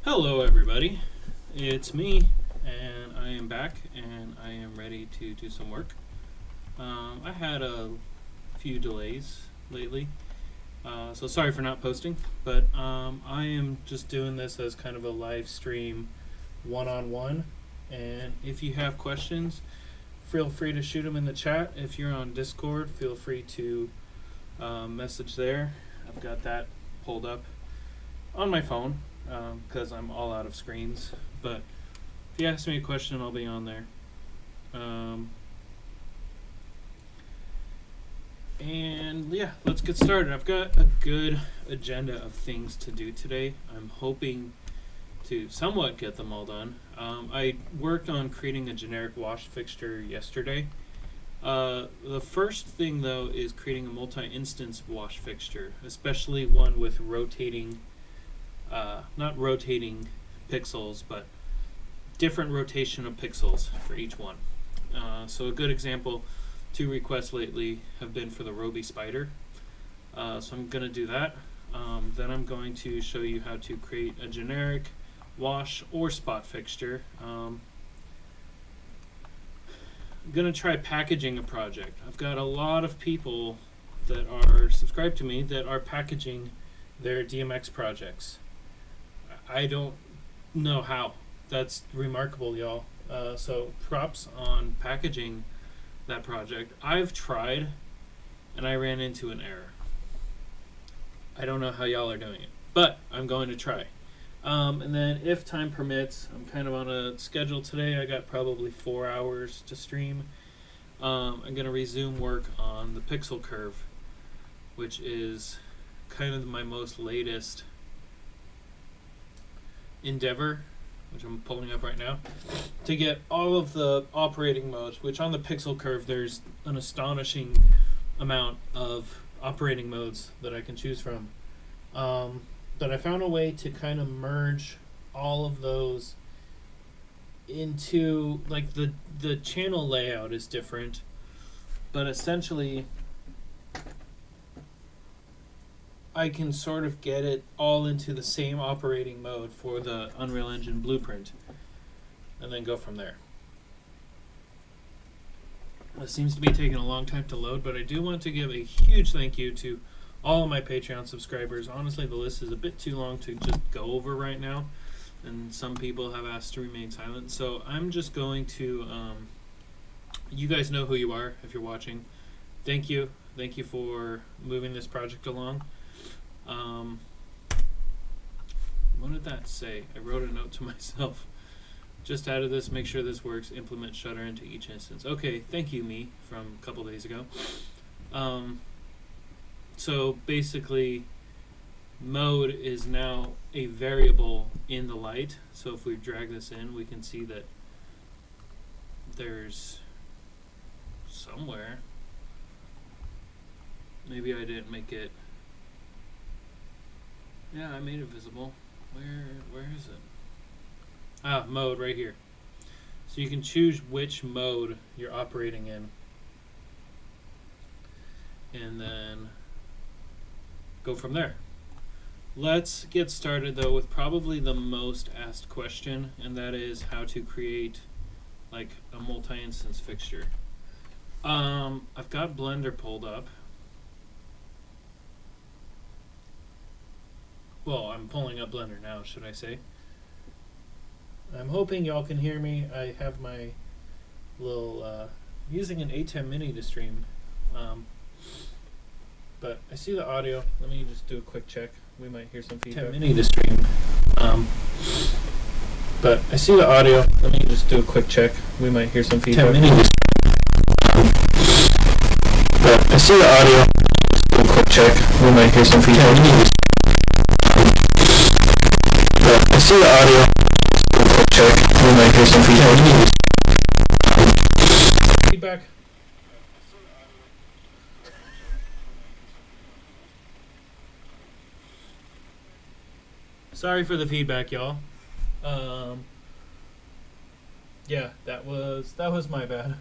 Hello everybody, it's me and I am back and I am ready to do some work. I had a few delays lately, so sorry for not posting, but I am just doing this as kind of a live stream one-on-one, and if you have questions, feel free to shoot them in the chat. If you're on Discord, feel free to message there. I've got that pulled up on my phone because I'm all out of screens. But if you ask me a question, I'll be on there. And yeah, let's get started. I've got a good agenda of things to do today. I'm hoping to somewhat get them all done. I worked on creating a generic wash fixture yesterday. The first thing though is creating a multi-instance wash fixture, especially one with rotating, not rotating pixels, but different rotation of pixels for each one. So a good example, 2 requests lately have been for the Roby spider. So I'm going to do that. Then I'm going to show you how to create a generic wash or spot fixture. I'm going to try packaging a project. I've got a lot of people that are subscribed to me that are packaging their DMX projects. I don't know how. That's remarkable, y'all. So props on packaging that project. I've tried and I ran into an error. I don't know how y'all are doing it, but I'm going to try. And then if time permits, I'm kind of on a schedule today. I got probably 4 hours to stream. I'm going to resume work on the pixel curve, which is kind of my most latest endeavor, which I'm pulling up right now, to get all of the operating modes, which on the pixel curve there's an astonishing amount of operating modes that I can choose from. But I found a way to kind of merge all of those into, like, the channel layout is different, but essentially I can sort of get it all into the same operating mode for the Unreal Engine blueprint and then go from there. It seems to be taking a long time to load, but I do want to give a huge thank you to all of my Patreon subscribers. Honestly, the list is a bit too long to just go over right now, and some people have asked to remain silent. So I'm just going to, you guys know who you are if you're watching. Thank you. Thank you for moving this project along. What did that say? I wrote a note to myself. Just added this, make sure this works, implement shutter into each instance. Okay, thank you, me, from a couple days ago. So basically, mode is now a variable in the light. So if we drag this in, we can see that there's somewhere, maybe I didn't make it. Yeah, I made it visible. Where is it? Ah, mode right here. So you can choose which mode you're operating in, and then go from there. Let's get started though with probably the most asked question, and that is how to create like a multi-instance fixture. I've got Blender pulled up. Well, I'm pulling up Blender now, should I say. I'm hoping y'all can hear me. I have my little, using an A10 mini to stream. But I see the audio. Let me just do a quick check. We might hear some feedback. 10 mini to stream. But I see the audio. Let me just do a quick check. We might hear some feedback. 10 mini to stream. But I see the audio. Just do a quick check. We might hear some feedback. 10 mini to But I see the audio. Just do a quick check. We might hear some feedback. Feedback. Sorry for the feedback, y'all. Yeah, that was my bad.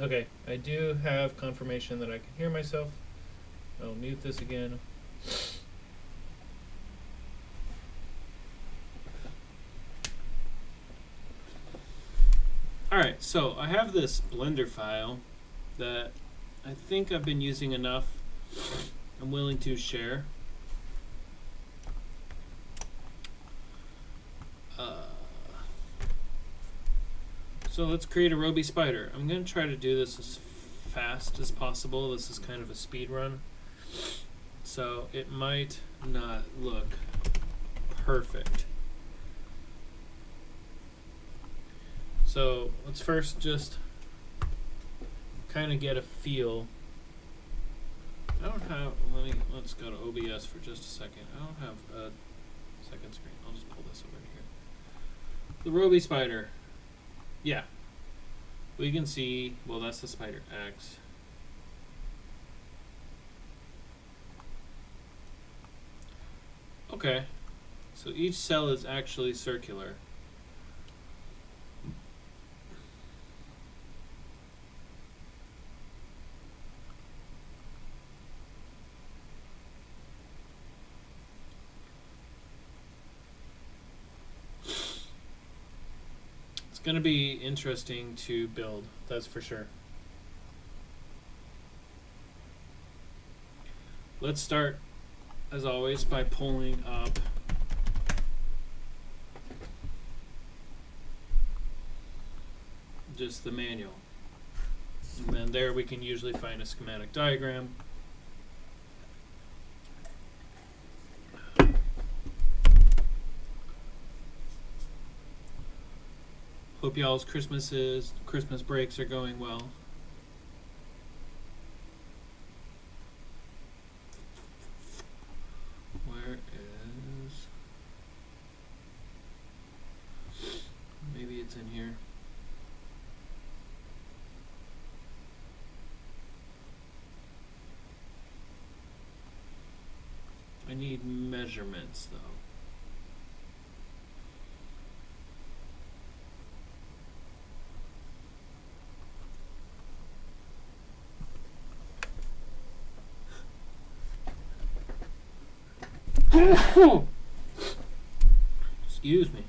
Okay, I do have confirmation that I can hear myself. I'll mute this again. Alright, so I have this Blender file that I think I've been using enough. I'm willing to share. So let's create a Roby spider. I'm going to try to do this as fast as possible. This is kind of a speed run. So it might not look perfect. So let's first just kind of get a feel. I don't have, let's go to OBS for just a second. I don't have a second screen. I'll just pull this over here. The Roby spider. Yeah. We can see, well, that's the spider X. Okay. So each cell is actually circular. It's going to be interesting to build, that's for sure. Let's start, as always, by pulling up just the manual. And then there we can usually find a schematic diagram. Hope y'all's Christmas breaks are going well. Where is... Maybe it's in here. I need measurements though. Excuse me.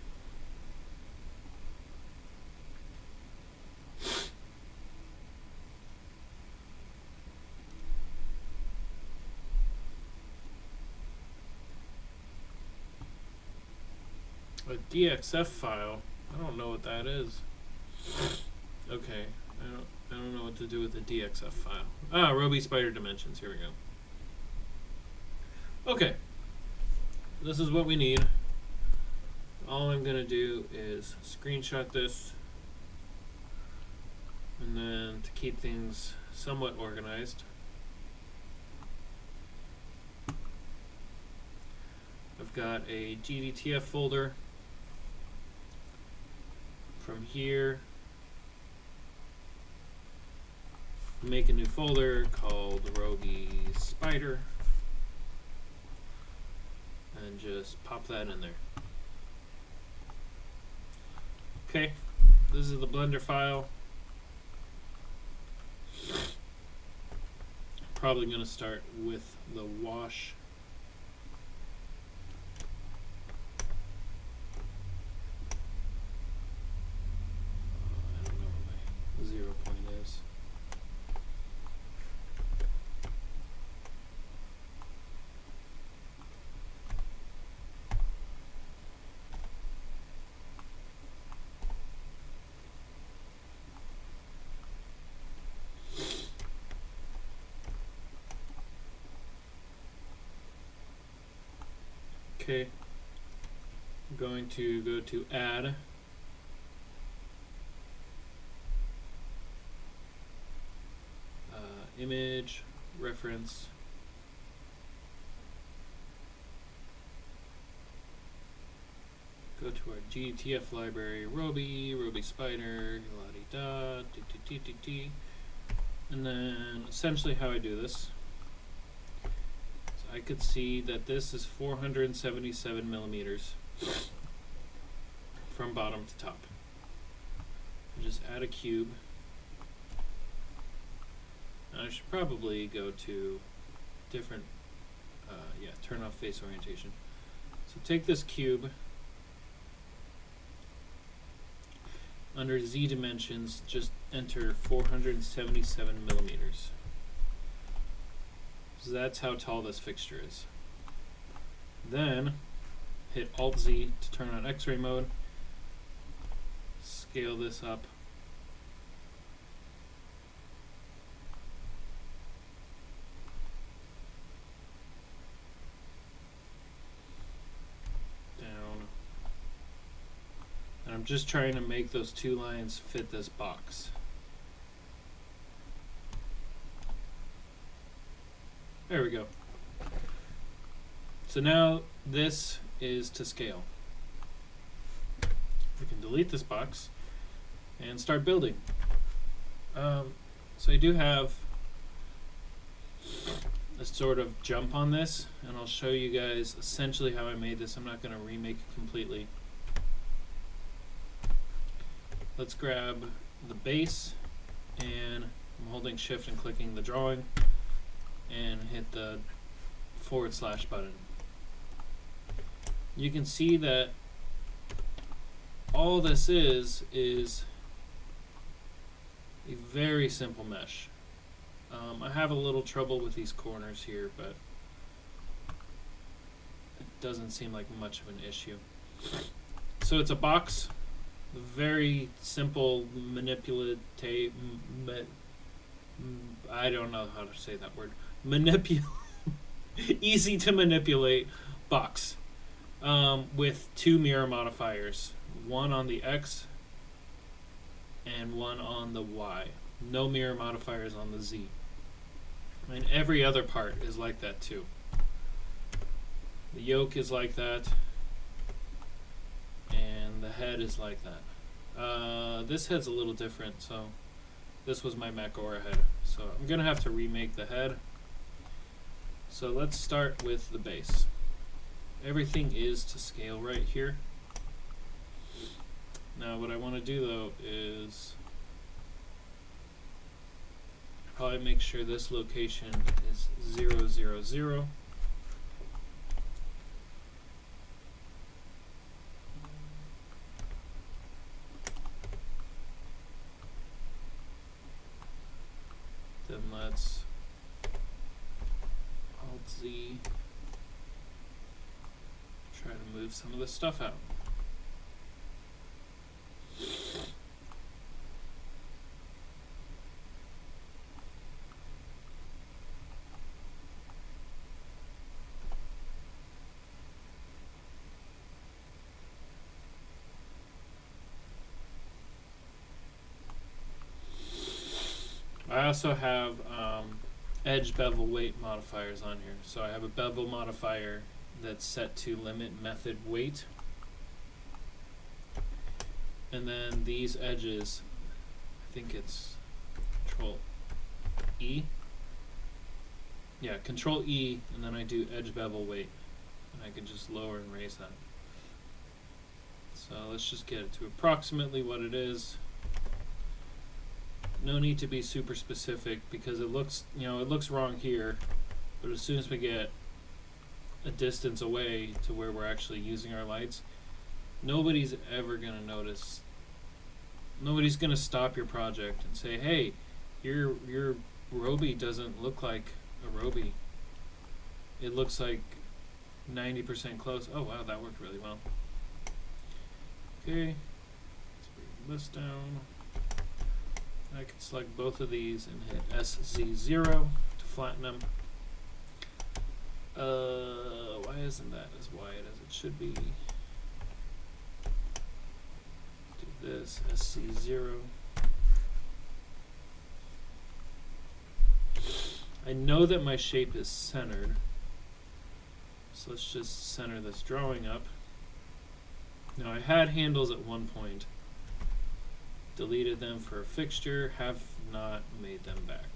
A DXF file. I don't know what that is. Okay, I don't know what to do with the DXF file. Ah, Roby spider dimensions. Here we go. Okay. This is what we need. All I'm going to do is screenshot this, and then to keep things somewhat organized, I've got a GDTF folder. From here, make a new folder called Roby Spider. And just pop that in there. Okay, this is the Blender file. Probably going to start with the wash. I don't know what my 0 point is. Okay, I'm going to go to add. Image, reference. Go to our GTF library, Roby spider, la-di-da, t-t-t-t-t. And then essentially how I do this. I could see that this is 477 millimeters from bottom to top. Just add a cube. I should probably go to different, yeah, turn off face orientation. So take this cube, under Z dimensions, just enter 477 millimeters. So that's how tall this fixture is. Then hit Alt Z to turn on X-ray mode. Scale this up. Down. And I'm just trying to make those two lines fit this box. There we go. So now this is to scale. We can delete this box and start building. So I do have a sort of jump on this, and I'll show you guys essentially how I made this. I'm not going to remake it completely. Let's grab the base, and I'm holding shift and clicking the drawing, and hit the / button. You can see that all this is a very simple mesh. I have a little trouble with these corners here, but it doesn't seem like much of an issue. So it's a box, very simple manipulative, I don't know how to say that word, easy to manipulate box, with two mirror modifiers, one on the X and one on the Y. No mirror modifiers on the Z. And every other part is like that too. The yoke is like that, and the head is like that. This head's a little different, so this was my Macora head. So I'm gonna have to remake the head. So let's start with the base. Everything is to scale right here. Now what I want to do though is probably make sure this location is 0, 0, 0. Then let's Alt Z, try to move some of this stuff out. I also have edge bevel weight modifiers on here. So I have a bevel modifier that's set to limit method weight. And then these edges, I think it's Control E. Yeah, Control E, and then I do edge bevel weight. And I can just lower and raise that. So let's just get it to approximately what it is. No need to be super specific because it looks, it looks wrong here, but as soon as we get a distance away to where we're actually using our lights, nobody's ever going to notice. Nobody's going to stop your project and say, hey, your Roby doesn't look like a Roby. It looks like 90% close. Oh wow, that worked really well. Okay, let's bring this down. I can select both of these and hit SZ0 to flatten them. Why isn't that as wide as it should be? Do this, SC0. I know that my shape is centered, so let's just center this drawing up. Now I had handles at one point. Deleted them for a fixture, have not made them back.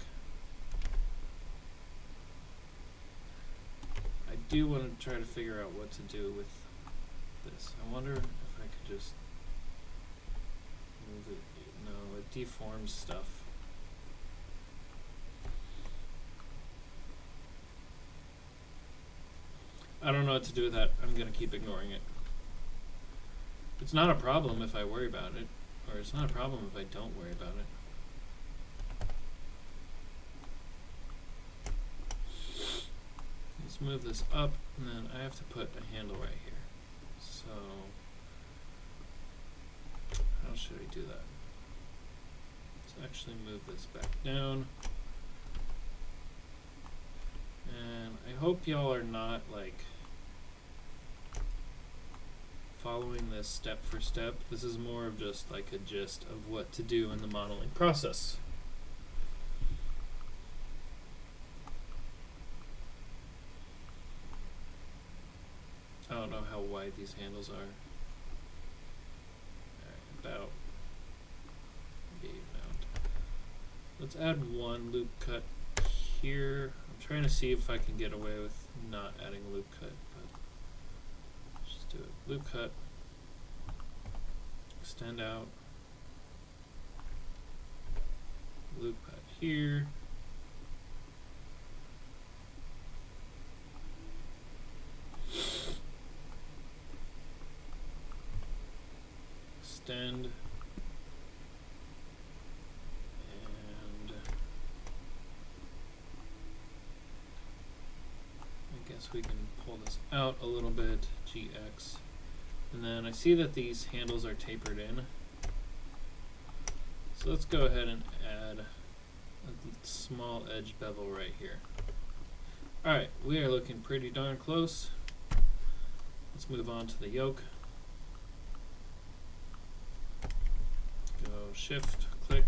I do want to try to figure out what to do with this. I wonder if I could just move it. No, it deforms stuff. I don't know what to do with that. I'm going to keep ignoring it. It's not a problem if I worry about it, or it's not a problem if I don't worry about it. Let's move this up, and then I have to put a handle right here. So, how should I do that? Let's actually move this back down. And I hope y'all are not like following this step for step. This is more of just like a gist of what to do in the modeling process. I don't know how wide these handles are. About even out. Let's add one loop cut here. I'm trying to see if I can get away with not adding a loop cut, but just do it. Loop cut, extend out, loop cut here, extend, and I guess we can pull this out a little bit, GX, and then I see that these handles are tapered in, so let's go ahead and add a small edge bevel right here. Alright, we are looking pretty darn close. Let's move on to the yoke. Go shift, click.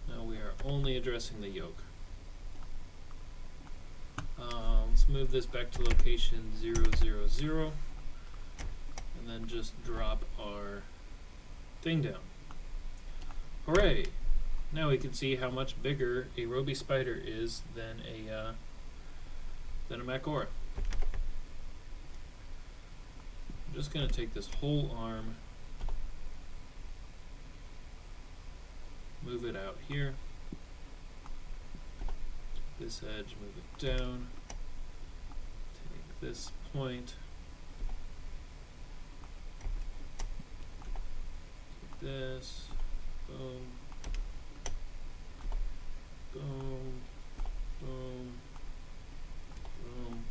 Now we are only addressing the yoke. Let's move this back to location 0, 0, 0, and then just drop our thing down. Hooray! Now we can see how much bigger a Roby Spider is than a Mac Aura. I'm just going to take this whole arm, move it out here, this edge, move it down, take this point, take this, boom, boom, boom, boom.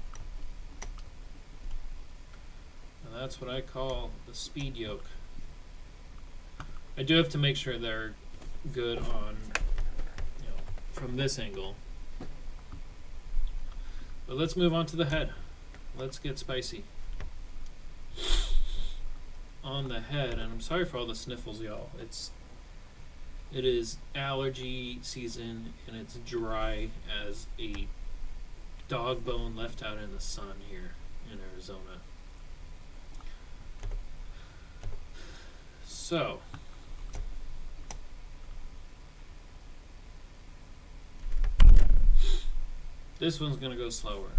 And that's what I call the speed yoke. I do have to make sure they're good on, from this angle. But let's move on to the head. Let's get spicy. On the head, and I'm sorry for all the sniffles, y'all. It is allergy season, and it's dry as a dog bone left out in the sun here in Arizona. So, this one's going to go slower.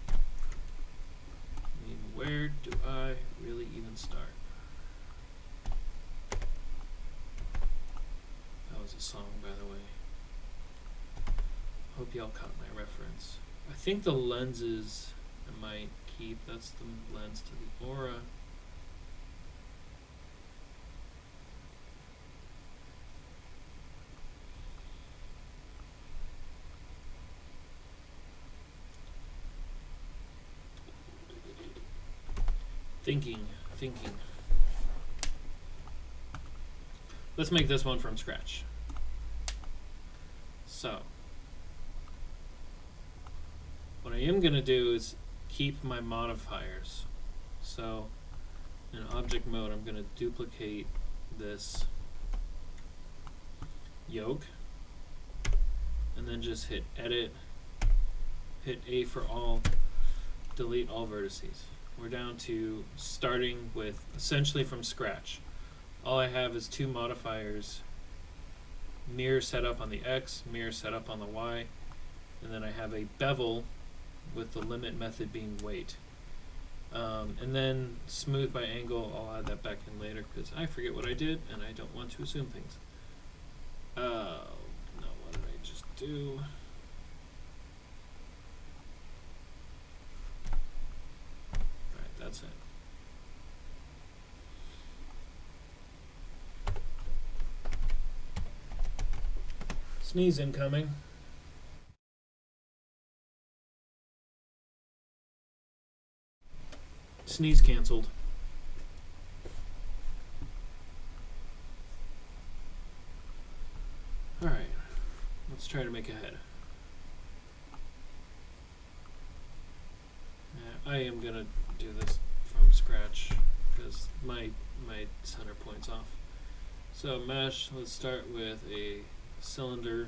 I mean, where do I really even start? That was a song, by the way. Hope y'all caught my reference. I think the lenses I might keep. That's the lens to the Aura. Thinking. Let's make this one from scratch. So, what I am going to do is keep my modifiers. So, in object mode, I'm going to duplicate this yoke, and then just hit edit, hit A for all, delete all vertices. We're down to starting with essentially from scratch. All I have is two modifiers, mirror set up on the X, mirror set up on the Y, and then I have a bevel with the limit method being weight. And then smooth by angle, I'll add that back in later because I forget what I did and I don't want to assume things. No, what did I just do? Sneeze incoming. Sneeze canceled. Alright, let's try to make a head. I am gonna do this from scratch because my center point's off. So mesh, let's start with a cylinder.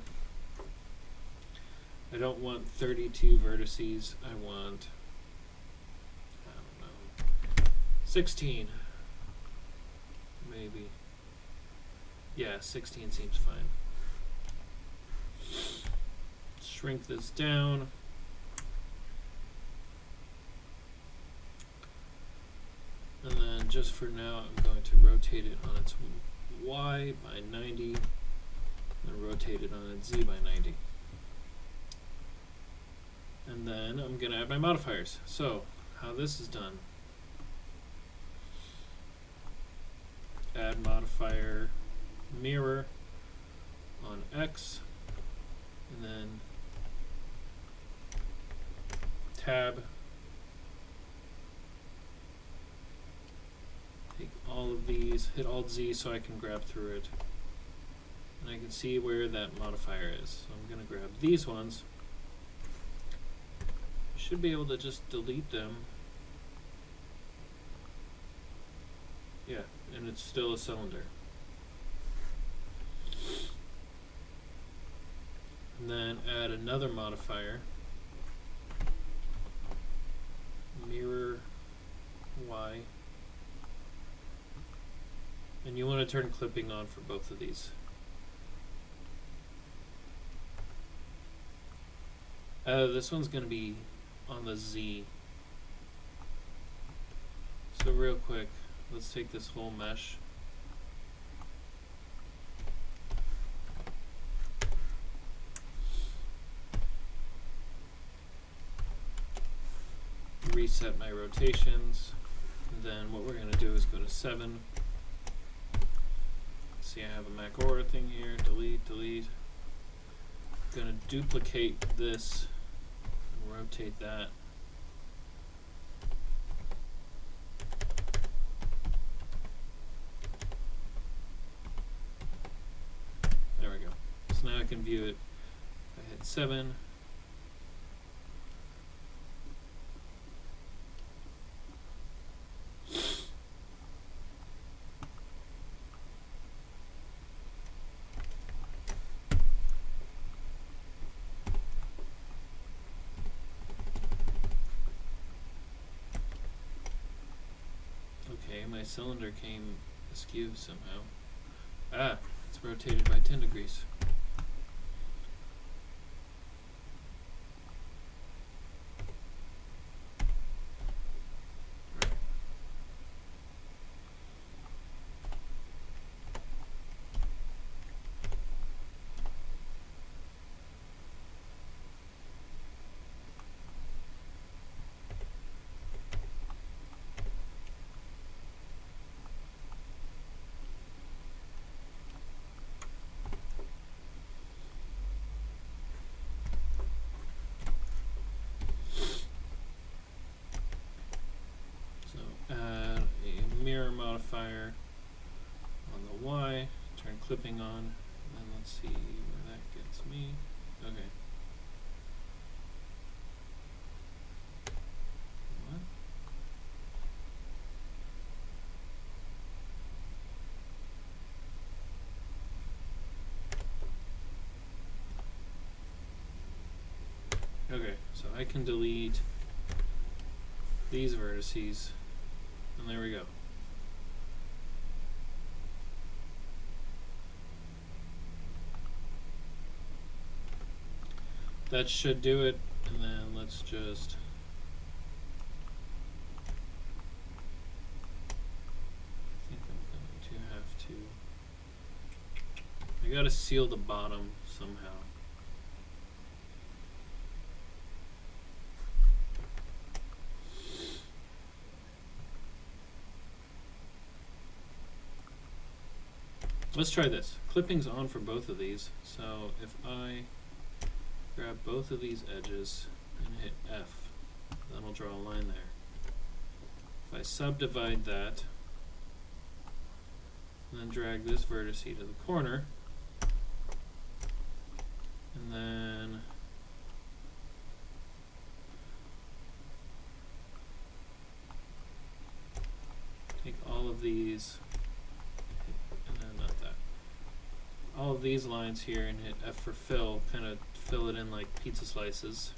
I don't want 32 vertices, I want, I don't know, 16 maybe. Yeah, 16 seems fine. Shrink this down. And then just for now, I'm going to rotate it on its Y by 90, and rotate it on its Z by 90. And then I'm going to add my modifiers. So, how this is done. Add modifier mirror on X, and then tab. Take all of these, hit Alt Z so I can grab through it. And I can see where that modifier is. So I'm going to grab these ones. I should be able to just delete them. Yeah, and it's still a cylinder. And then add another modifier. Mirror Y. And you want to turn clipping on for both of these. This one's going to be on the Z. So real quick, let's take this whole mesh. Reset my rotations. And then what we're going to do is go to 7. See, I have a Mac Aura thing here. Delete, delete. I'm going to duplicate this and rotate that. There we go. So now I can view it. I hit 7. My cylinder came askew somehow. Ah, it's rotated by 10 degrees. Right. Modifier on the Y, turn clipping on, and then let's see where that gets me. Okay. What? Okay, so I can delete these vertices, and there we go. That should do it, and then let's just I think I'm going to have to I gotta seal the bottom somehow. let's try this. Clipping's on for both of these, so if I grab both of these edges and hit F, then I'll draw a line there. If I subdivide that, and then drag this vertex to the corner, and then take all of these, and then not that, all of these lines here and hit F for fill, kind of fill it in like pizza slices.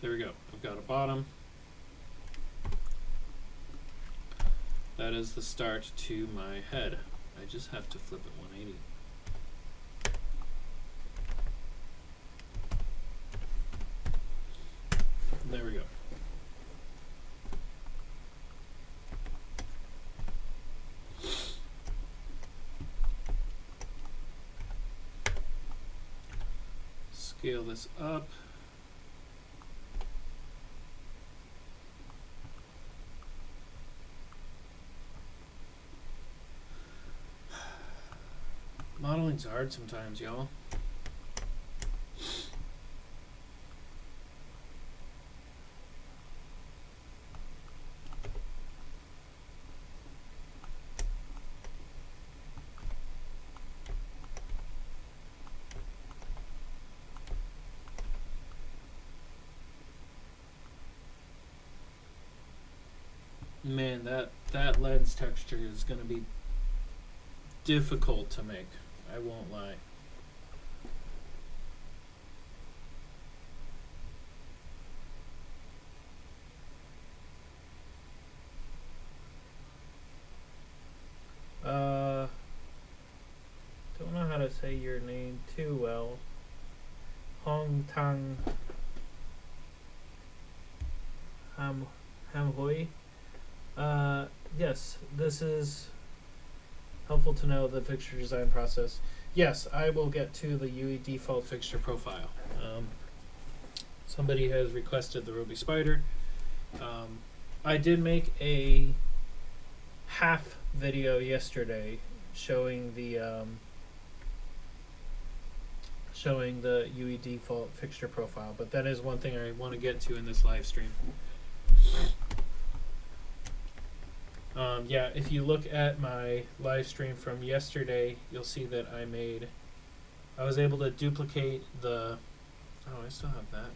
There we go. I've got a bottom. That is the start to my head. I just have to flip it 180. There we go. Scale this up. Modeling's hard sometimes, y'all. Man, that lens texture is going to be difficult to make. I won't lie. Don't know how to say your name too well. Hong Tang Ham Hui. Yes, this is helpful to know the fixture design process. Yes, I will get to the UE default fixture profile. Somebody has requested the Ruby Spider. I did make a half video yesterday showing the UE default fixture profile, but that is one thing I want to get to in this live stream. Yeah, if you look at my live stream from yesterday, you'll see that I was able to duplicate the, oh, I still have that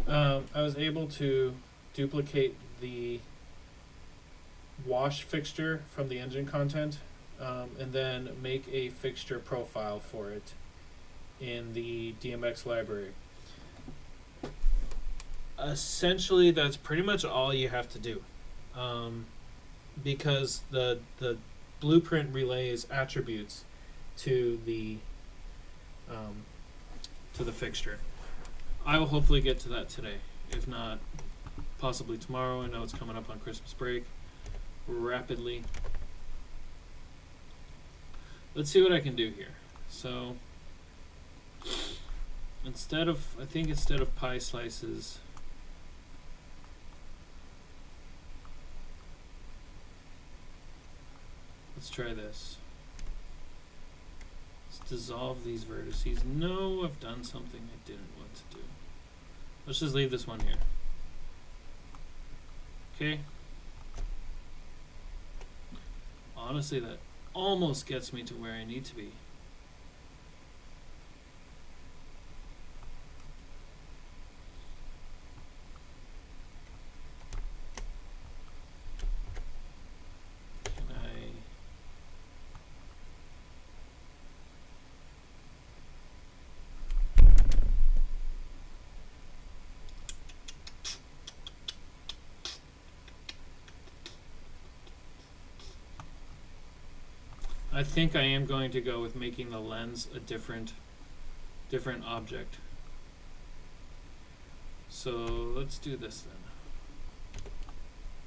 on. I was able to duplicate the wash fixture from the engine content, and then make a fixture profile for it in the DMX library. Essentially, that's pretty much all you have to do, because the blueprint relays attributes to the fixture. I will hopefully get to that today, if not possibly tomorrow. I know it's coming up on Christmas break rapidly. Let's see what I can do here. So instead of pie slices, let's try this. Let's dissolve these vertices. No, I've done something I didn't want to do. Let's just leave this one here. Okay. Honestly, that almost gets me to where I need to be. I think I am going to go with making the lens a different object. So let's do this then.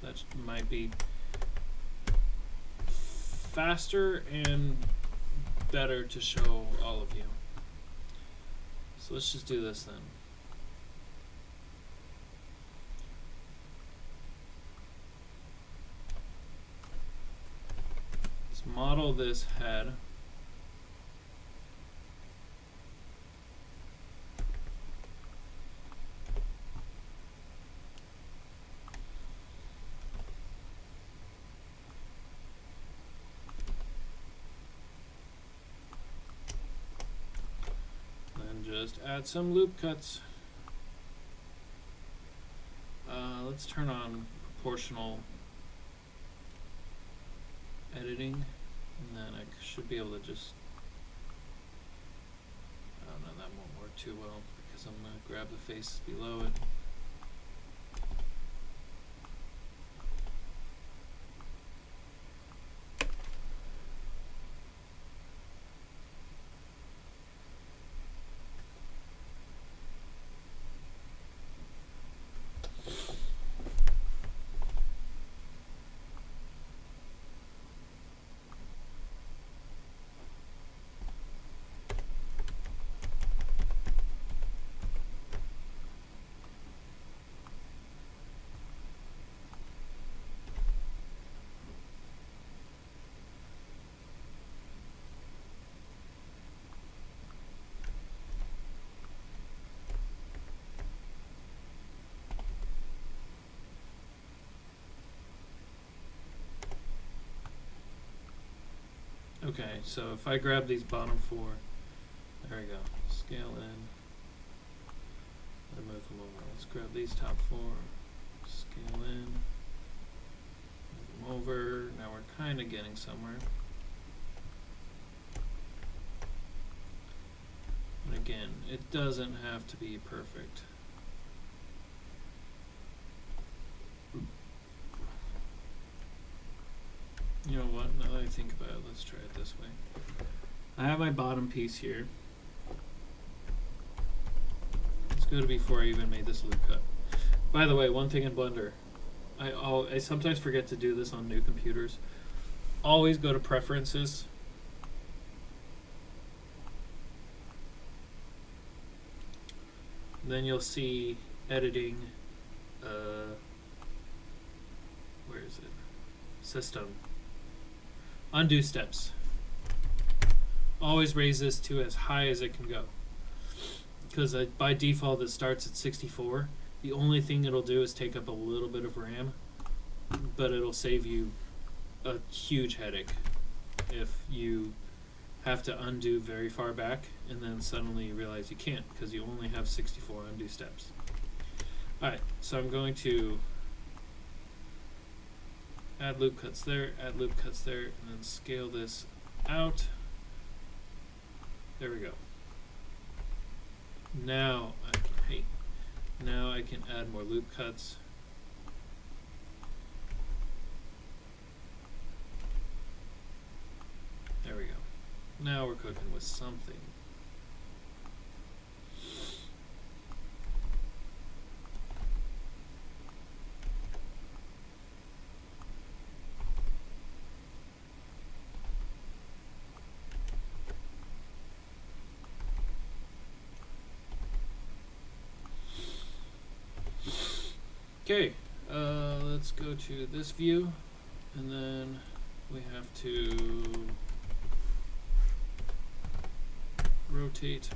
That might be faster and better to show all of you. So let's just do this then. model this head. Then just add some loop cuts. Let's turn on proportional editing, and then I should be able to just, I don't know, that won't work too well because I'm going to grab the faces below it. Okay, so if I grab these bottom four, there we go, scale in, then move them over. Let's grab these top four, scale in, move them over. Now we're kind of getting somewhere. And again, it doesn't have to be perfect. You know what, now that I think about it, let's try it this way. I have my bottom piece here. Let's go to before I even made this loop cut. By the way, one thing in Blender, I sometimes forget to do this on new computers. Always go to Preferences. Then you'll see Editing, where is it? System. Undo steps. Always raise this to as high as it can go. Because by default it starts at 64. The only thing it'll do is take up a little bit of RAM, but it'll save you a huge headache if you have to undo very far back and then suddenly you realize you can't because you only have 64 undo steps. Alright, so I'm going to add loop cuts there, add loop cuts there, and then scale this out. There we go. Now I can add more loop cuts. There we go. Now we're cooking with something. Okay, let's go to this view, and then we have to rotate.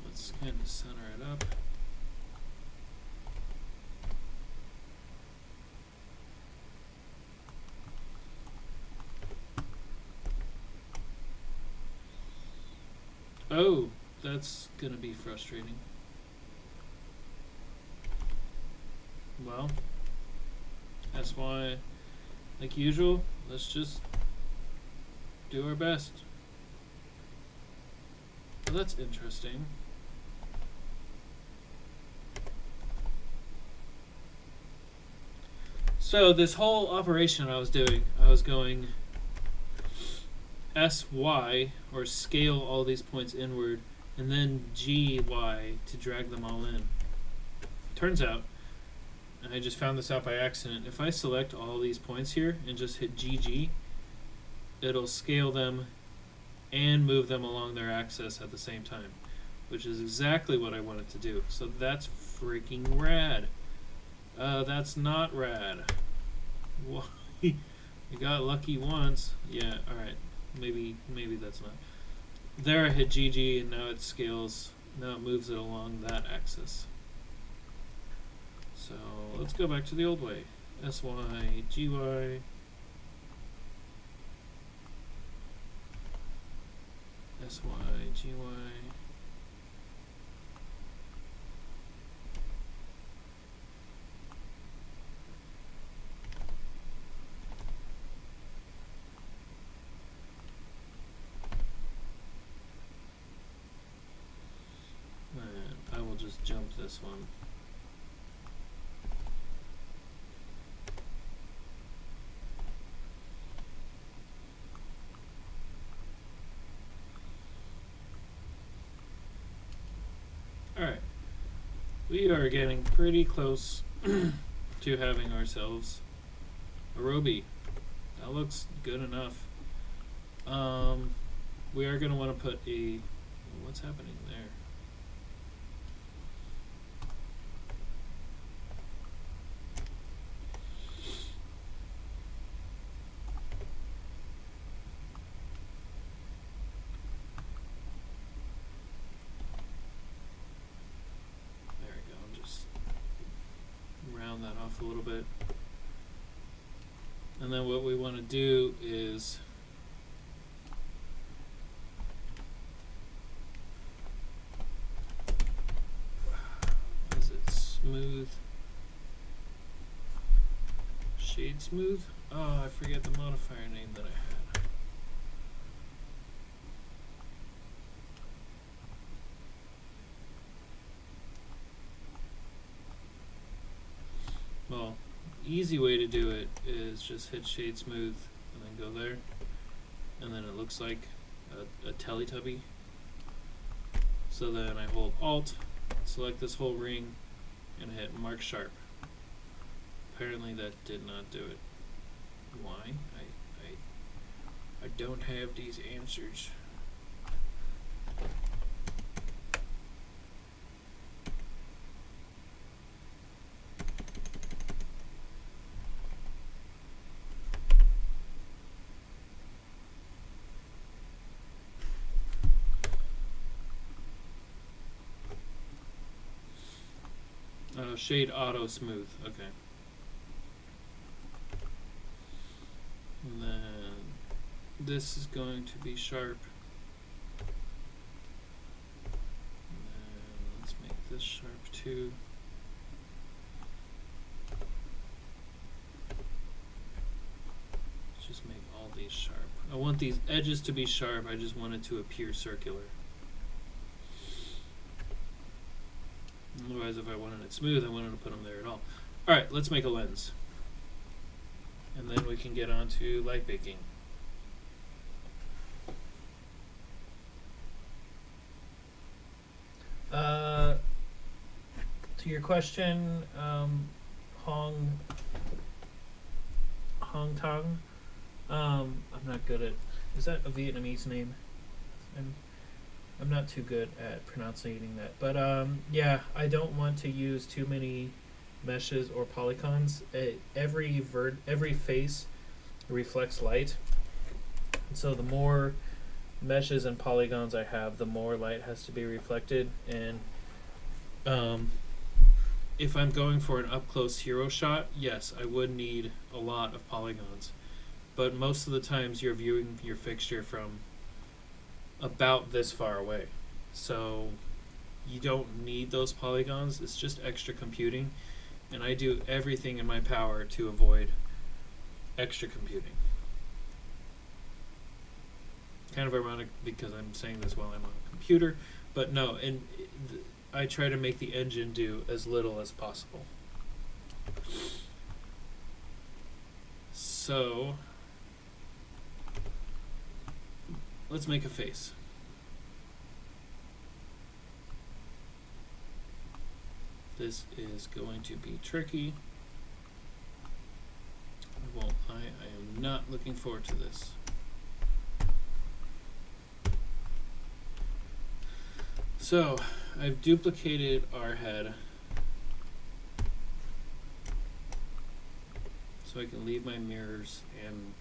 Let's kind of center it up. Oh, that's gonna be frustrating. Well, that's why, like usual, let's just do our best. Well, that's interesting. So this whole operation I was doing, I was going SY, or scale all these points inward, and then GY to drag them all in. Turns out, and I just found this out by accident, if I select all these points here and just hit GG, it'll scale them and move them along their axis at the same time, which is exactly what I wanted to do. So that's freaking rad. That's not rad. Why? You got lucky once. Yeah, alright. Maybe that's not. There I hit GG and now it scales. Now it moves it along that axis. So let's go back to the old way. SY, GY. SY, GY. And I will just jump this one. Alright, we are getting pretty close to having ourselves a Roby. That looks good enough. We are going to want to put a... What's happening there? That off a little bit, and then what we want to do is it smooth, shade smooth? Oh, I forget the modifier name that I had. Well, easy way to do it is just hit shade smooth and then go there, and then it looks like a Teletubby. So then I hold Alt, select this whole ring, and hit Mark Sharp. Apparently that did not do it. Why? I don't have these answers. Shade auto smooth, okay. And then this is going to be sharp. And then let's make this sharp too. Let's just make all these sharp. I want these edges to be sharp, I just want it to appear circular. Otherwise, if I wanted it smooth, I wanted to put them there at all. Alright, let's make a lens. And then we can get on to light baking. To your question, Hong Tong, I'm not good at... Is that a Vietnamese name? I'm not too good at pronouncing that, but yeah, I don't want to use too many meshes or polygons. Every face reflects light, so the more meshes and polygons I have, the more light has to be reflected. And if I'm going for an up-close hero shot, yes, I would need a lot of polygons, but most of the times you're viewing your fixture from about this far away, so you don't need those polygons. It's just extra computing, and I do everything in my power to avoid extra computing. Kind of ironic because I'm saying this while I'm on a computer, but no, and I try to make the engine do as little as possible. So let's make a face. This is going to be tricky. I am not looking forward to this. So I've duplicated our head so I can leave my mirrors and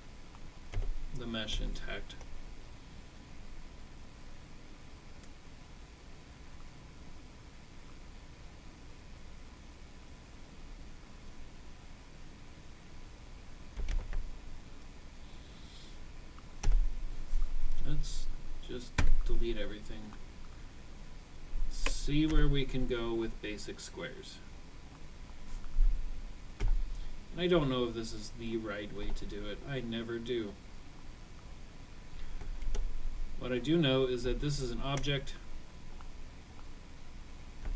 the mesh intact. Let's just delete everything. See where we can go with basic squares. And I don't know if this is the right way to do it. I never do. What I do know is that this is an object.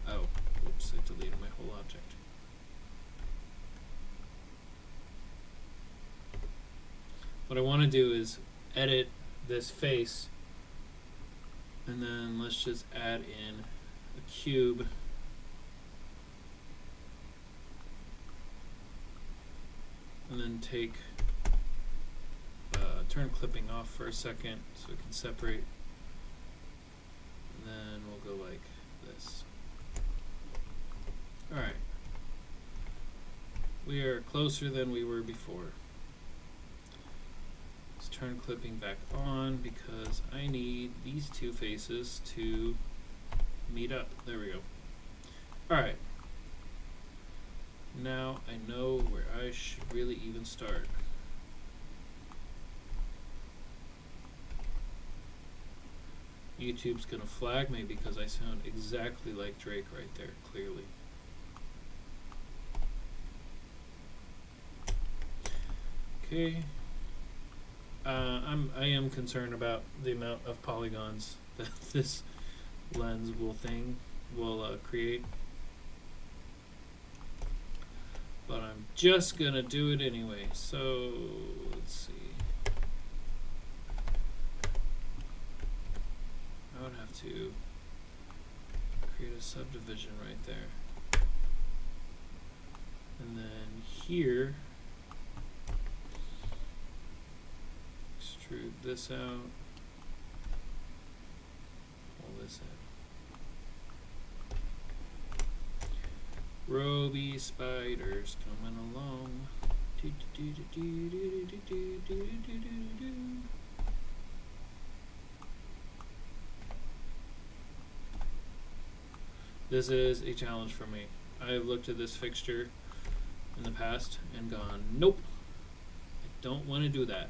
Oh, whoops, I deleted my whole object. What I want to do is edit this face, and then let's just add in a cube, and then take turn clipping off for a second so we can separate, and then we'll go like this. Alright, we are closer than we were before. Turn clipping back on because I need these two faces to meet up. There we go. Alright. Now I know where I should really even start. YouTube's gonna flag me because I sound exactly like Drake right there, clearly. Okay. I am concerned about the amount of polygons that this lens will create, but I'm just gonna do it anyway. So let's see. I would have to create a subdivision right there, and then here. Extrude this out, pull this in. Roby spiders coming along. This is a challenge for me. I've looked at this fixture in the past and gone, nope, I don't want to do that.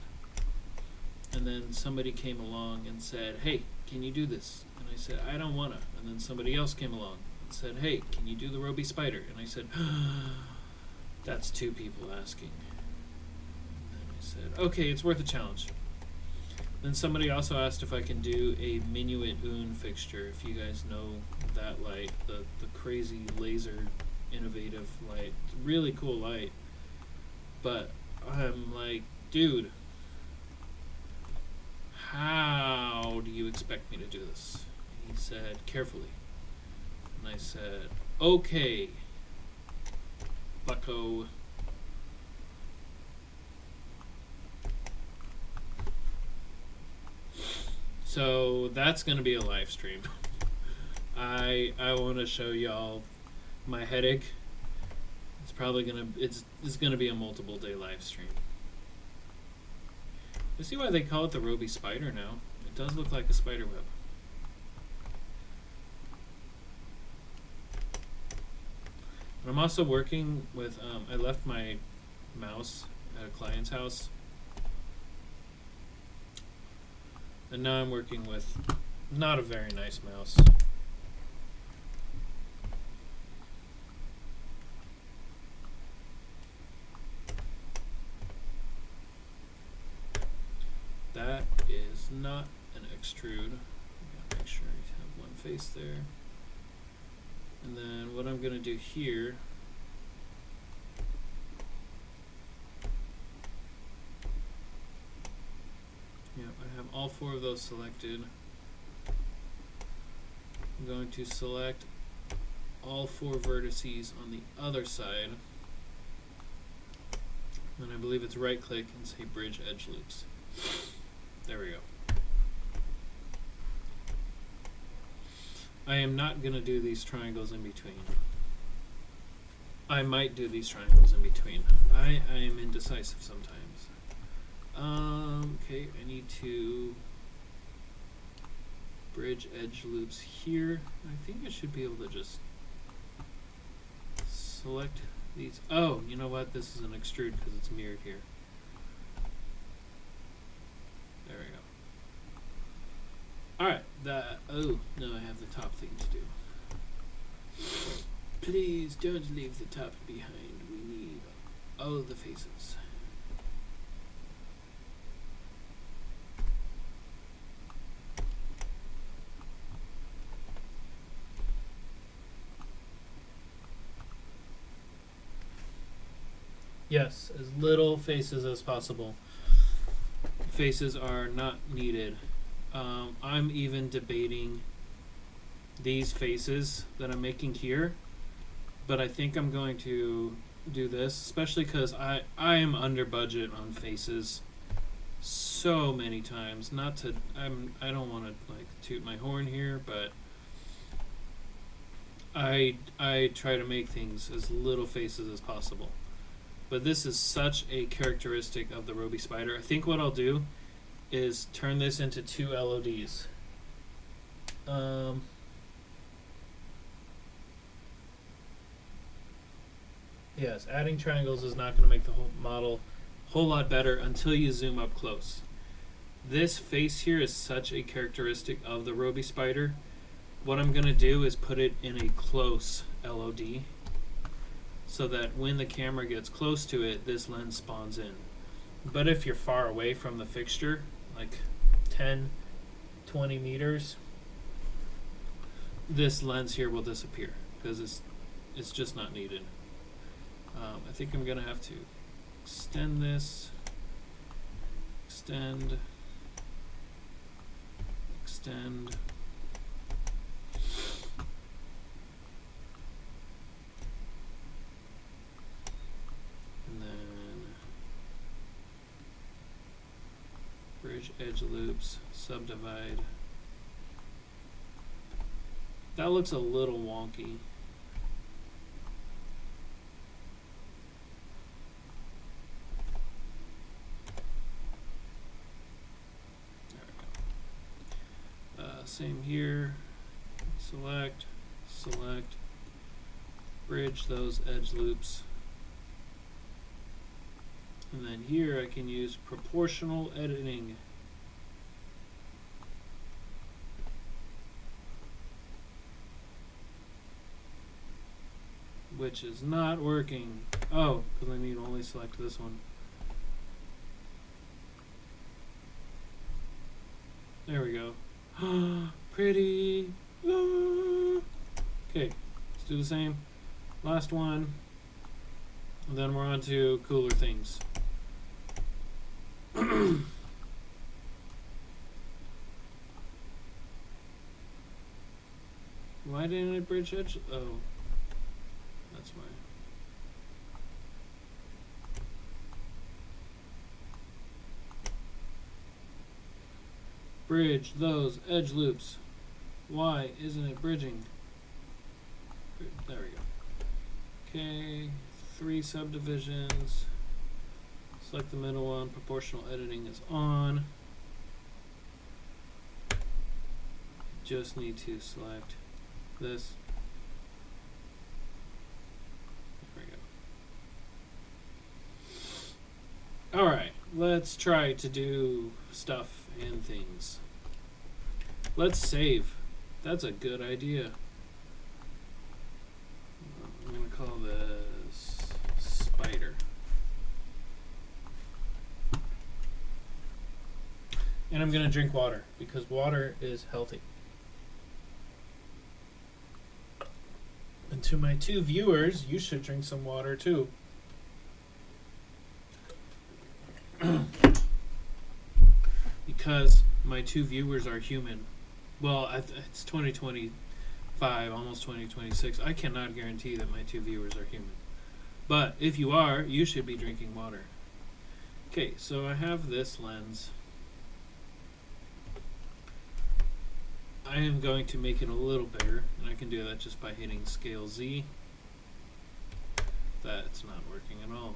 And then somebody came along and said, hey, can you do this? And I said, I don't wanna. And then somebody else came along and said, hey, can you do the Roby spider? And I said, that's two people asking. And then I said, okay, it's worth a challenge. Then somebody also asked if I can do a Minuet Un fixture, if you guys know that light, the crazy laser innovative light. It's a really cool light. But I'm like, dude, how do you expect me to do this? And he said, carefully. And I said, okay, bucko. So that's going to be a live stream. I want to show y'all my headache. It's probably going to, it's going to be a multiple day live stream. I see why they call it the Roby spider now. It does look like a spider web. And I'm also working with, I left my mouse at a client's house. And now I'm working with not a very nice mouse. That is not an extrude. Gotta make sure you have one face there. And then what I'm gonna do here, I have all four of those selected. I'm going to select all four vertices on the other side. And I believe it's right click and say bridge edge loops. There we go. I am not going to do these triangles in between. I might do these triangles in between. I am indecisive sometimes. Okay, I need to bridge edge loops here. I think I should be able to just select these. Oh, you know what? This is an extrude because it's mirrored here. There we go. Alright, oh, no, I have the top thing to do. Please don't leave the top behind. We need all of the faces. Yes, as little faces as possible. Faces are not needed. I'm even debating these faces that I'm making here, but I think I'm going to do this, especially because I am under budget on faces so many times. Not to I don't want to like toot my horn here, but I try to make things as little faces as possible. But this is such a characteristic of the Roby Spider. I think what I'll do is turn this into 2 LODs. Yes, adding triangles is not going to make the whole model a whole lot better until you zoom up close. This face here is such a characteristic of the Roby Spider. What I'm going to do is put it in a close LOD, so that when the camera gets close to it, this lens spawns in. But if you're far away from the fixture, like 10, 20 meters, this lens here will disappear because it's just not needed. I think I'm gonna have to extend this, extend, and then bridge edge loops, subdivide. That looks a little wonky. Same here, select, bridge those edge loops. And then here I can use proportional editing. Which is not working. Oh, because I need to only select this one. There we go. Pretty. Okay, let's do the same. Last one. And then we're on to cooler things. Why didn't it bridge edge? Oh, that's why. Bridge those edge loops. Why isn't it bridging? There we go. Okay, 3 subdivisions. Select the middle one. Proportional editing is on. Just need to select this. There we go. Alright, let's try to do stuff and things. Let's save. That's a good idea. I'm going to call this Spider. And I'm going to drink water because water is healthy. And to my 2 viewers, you should drink some water too. Because my 2 viewers are human. Well, it's 2025, almost 2026. I cannot guarantee that my 2 viewers are human. But if you are, you should be drinking water. Okay, so I have this lens. I am going to make it a little bigger, and I can do that just by hitting Scale Z. That's not working at all.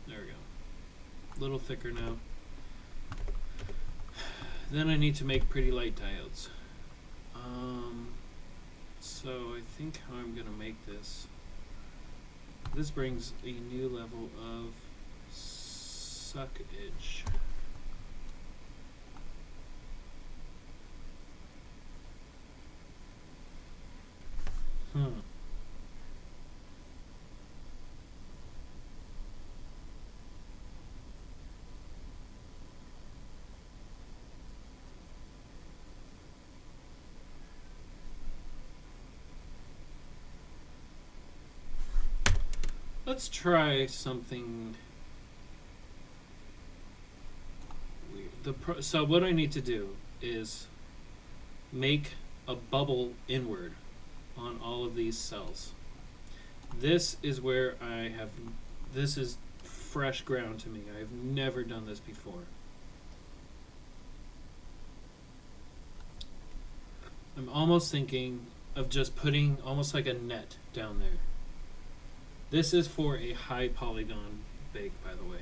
There we go. A little thicker now. Then I need to make pretty light diodes. So I think how I'm going to make this brings a new level of suckage. Let's try something weird. So what I need to do is make a bubble inward on all of these cells. This is where this is fresh ground to me. I've never done this before. I'm almost thinking of just putting almost like a net down there. This is for a high polygon bake, by the way.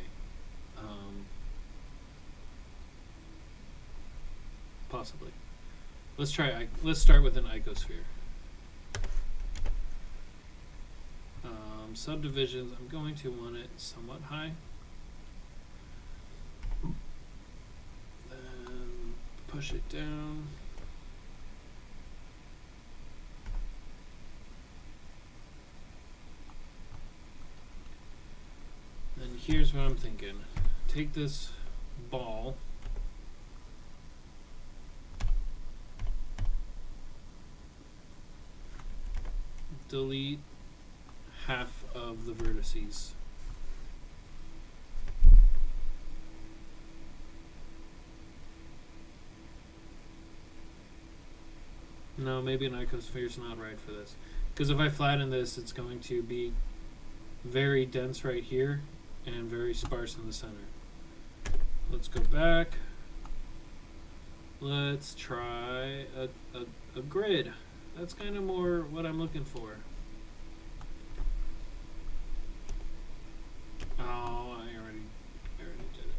Possibly. Let's start with an icosphere. Subdivisions, I'm going to want it somewhat high. Then push it down. And here's what I'm thinking. Take this ball, delete half of the vertices. No, maybe an icosphere is not right for this. Because if I flatten this, it's going to be very dense right here and very sparse in the center. Let's go back. Let's try a grid. That's kind of more what I'm looking for. Oh, I already did it.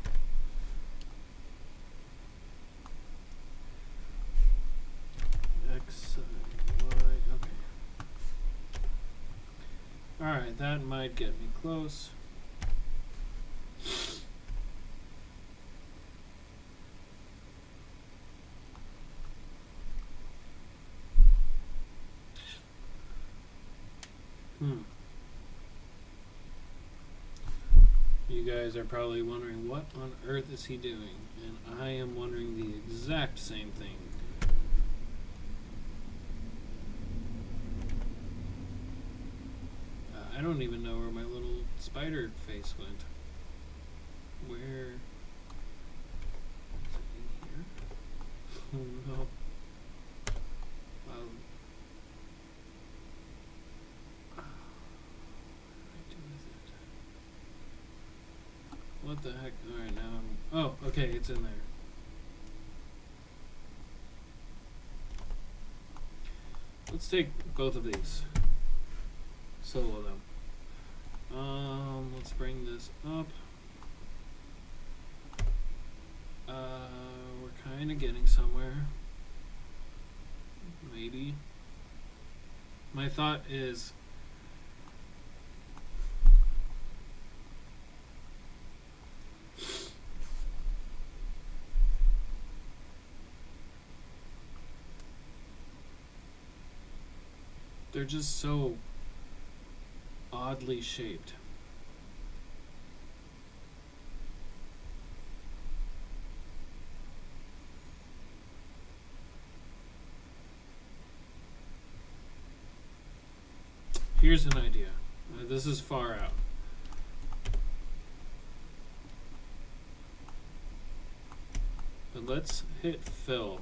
X, Y, okay. Alright, that might get me close. You guys are probably wondering, what on earth is he doing? And I am wondering the exact same thing. I don't even know where my little spider face went. Where? Is it in here? Oh no. What the heck? Alright, now oh, okay, it's in there. Let's take both of these. Solo them. Let's bring this up. We're kind of getting somewhere. Maybe. My thought is they're just so oddly shaped. Here's an idea. This is far out. But let's hit fill.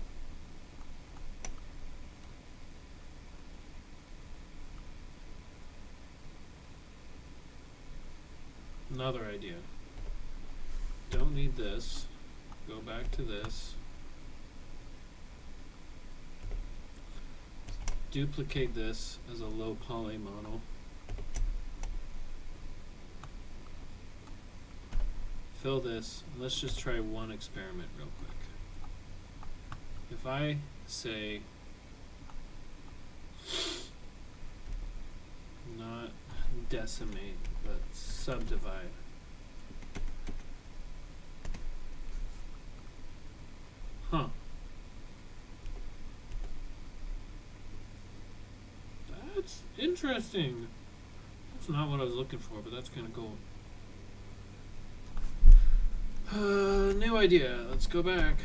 Another idea. Don't need this. go back to this. Duplicate this as a low poly model. Fill this, and let's just try one experiment real quick. If I say not decimate, but subdivide. Huh. That's interesting. That's not what I was looking for, but that's kind of cool. New idea. Let's go back.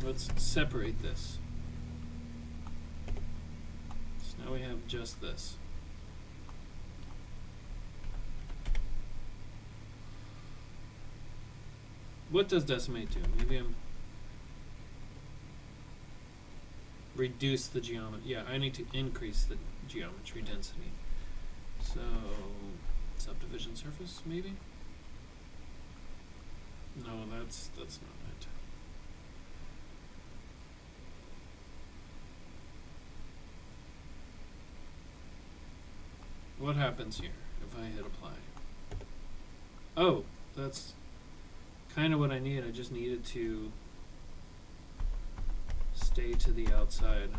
Let's separate this. So now we have just this. What does decimate do? Maybe I'm reduce the geometry. Yeah, I need to increase the geometry density. So subdivision surface, maybe? No, that's not it. What happens here if I hit apply? Oh, that's kind of what I need. I just needed to stay to the outside.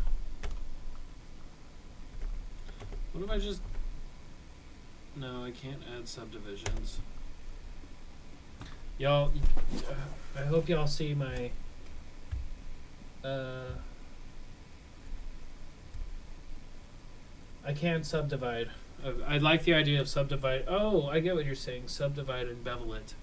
What if I just... No, I can't add subdivisions. Y'all, I hope y'all see my... I can't subdivide. I like the idea of subdivide. Oh, I get what you're saying. Subdivide and bevel it.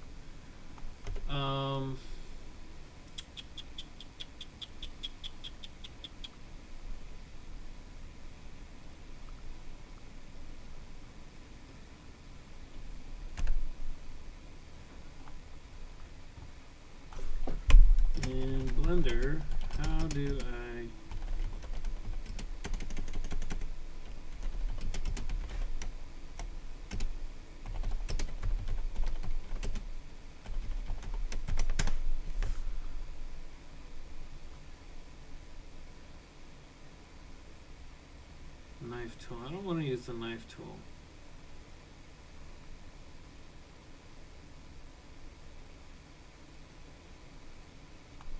In Blender, how do I... Knife tool. I don't want to use the knife tool.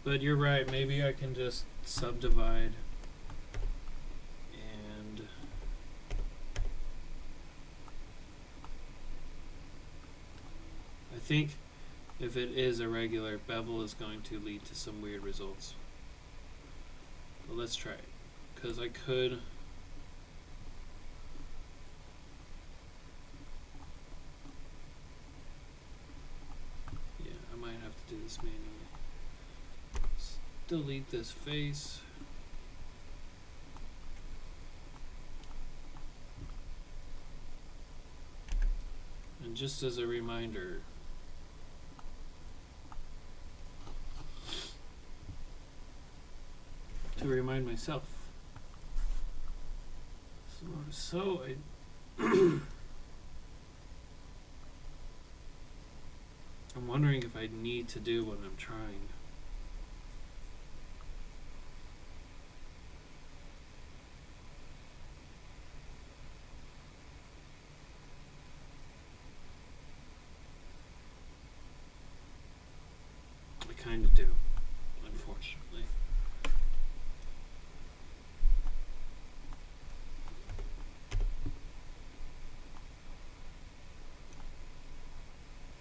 But you're right, maybe I can just subdivide and I think if it is irregular, bevel is going to lead to some weird results. But let's try it, because I could... Yeah, I might have to do this manually. Delete this face. And just as a reminder, to remind myself. So I'm wondering if I need to do what I'm trying. Kind of do, unfortunately.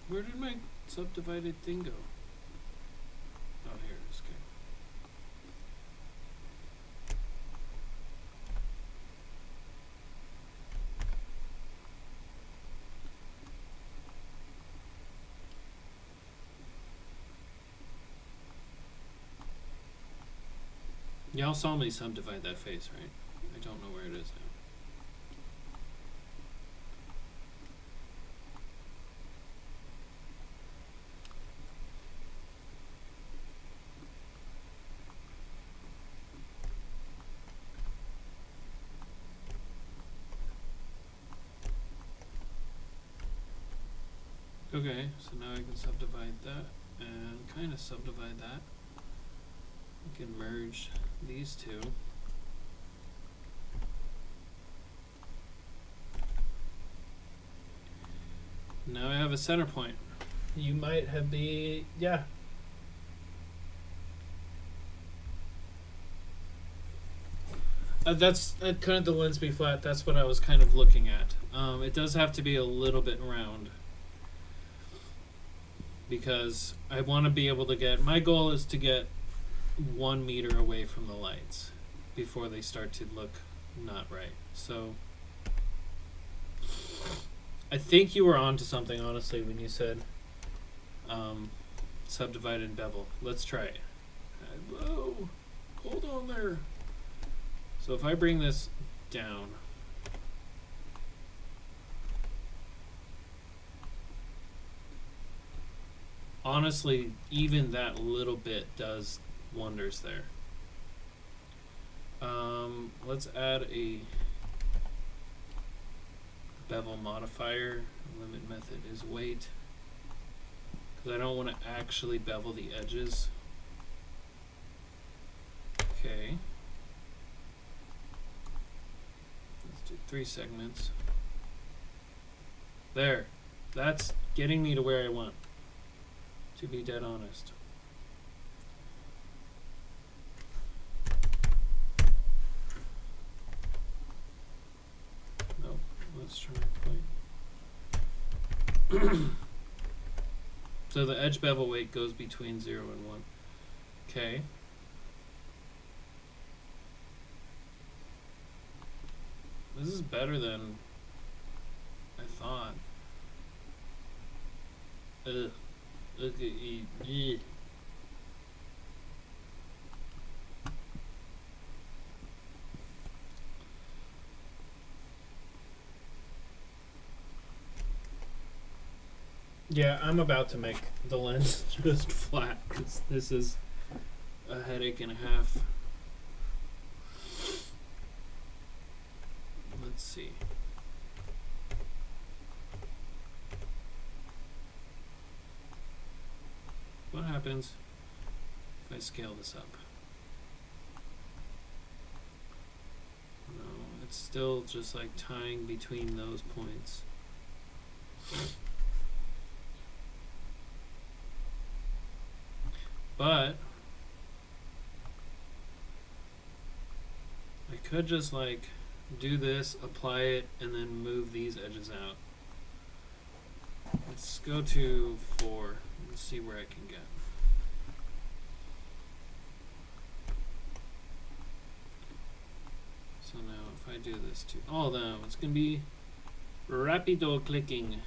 Where did my subdivided thing go? Oh, here it is. Okay. Y'all saw me subdivide that face, right? I don't know where it is now. Okay, so now I can subdivide that and kind of subdivide that. I can merge these two. Now I have a center point. You might have yeah. That's couldn't the lens be flat? That's what I was kind of looking at. It does have to be a little bit round because I want to be able to get. My goal is to get 1 meter away from the lights before they start to look not right. So I think you were onto something, honestly, when you said subdivide and bevel. Let's try it. Whoa, hold on there. So if I bring this down, honestly, even that little bit does wonders there. Let's add a bevel modifier. Limit method is weight, because I don't want to actually bevel the edges. Okay. Let's do 3 segments. There. That's getting me to where I want, to be dead honest. Nope. Let's try point. So the edge bevel weight goes between 0 and 1. Okay. This is better than I thought. Ugh. Okay. Yeah, I'm about to make the lens just flat because this is a headache and a half. Let's see. What happens if I scale this up? No, it's still just like tying between those points. But I could just like do this, apply it, and then move these edges out. Let's go to 4 and see where I can get. So now if I do this to all of them, it's going to be rapido clicking.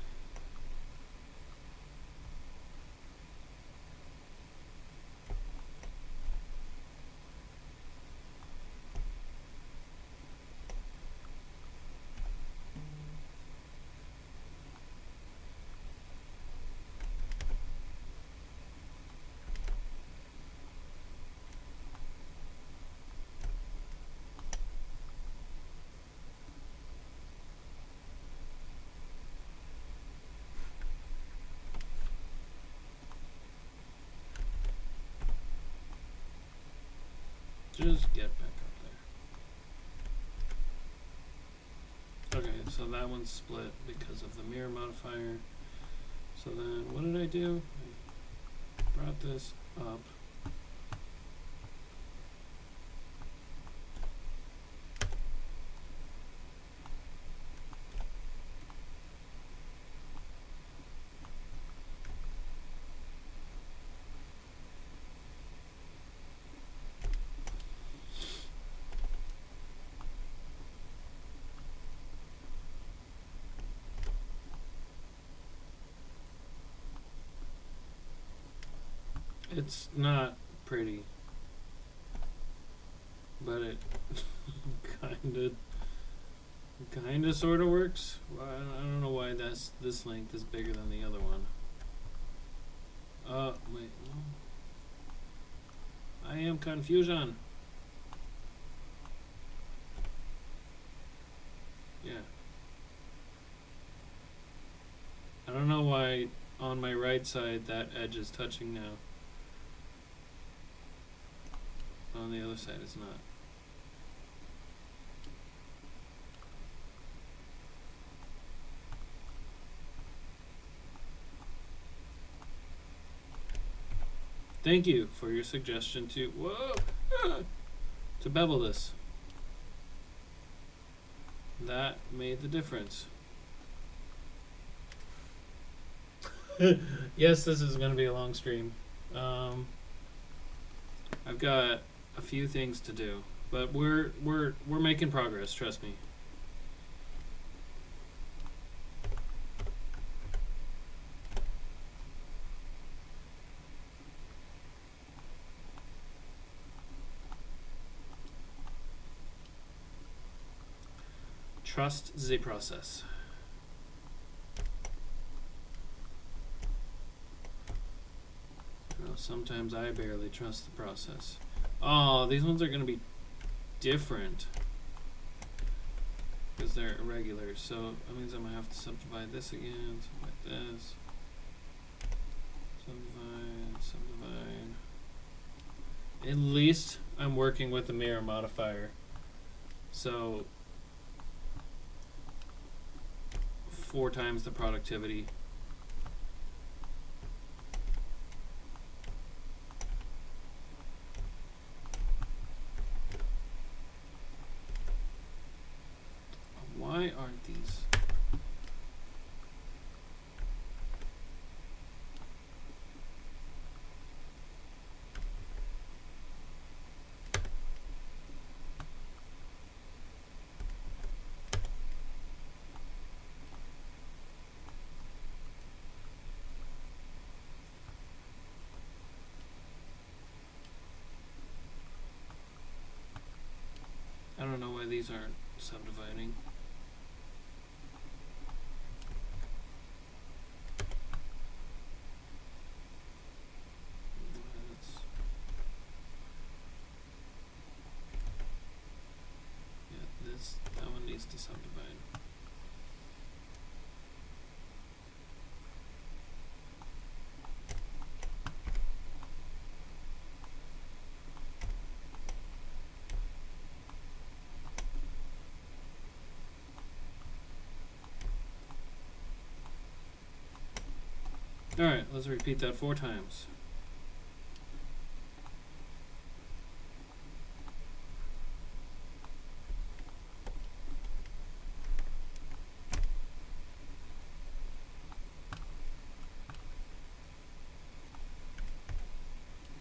Just get back up there. Okay, so that one's split because of the mirror modifier. So then what did I do? I brought this up. It's not pretty, but it kind of sort of works. Well, I don't know why this length is bigger than the other one. Wait, no. I am confusion. Yeah. I don't know why right side, that edge is touching now. On the other side, it's not. Thank you for your suggestion to bevel this. That made the difference. Yes, this is going to be a long stream. I've got a few things to do, but we're making progress, trust me. Trust the process. Well, sometimes I barely trust the process. Oh, these ones are going to be different because they're irregular. So that means I'm going to have to subdivide this again, subdivide this, subdivide. At least I'm working with the mirror modifier. So 4 times the productivity. Why aren't these? I don't know why these aren't subdividing. That one needs to subdivide. Alright, let's repeat that 4 times.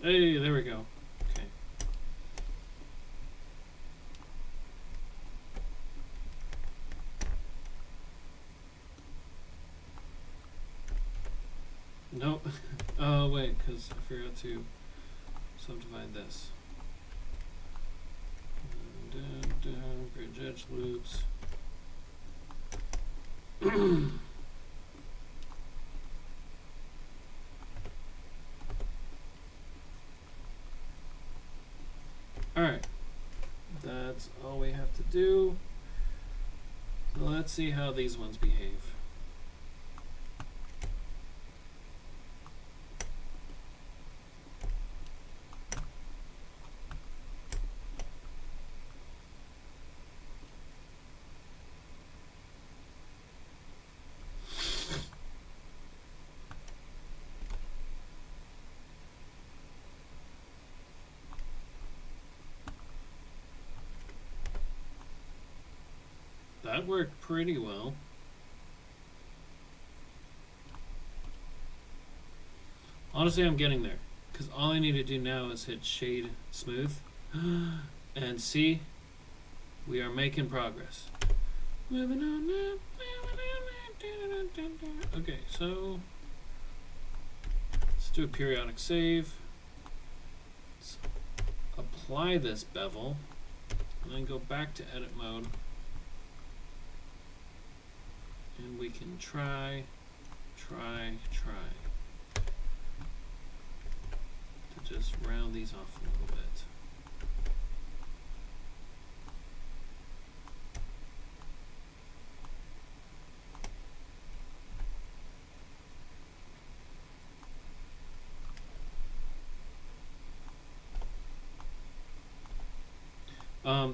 Hey, there we go. Okay. Nope. Oh, wait, because I forgot to subdivide this. Down, bridge edge loops. Alright, that's all we have to do. So let's see how these ones behave. That worked pretty well. Honestly, I'm getting there, because all I need to do now is hit shade smooth and see, we are making progress. Moving on now. Okay, so let's do a periodic save. Let's apply this bevel and then go back to edit mode. And we can try to just round these off a little bit.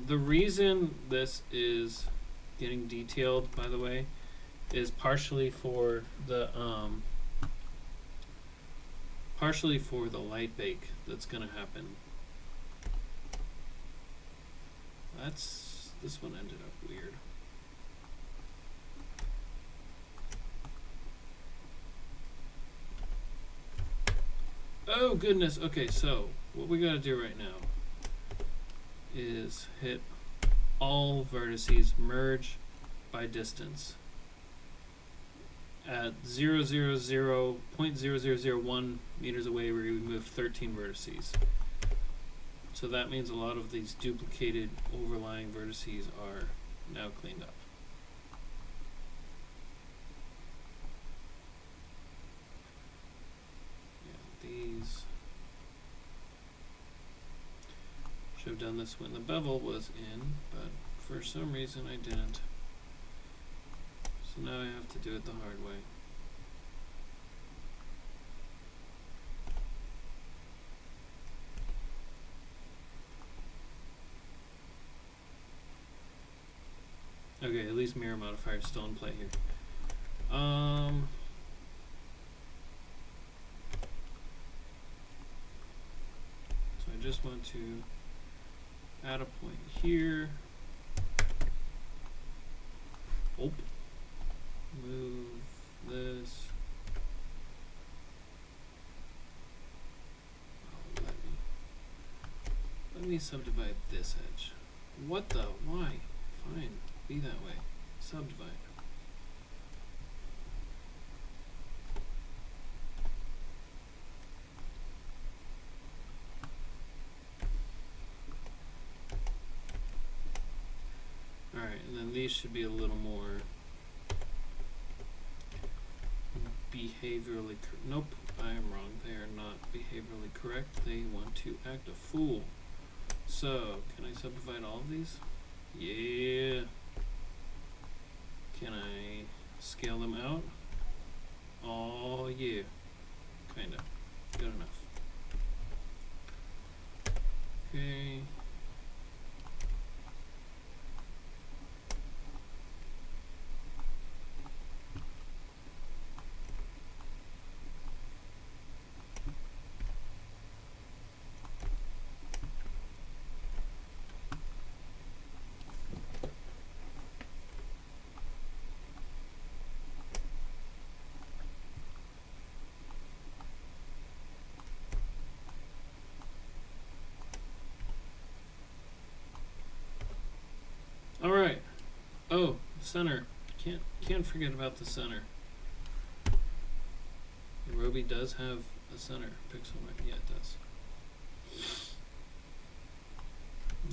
The reason this is getting detailed, by the way, is partially for the light bake that's gonna happen. This one ended up weird. Oh goodness. Okay, so what we gotta do right now is hit all vertices, merge by distance at 0.0001 meters away. We remove 13 vertices. So that means a lot of these duplicated overlying vertices are now cleaned up. Yeah, these should have done this when the bevel was in, but for some reason I didn't. So now I have to do it the hard way. Okay, at least mirror modifier is still in play here. So I just want to add a point here. Oh. Move this. Oh, let me subdivide this edge. What the? Why? Fine. Be that way. Subdivide. Alright, and then these should be a little more behaviorally nope, I am wrong. They are not behaviorally correct. They want to act a fool. So, can I subdivide all of these? Yeah. Can I scale them out? Oh yeah. Kinda. Good enough. Okay. All right. Oh, center. Can't forget about the center. Roby does have a center pixel, right? Yeah, it does.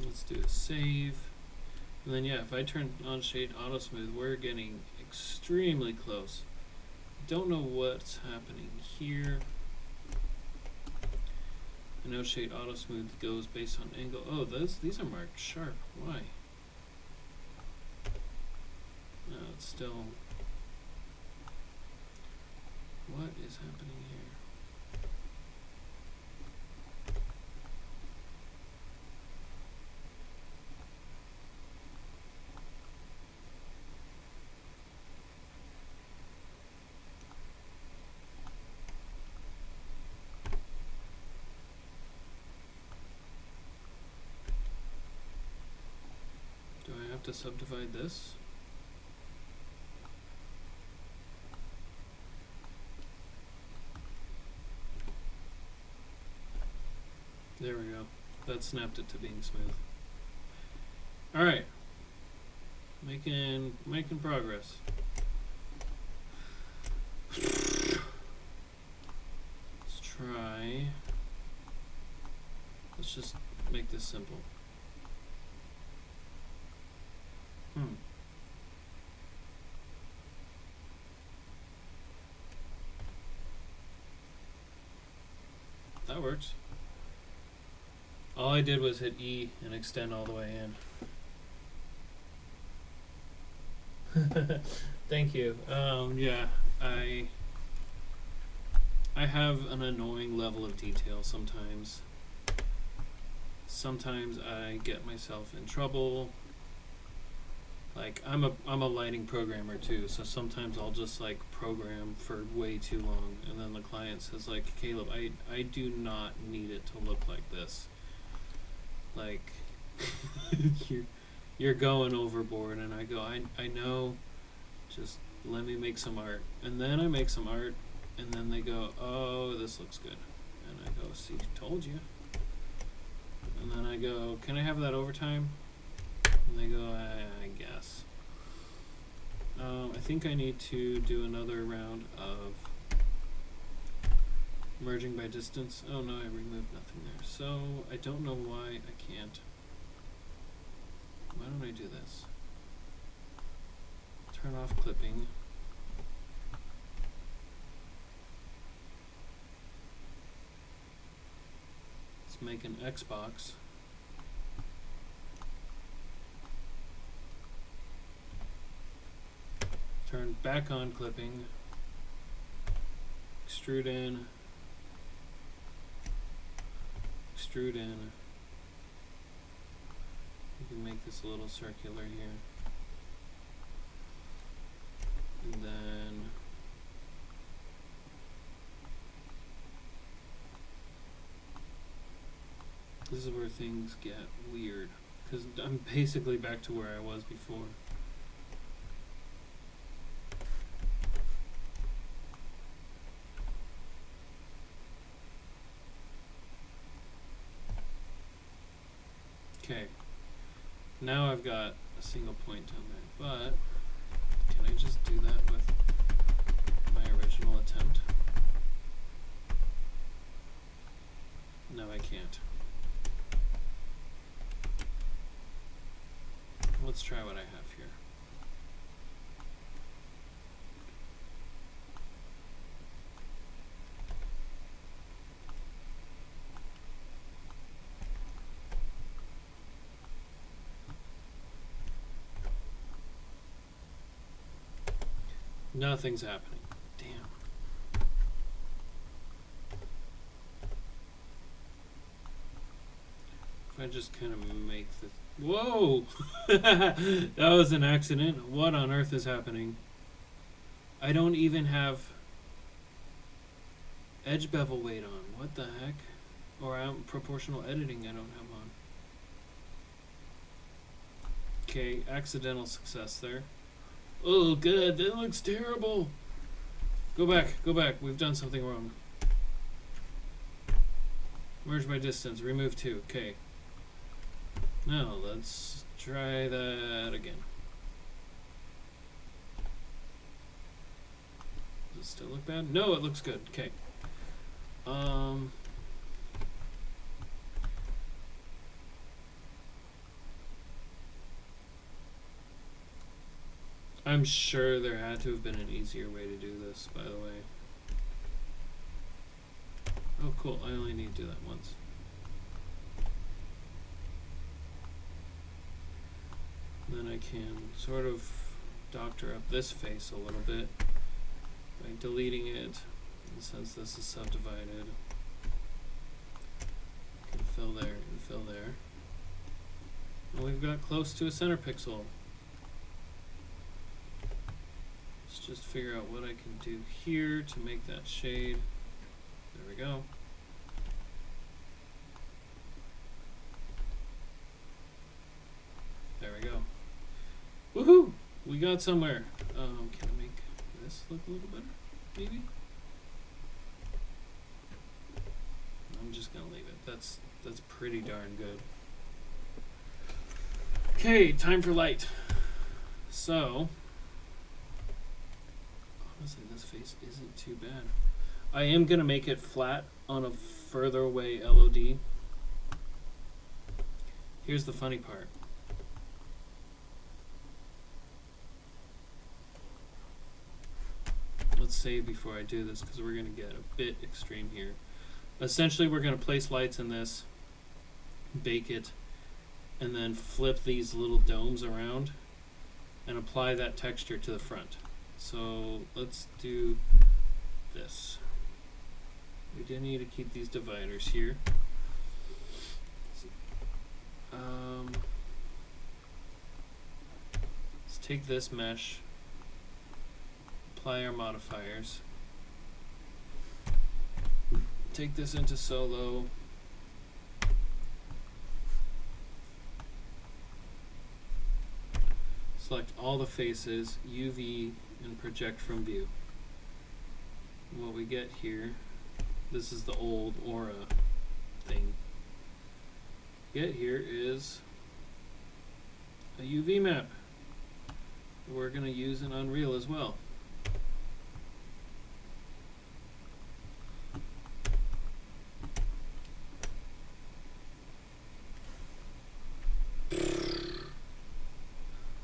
Let's do a save. And then yeah, if I turn on shade auto smooth, we're getting extremely close. Don't know what's happening here. I know shade auto smooth goes based on angle. Oh, these are marked sharp. Why? No, it's still. What is happening here? Do I have to subdivide this? There we go. That snapped it to being smooth. All right, making progress. Let's try. Let's just make this simple. That works. All I did was hit E and extend all the way in. Thank you. Yeah, I have an annoying level of detail sometimes. sometimes I get myself in trouble. Like I'm a lighting programmer too, so sometimes I'll just like program for way too long, and then the client says like, Caleb, I do not need it to look like this. Like you're going overboard, and I go, I know, just let me make some art. And then I make some art, and then they go, oh, this looks good. And I go, see, told you. And then I go, can I have that overtime? And they go, I guess. I think I need to do another round of merging by distance. Oh no, I removed nothing there. So I don't know why I can't. Why don't I do this? Turn off clipping. Let's make an Xbox. Turn back on clipping. Extrude in. Extrude in. You can make this a little circular here. And then this is where things get weird, because I'm basically back to where I was before. Okay, now I've got a single point down there, but can I just do that with my original attempt? No, I can't. Let's try what I have here. Nothing's happening. Damn. If I just kind of make the... Whoa! That was an accident. What on earth is happening? I don't even have edge bevel weight on. What the heck? Or proportional editing I don't have on. Okay, accidental success there. Oh, good. That looks terrible. Go back. Go back. We've done something wrong. Merge by distance. Remove 2. Okay. Now, let's try that again. Does it still look bad? No, it looks good. Okay. I'm sure there had to have been an easier way to do this, by the way. Oh, cool. I only need to do that once. Then I can sort of doctor up this face a little bit by deleting it. And since this is subdivided, I can fill there and fill there. And we've got close to a center pixel. Let's just figure out what I can do here to make that shade. There we go. There we go. Woohoo! We got somewhere. Can I make this look a little better? Maybe? I'm just gonna leave it. That's pretty darn good. Okay, time for light. So, honestly, this face isn't too bad. I am gonna make it flat on a further away LOD. Here's the funny part. Let's save before I do this, because we're going to get a bit extreme here. Essentially, we're going to place lights in this, bake it, and then flip these little domes around and apply that texture to the front. So let's do this. We do need to keep these dividers here. Let's take this mesh, apply our modifiers, take this into solo, select all the faces, UV, and project from view. What we get here, this is the old aura thing. Get here is a UV map. We're going to use in Unreal as well.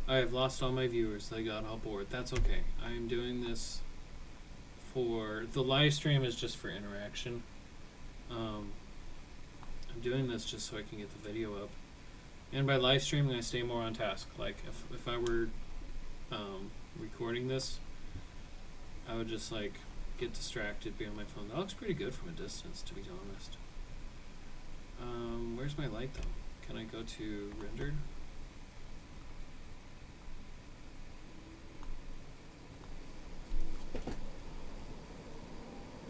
I have lost all my viewers. They got all bored. That's okay. I am doing this for the live stream is just for interaction. I'm doing this just so I can get the video up. And by live streaming, I stay more on task. Like if I were recording this, I would just like get distracted, be on my phone. That looks pretty good from a distance, to be honest. Where's my light though? Can I go to rendered?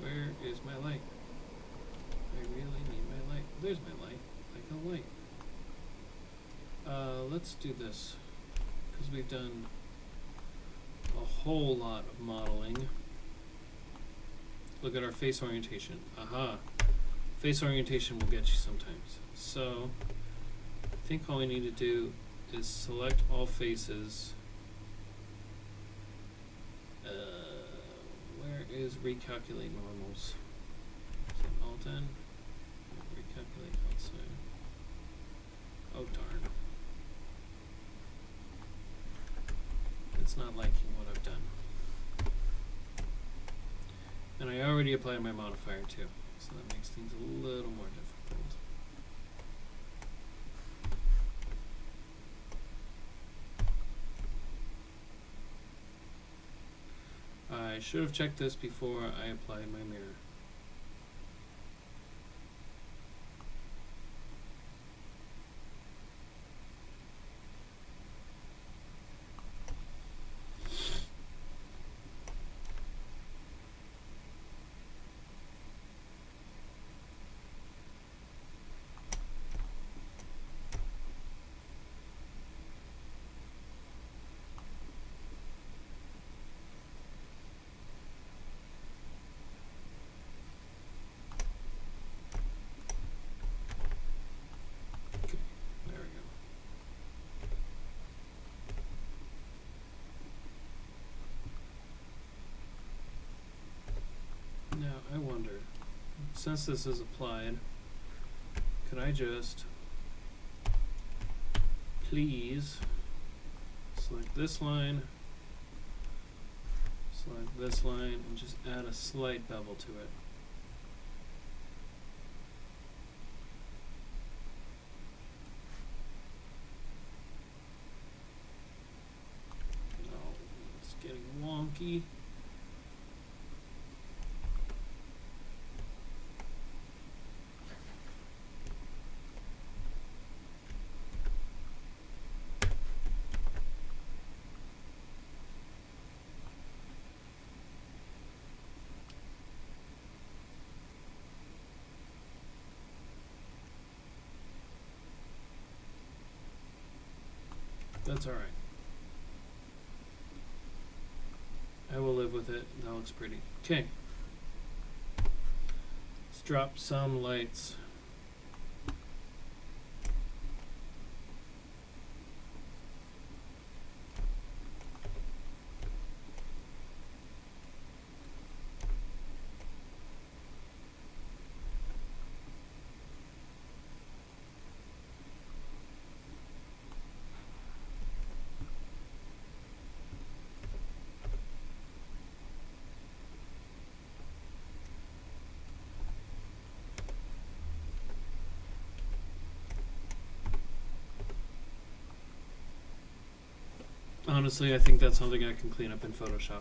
Where is my light? I really need my light. There's my light. Like a light. Let's do this, because we've done a whole lot of modeling. Look at our face orientation. Aha! Face orientation will get you sometimes. So, I think all we need to do is select all faces. Where is recalculate normals? Is it Alt N? Recalculate outside. Oh darn. It's not liking what I've done. And I already applied my modifier too, so that makes things a little more difficult. I should have checked this before I applied my mirror. I wonder, since this is applied, could I just please select this line, select this line, and just add a slight bevel to it. Oh, it's getting wonky. That's alright. I will live with it. That looks pretty. Okay. Let's drop some lights. Honestly, I think that's something I can clean up in Photoshop.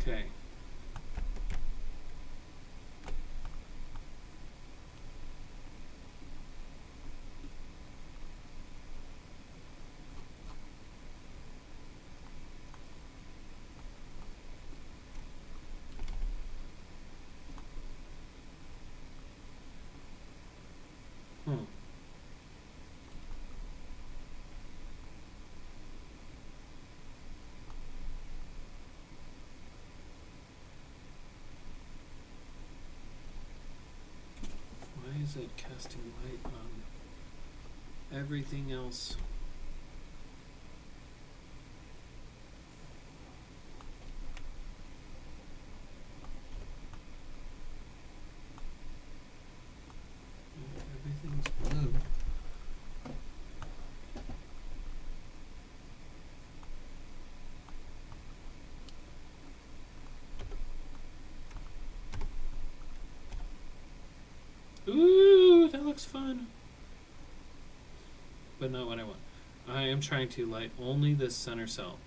Okay. Hmm. Why is it casting light on everything else? Everything's blue. Ooh, that looks fun. But not what I want. I am trying to light only this center cell.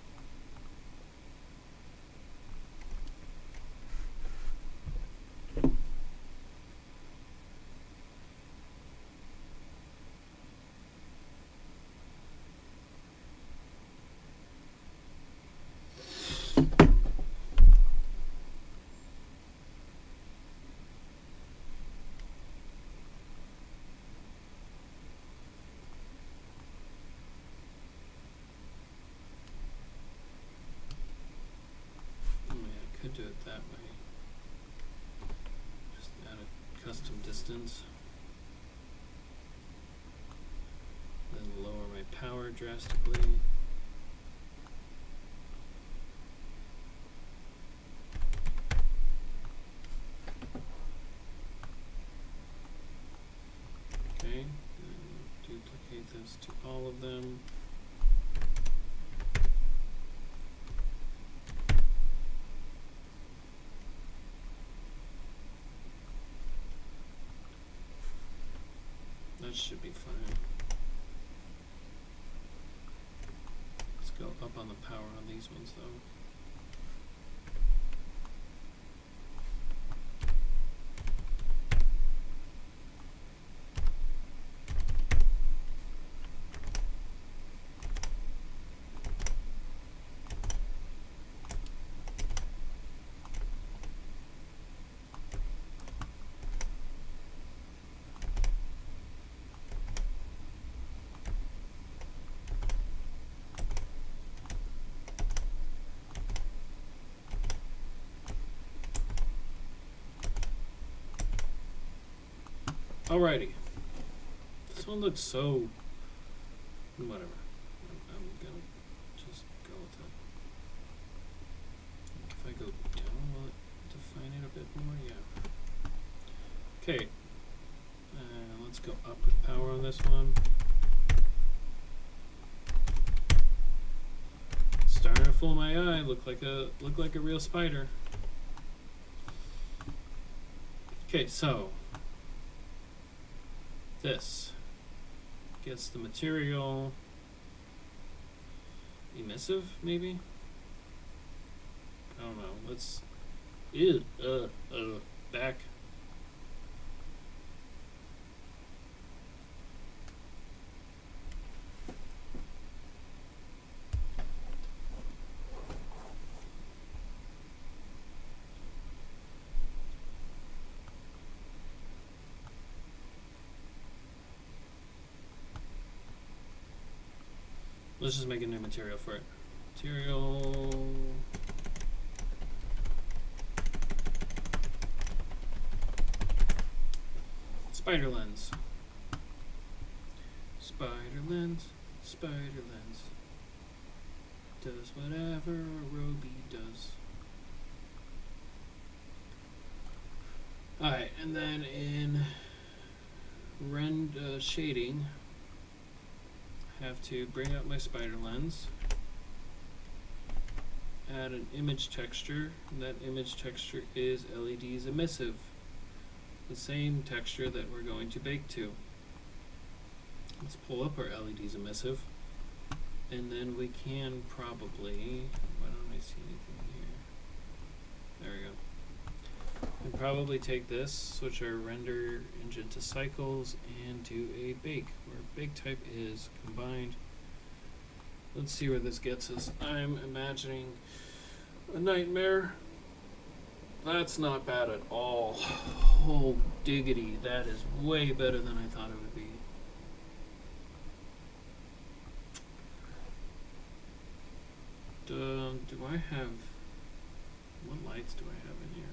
Could do it that way. Just add a custom distance. Then lower my power drastically. Okay, and duplicate this to all of them. That should be fine. Let's go up on the power on these ones though. Alrighty. This one looks so... whatever. I'm gonna just go with it. If I go down, will it define it a bit more? Yeah. Okay. Let's go up with power on this one. It's starting to fool my eye. Look like a real spider. Okay, so this gets the material emissive, maybe? I don't know. Let's back. Let's just make a new material for it. Material. Spider lens. Spider lens. Spider lens. Does whatever a Roby does. Alright, and then in rend shading, have to bring up my spider lens, add an image texture, and that image texture is LEDs emissive, the same texture that we're going to bake to. Let's pull up our LEDs emissive, and then we can probably, why don't I see anything here? There we go. And probably take this, switch our render engine to cycles, and do a bake, where bake type is combined. Let's see where this gets us. I'm imagining a nightmare. That's not bad at all. Oh, diggity, that is way better than I thought it would be. Do I have, what lights do I have in here?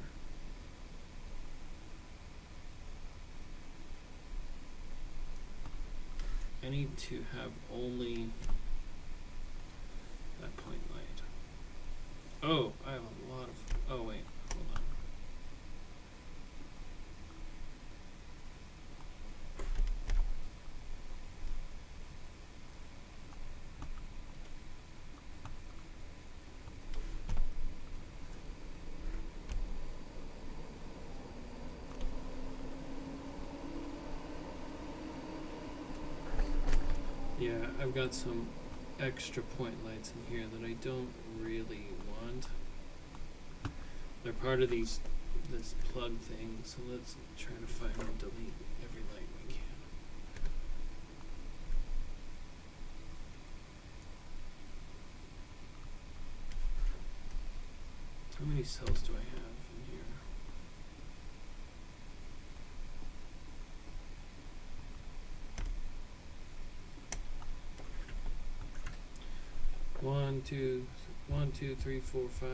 I need to have only that point light. Oh, I have a lot of, oh wait, hold on. Yeah, I've got some extra point lights in here that I don't really want. They're part of this plug thing, so let's try to find and delete every light we can. How many cells do I have in here? One, two, 3, 4, 5.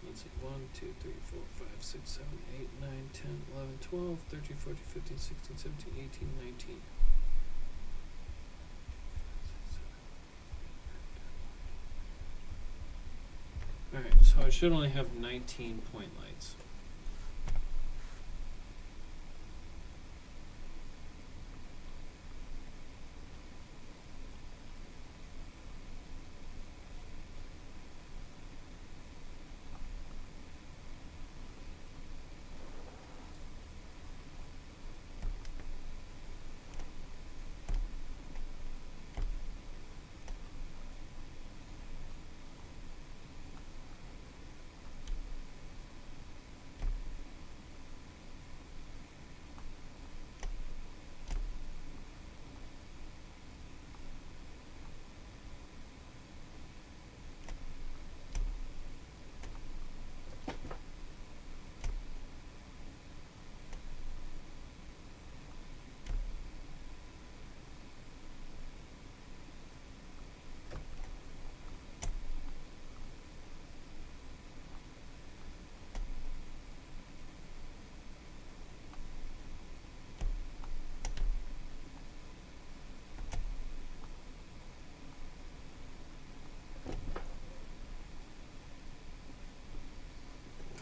Let's see. 1, 2, 3, 4, 5, 6, 7, 8, 9, 10, 11, 12, 13, 14, 15, 16, 17, 18, 19. Alright, so I should only have 19 point lights.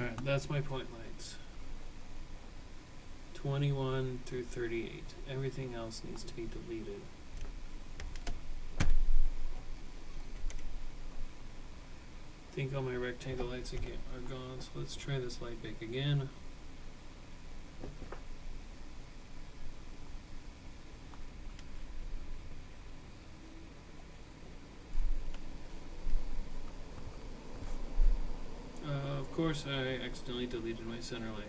Alright, that's my point lights. 21 through 38. Everything else needs to be deleted. I think all my rectangle lights again are gone, so let's try this light bake again. Of course, I accidentally deleted my center light.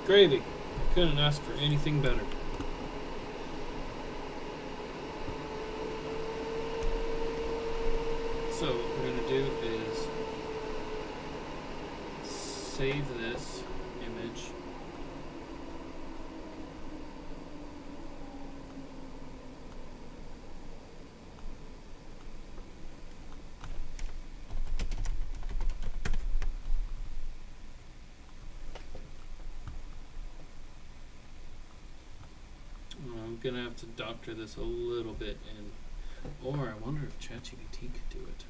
Gravy. Couldn't ask for anything better. So what we're going to do is save this image. I'm gonna have to doctor this a little bit, or I wonder if ChatGPT could do it.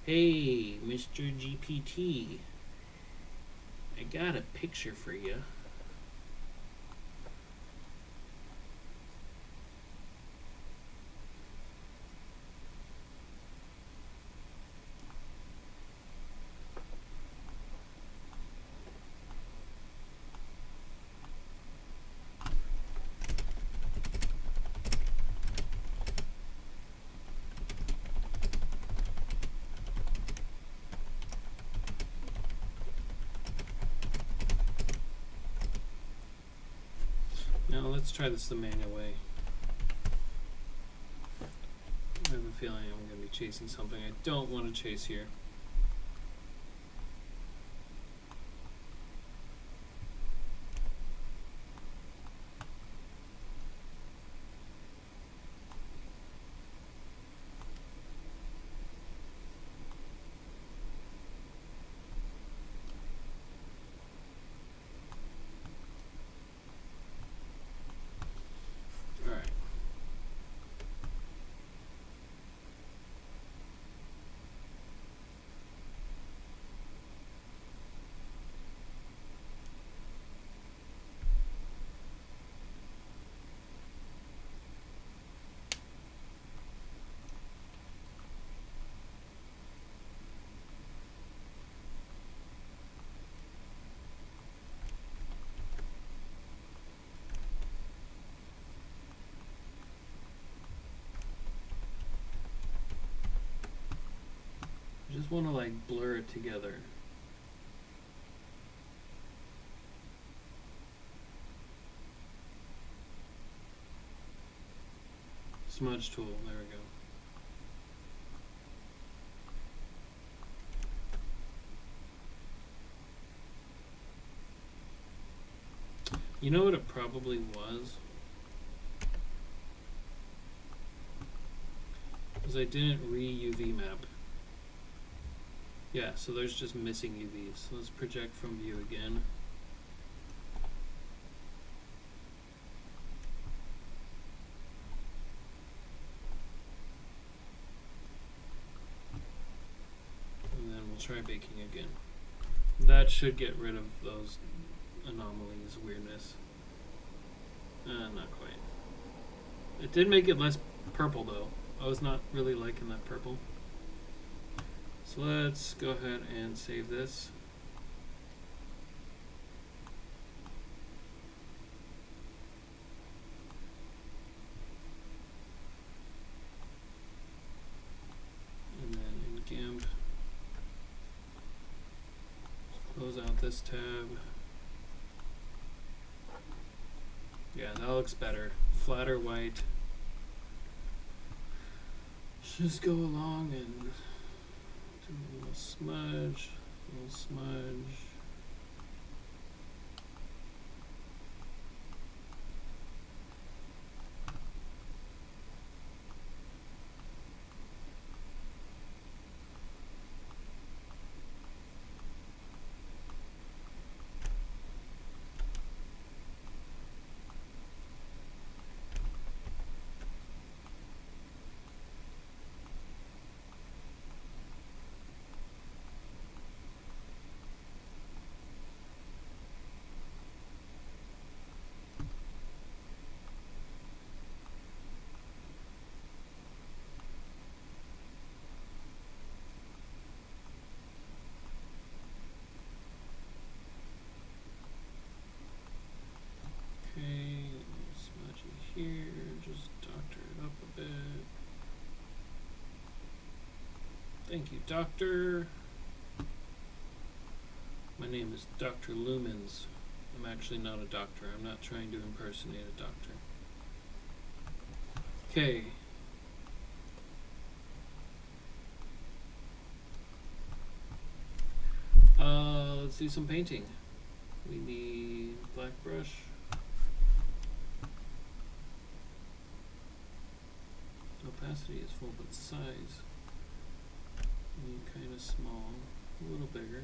Hey, Mr. GPT, I got a picture for you. let's try this the manual way. I have a feeling I'm going to be chasing something I don't want to chase here. I just want to like blur it together. Smudge tool, there we go. You know what it probably was? Because I didn't re-UV map. Yeah, so there's just missing UVs. So let's project from view again. And then we'll try baking again. That should get rid of those anomalies, weirdness. Not quite. It did make it less purple though. I was not really liking that purple. So let's go ahead and save this. And then in GIMP, close out this tab. Yeah, that looks better. Flatter white. Just go along and a little smudge, a little smudge. Smudgy here, just doctor it up a bit. Thank you, doctor. My name is Dr. Lumens. I'm actually not a doctor. I'm not trying to impersonate a doctor. Okay. Let's do some painting. We need black brush. Opacity is full, but size kind of small, a little bigger.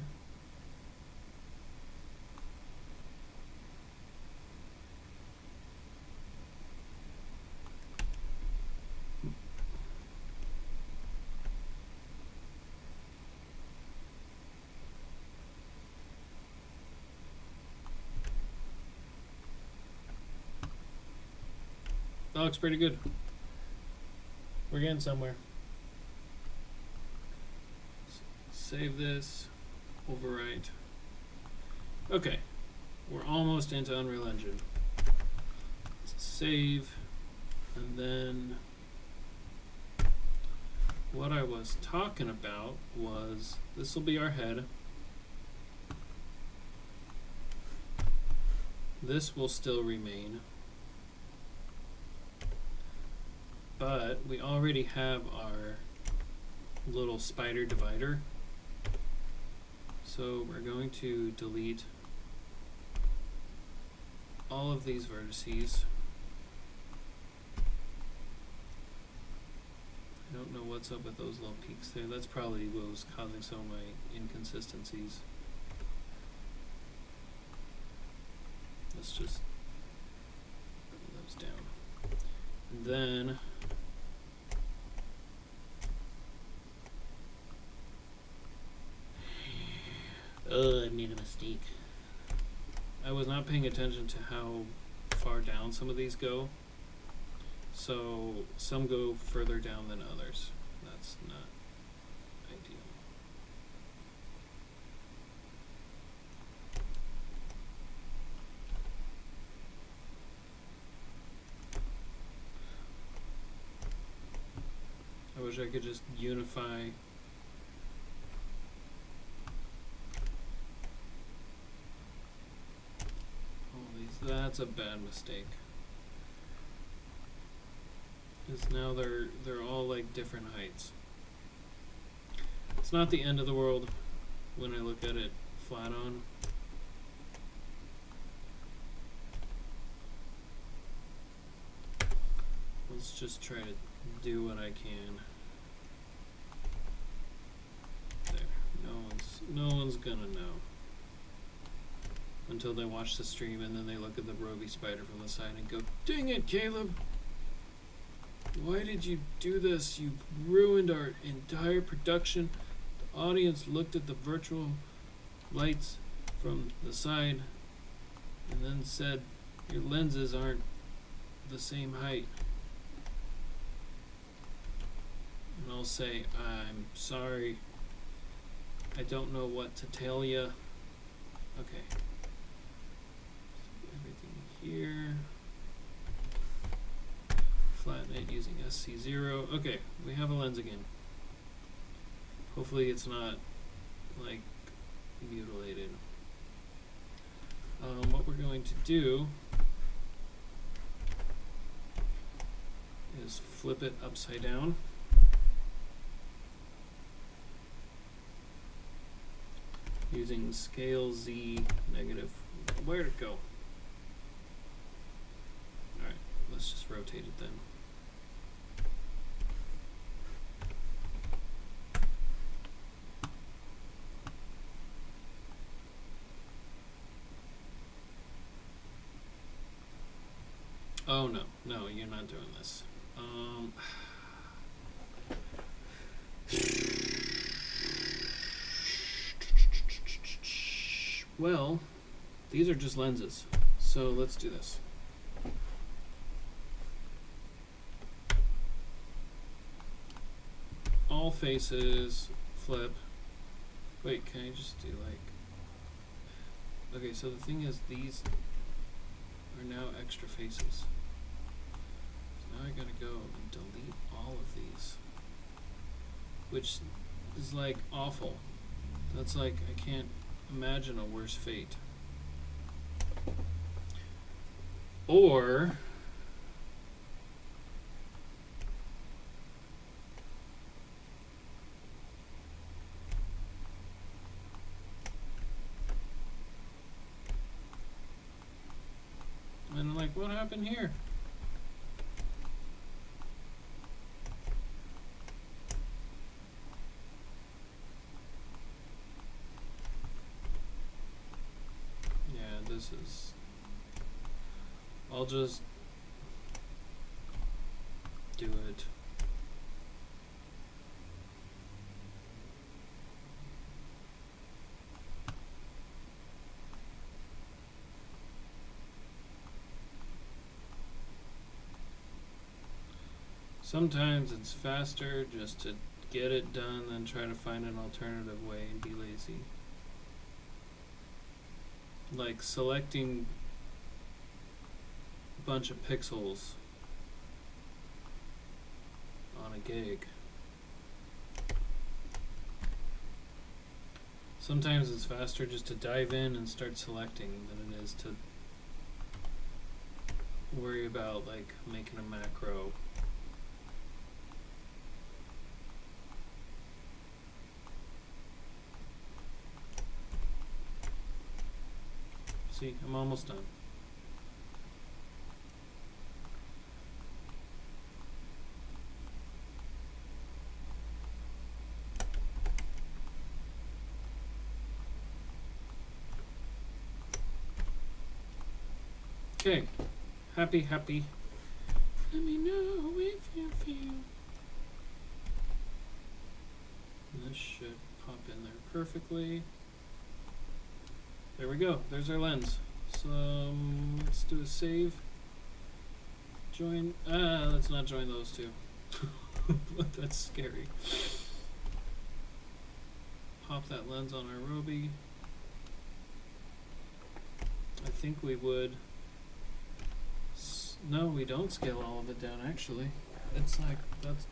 That looks pretty good. We're getting somewhere. Save this, overwrite. Okay, we're almost into Unreal Engine. Let's save, and then what I was talking about was this will be our head. This will still remain. but we already have our little spider divider. So we're going to delete all of these vertices. I don't know what's up with those little peaks there. That's probably what was causing some of my inconsistencies. Let's just bring those down. And then I made a mistake. I was not paying attention to how far down some of these go. So some go further down than others. That's not ideal. I wish I could just unify all these. That's a bad mistake. Because now they're all like different heights. It's not the end of the world when I look at it flat on. Let's just try to do what I can. There. No one's gonna know until they watch the stream and then they look at the Roby spider from the side and go, "Dang it, Caleb! Why did you do this? You ruined our entire production." The audience looked at the virtual lights from the side and then said, "Your lenses aren't the same height." And I'll say, "I'm sorry. I don't know what to tell you." Okay. So everything here. Flatten it using SC0. Okay, we have a lens again. Hopefully it's not like mutilated. What we're going to do is flip it upside down. Using scale Z negative. Where'd it go? Alright, let's just rotate it then. Oh no, you're not doing this. Well, these are just lenses, so let's do this. All faces, flip. Wait, can I just do like... Okay, so the thing is, these are now extra faces. So now I gotta go and delete all of these, which is like awful. That's like, I can't imagine a worse fate. Or and I'm like, what happened here? This is, I'll just do it. Sometimes it's faster just to get it done than try to find an alternative way and be lazy. Like selecting a bunch of pixels on a gig. Sometimes it's faster just to dive in and start selecting than it is to worry about like making a macro See, I'm almost done. Okay, happy. Let me know if you feel. This should pop in there perfectly. There we go. There's our lens. So let's do a save. Join. Let's not join those two. That's scary. Pop that lens on our Roby. I think we would. No, we don't scale all of it down, actually. It's like, that's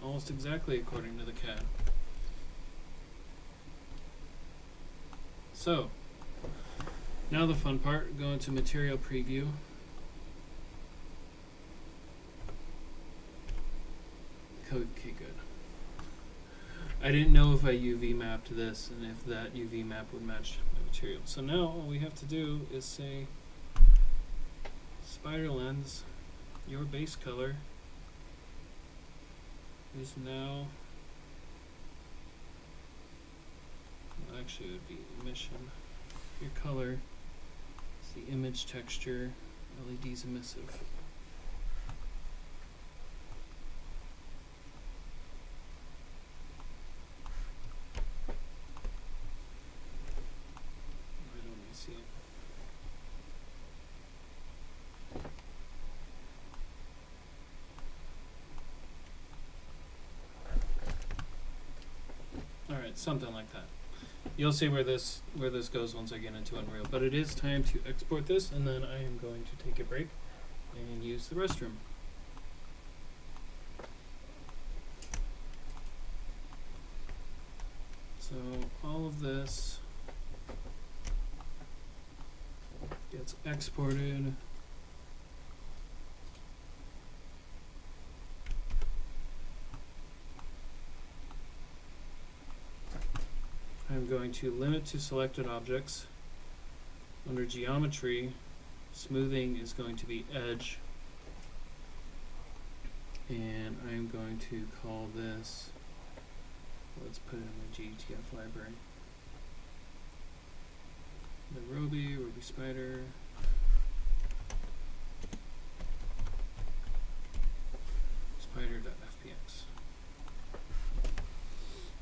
almost exactly according to the CAD. So, now the fun part, go into Material Preview. Okay, good. I didn't know if I UV mapped this and if that UV map would match my material. So now all we have to do is say spider lens, your base color is now, well, actually it would be emission. Your color is the image texture, LED's emissive. Why don't I see it? Alright, something like that. You'll see where this goes once I get into Unreal. But it is time to export this, and then I am going to take a break and use the restroom. So all of this gets exported. I'm going to limit to selected objects. Under geometry, smoothing is going to be edge. And I'm going to call this, let's put it in the GTF library. The Roby Spider. Spider.fpx.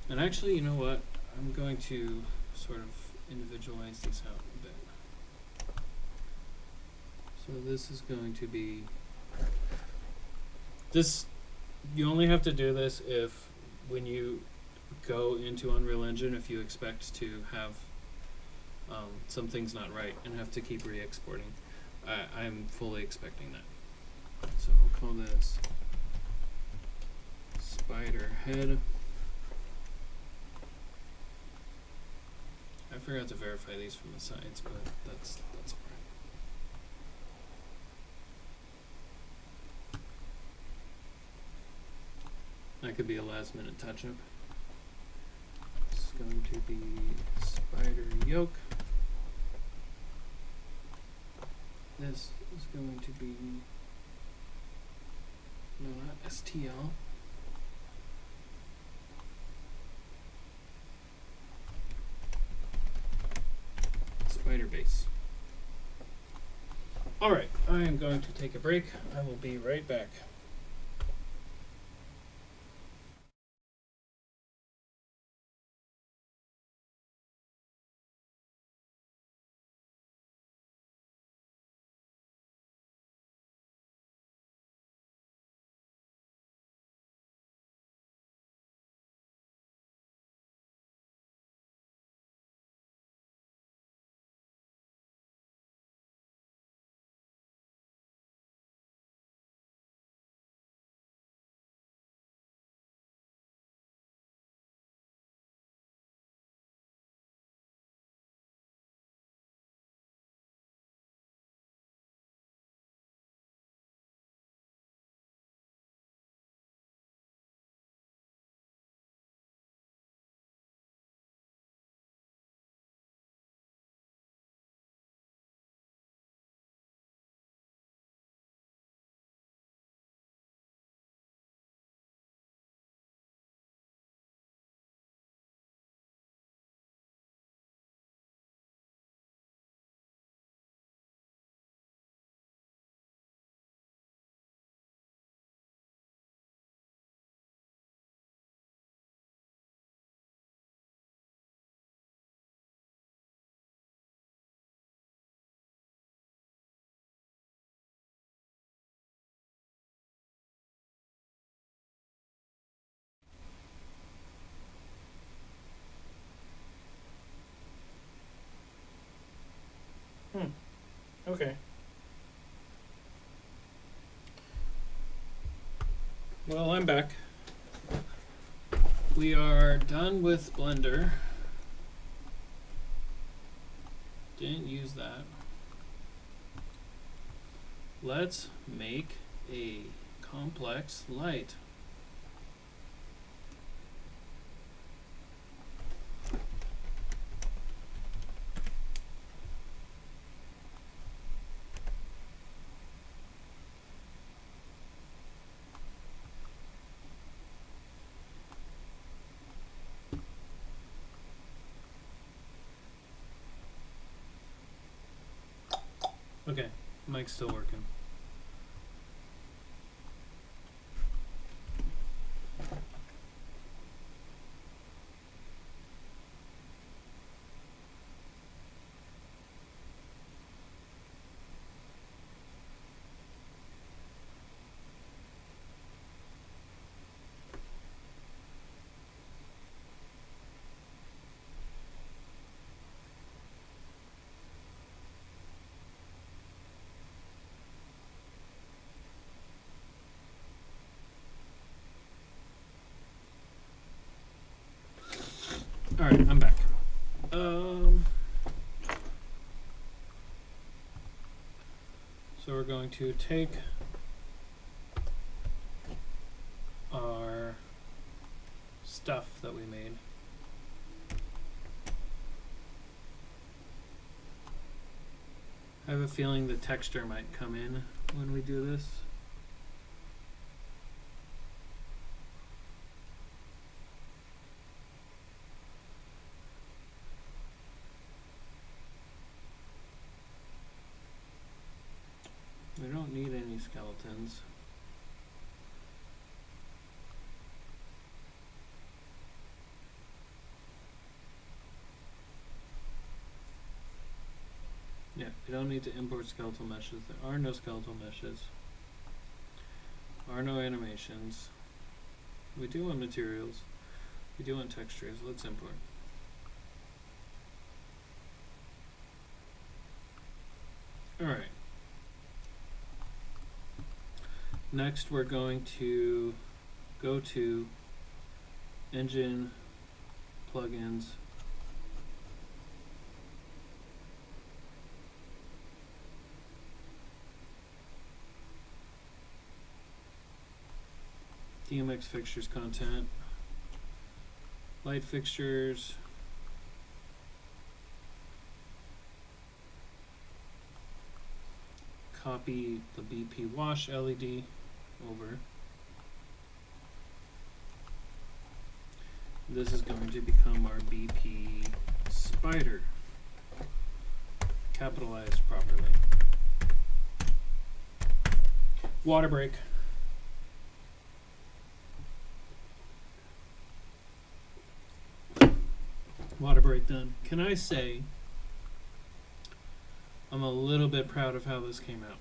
And actually, you know what? I'm going to sort of individualize these out a bit. So this is going to be this. You only have to do this if when you go into Unreal Engine, if you expect to have some things not right and have to keep re-exporting. I'm fully expecting that. So I'll call this spider head. I forgot to verify these from the sides, but that's alright. That could be a last minute touch up. It's going to be spider yoke. This is going to be, no, not STL. Spider base. Alright, I am going to take a break. I will be right back. Okay. Well, I'm back. We are done with Blender. Didn't use that. Let's make a complex light. Okay, mic's still working. All right, I'm back. So we're going to take our stuff that we made. I have a feeling the texture might come in when we do this. We don't need any skeletons. Yeah, we don't need to import skeletal meshes. There are no skeletal meshes. There are no animations. We do want materials. We do want textures. Let's import. Alright. Next, we're going to go to Engine, Plugins, DMX Fixtures Content, Light Fixtures, copy the BP Wash LED over. This is going to become our BP Spider, capitalized properly. Water break. Water break done. Can I say I'm a little bit proud of how this came out.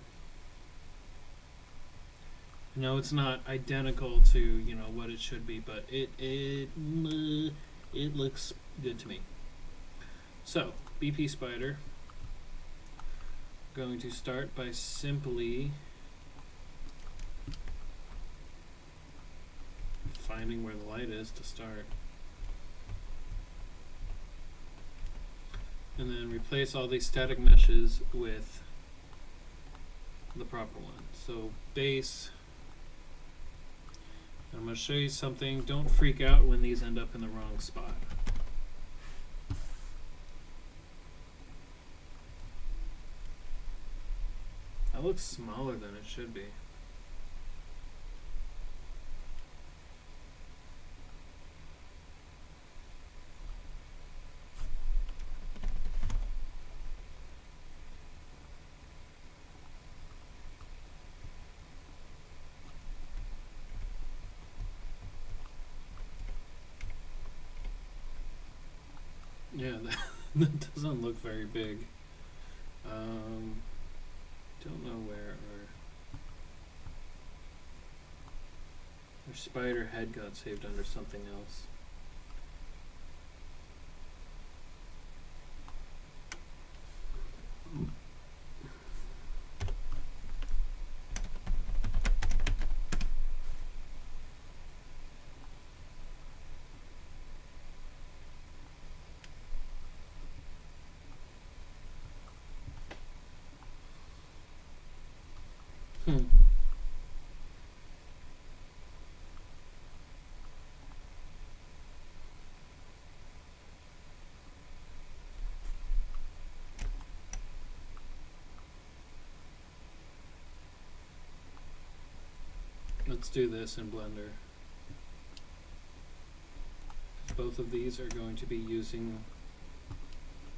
I know it's not identical to, you know, what it should be, but it looks good to me. So, BP Spider, going to start by simply finding where the light is to start. And then replace all these static meshes with the proper one. So base, I'm going to show you something. Don't freak out when these end up in the wrong spot. That looks smaller than it should be. Yeah, that doesn't look very big. Don't know where our spider head got saved under something else. Hmm. Let's do this in Blender. Both of these are going to be using,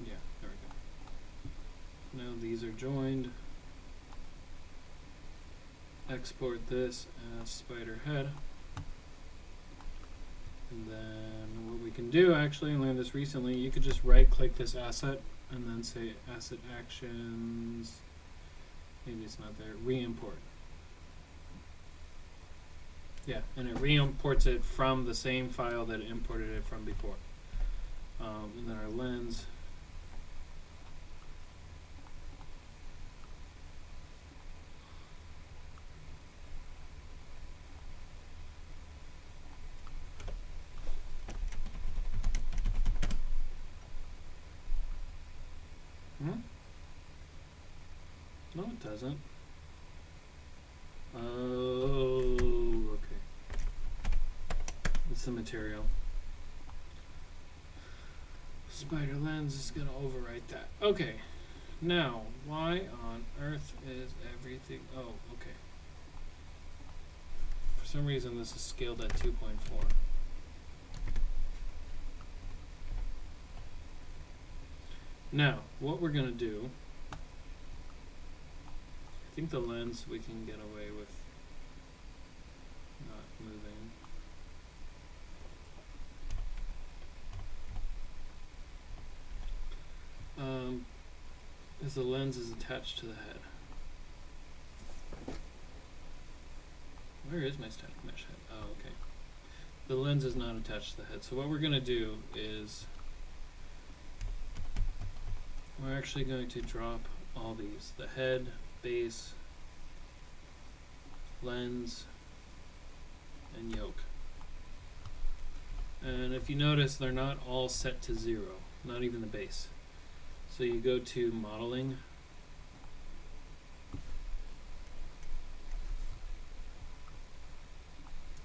yeah, there we go. Now these are joined. Export this as spider head. And then what we can do, actually, I learned this recently, you could just right click this asset and then say asset actions, maybe it's not there, re-import. Yeah, and it re-imports it from the same file that it imported it from before. And then our lens. No, it doesn't. Oh, okay. It's the material. Spider lens is going to overwrite that. Okay. Now, why on earth is everything... Oh, okay. For some reason, this is scaled at 2.4. Now, what we're going to do... I think the lens we can get away with not moving. As the lens is attached to the head. Where is my static mesh head? Oh, okay. The lens is not attached to the head. So what we're going to do is we're actually going to drop all these. The head, base, lens, and yoke. And if you notice, they're not all set to 0, not even the base. So you go to modeling,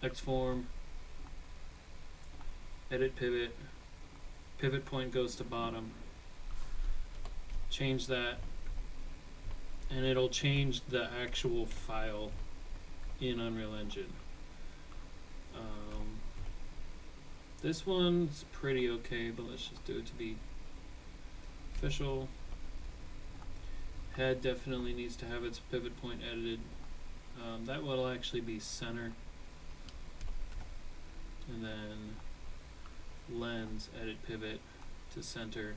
Xform, edit pivot, pivot point goes to bottom, change that, and it'll change the actual file in Unreal Engine. This one's pretty okay, but let's just do it to be official. Head definitely needs to have its pivot point edited. That will actually be center. And then lens, edit pivot to center,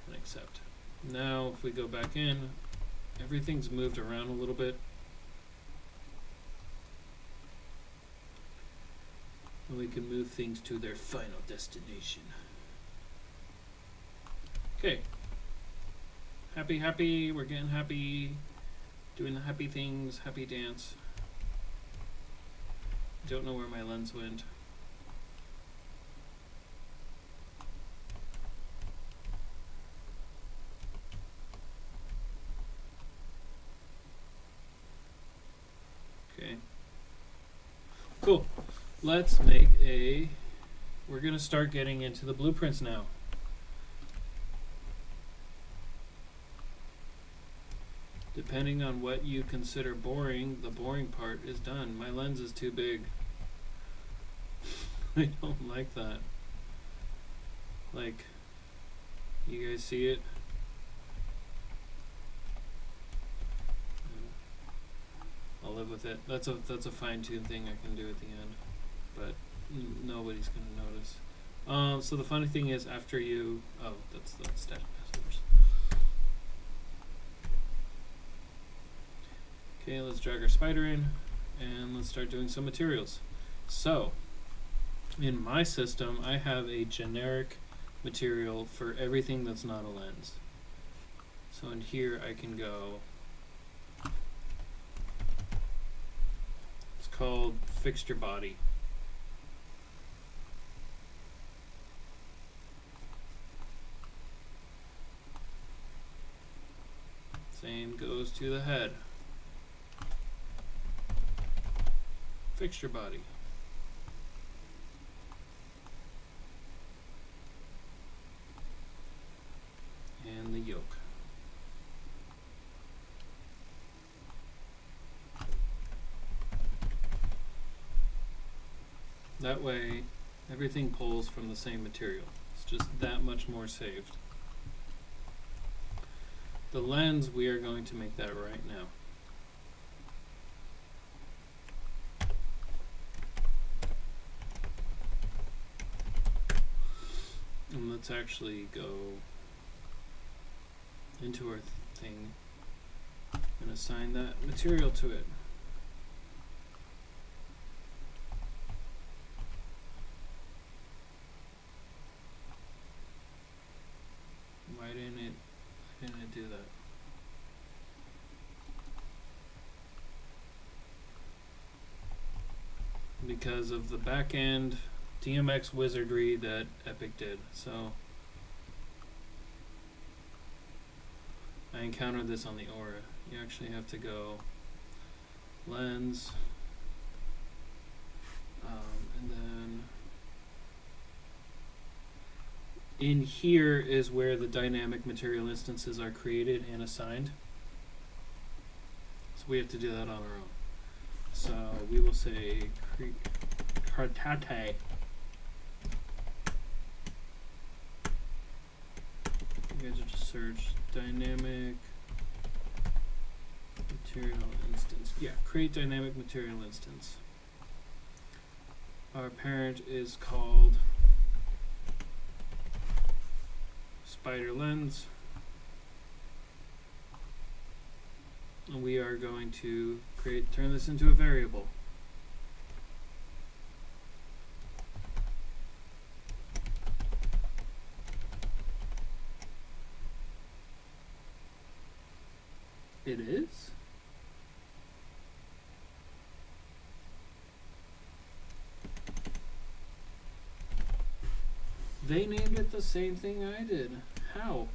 and accept. Now if we go back in, everything's moved around a little bit. And we can move things to their final destination. Okay. Happy, happy, we're getting happy, doing the happy things, happy dance. Don't know where my lens went. Okay. Cool. Let's make a... We're going to start getting into the blueprints now. Depending on what you consider boring, the boring part is done. My lens is too big. I don't like that. Like, you guys see it? I'll live with it. That's a fine-tuned thing I can do at the end, but nobody's gonna notice. So the funny thing is, after you... Oh, that's static passwords. Okay, let's drag our spider in, and let's start doing some materials. So, in my system, I have a generic material for everything that's not a lens. So in here, I can go... It's called Fixture Body. Same goes to the head. fixture body. And the yoke. That way, everything pulls from the same material. It's just that much more saved. The lens, we are going to make that right now. And let's actually go into our thing and assign that material to it. Why didn't it do that? Because of the back end DMX wizardry that Epic did. So I encountered this on the Aura. You actually have to go lens, and then in here is where the dynamic material instances are created and assigned. So we have to do that on our own. So we will say cartate. You guys are just search dynamic material instance. Yeah, create dynamic material instance. Our parent is called spider lens. And we are going to turn this into a variable. It is? They named it the same thing I did. How?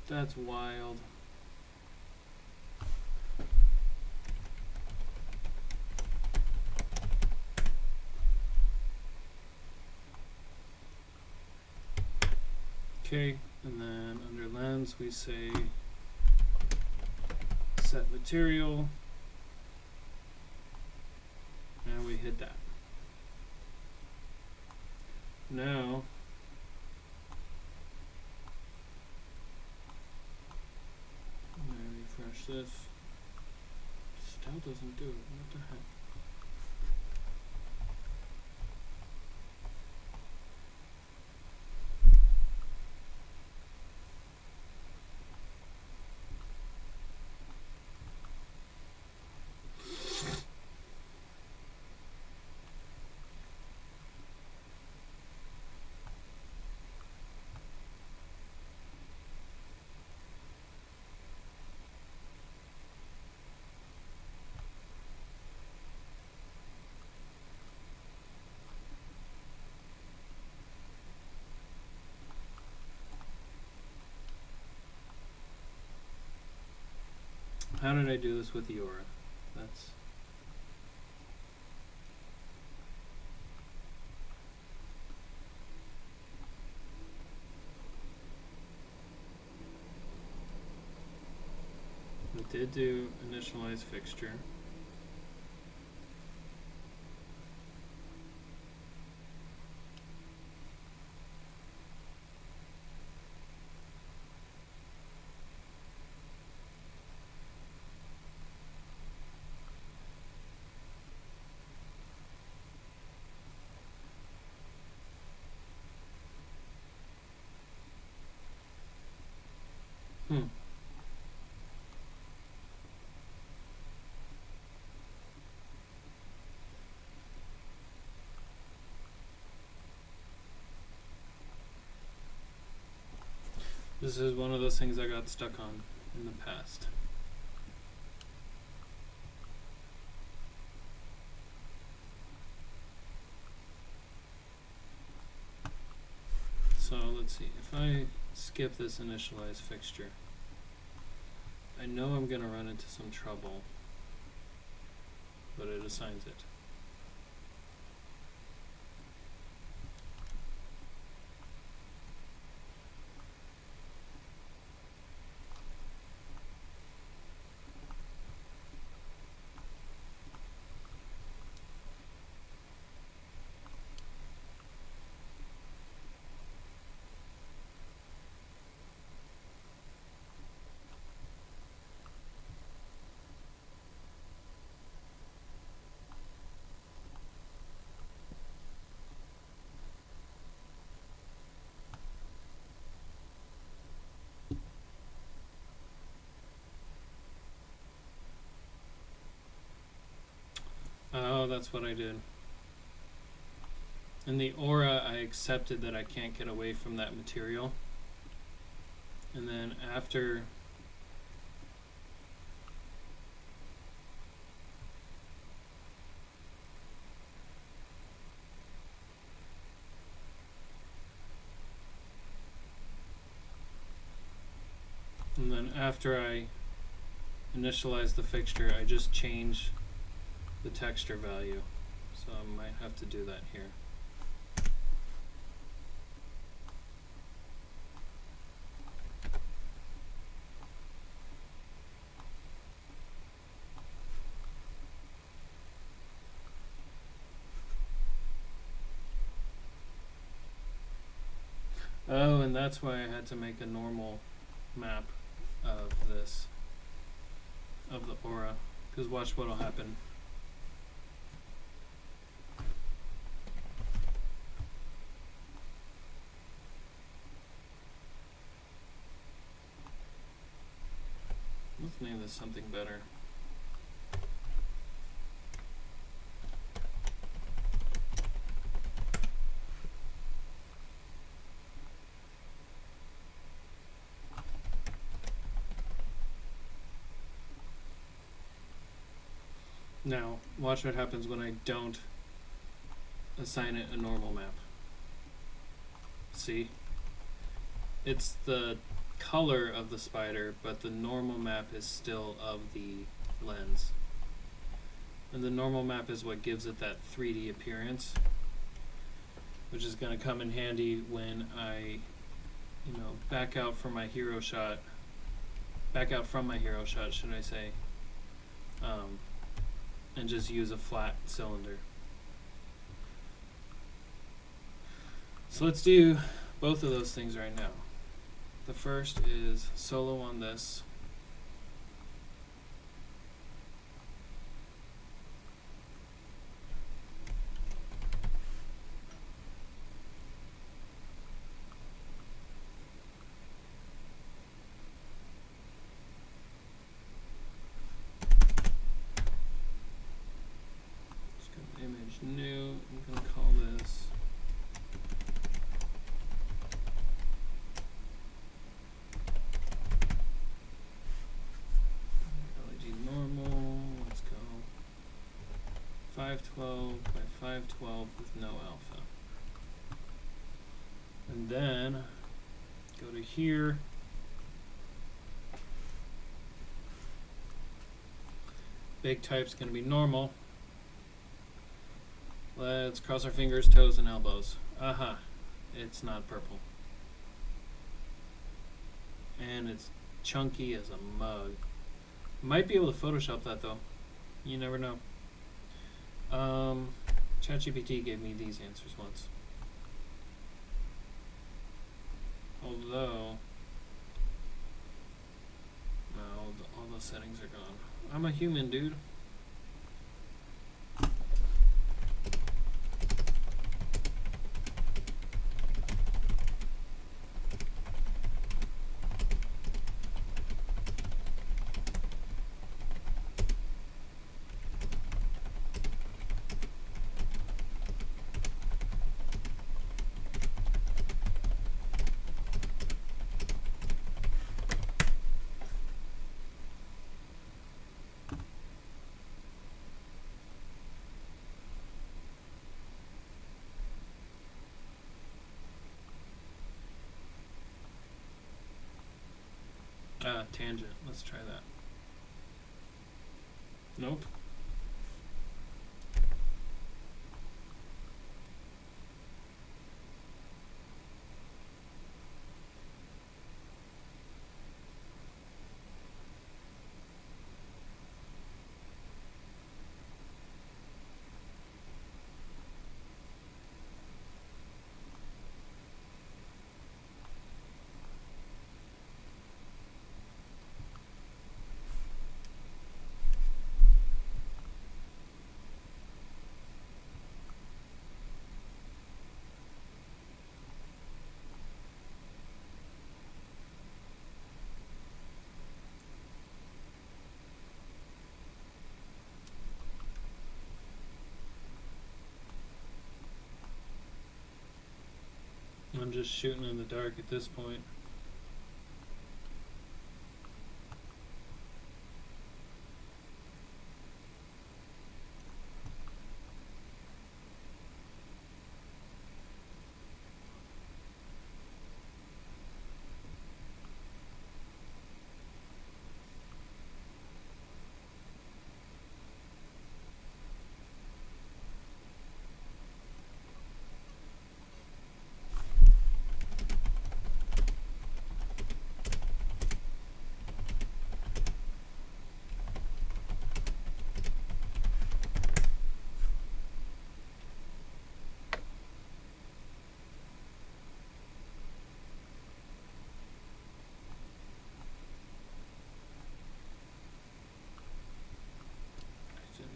That's wild. Okay, and then under lens we say set material, and we hit that. Now I'm gonna refresh this. Still doesn't do it. What the heck? How did I do this with the Aura? That's we did do initialize fixture. This is one of those things I got stuck on in the past. So let's see, if I skip this initialize fixture, I know I'm going to run into some trouble, but it assigns it. Oh, that's what I did. In the aura, I accepted that I can't get away from that material. And then after I initialize the fixture, I just change the texture value. So I might have to do that here. Oh, and that's why I had to make a normal map of this, of the aura, because watch what'll happen. Let's name this something better. Now, watch what happens when I don't assign it a normal map. See? It's the color of the spider, but the normal map is still of the lens. And the normal map is what gives it that 3D appearance, which is going to come in handy when I, back out from my hero shot, should I say, and just use a flat cylinder. So let's do both of those things right now. The first is solo on this. Just go to image new. I'm going to call this LED normal. Let's go 512 by 512 with no alpha. And then go to here. Big type's going to be normal. Let's cross our fingers, toes, and elbows. Aha, it's not purple. And it's chunky as a mug. Might be able to Photoshop that though. You never know. ChatGPT gave me these answers once. Although, no, all those settings are gone. I'm a human, dude. tangent. Let's try that. Nope. I'm just shooting in the dark at this point.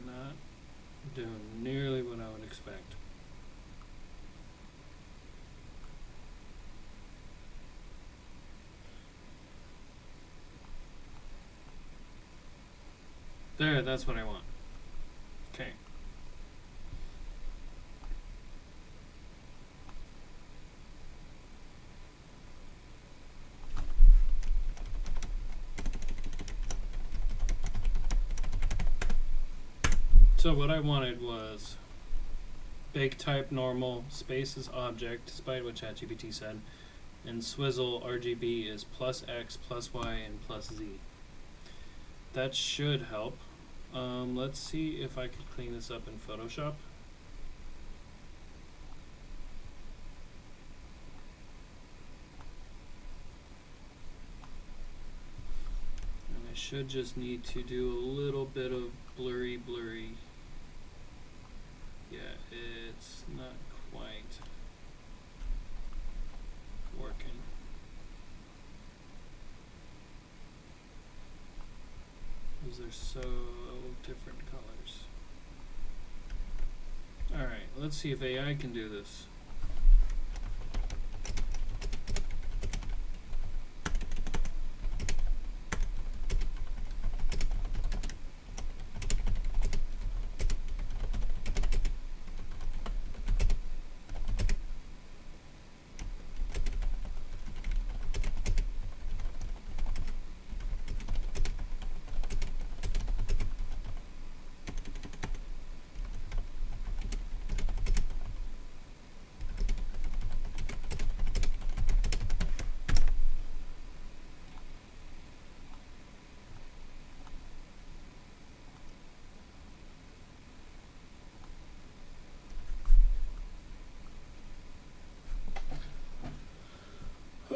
Not doing nearly what I would expect. There, that's what I want. Okay. So what I wanted was bake type normal, space is object, despite what ChatGPT said, and swizzle RGB is plus X, plus Y, and plus Z. That should help. Let's see if I could clean this up in Photoshop. And I should just need to do a little bit of blurry. Yeah, it's not quite working. Because they're so different colors. Alright, let's see if AI can do this.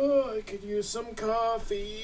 Oh, I could use some coffee.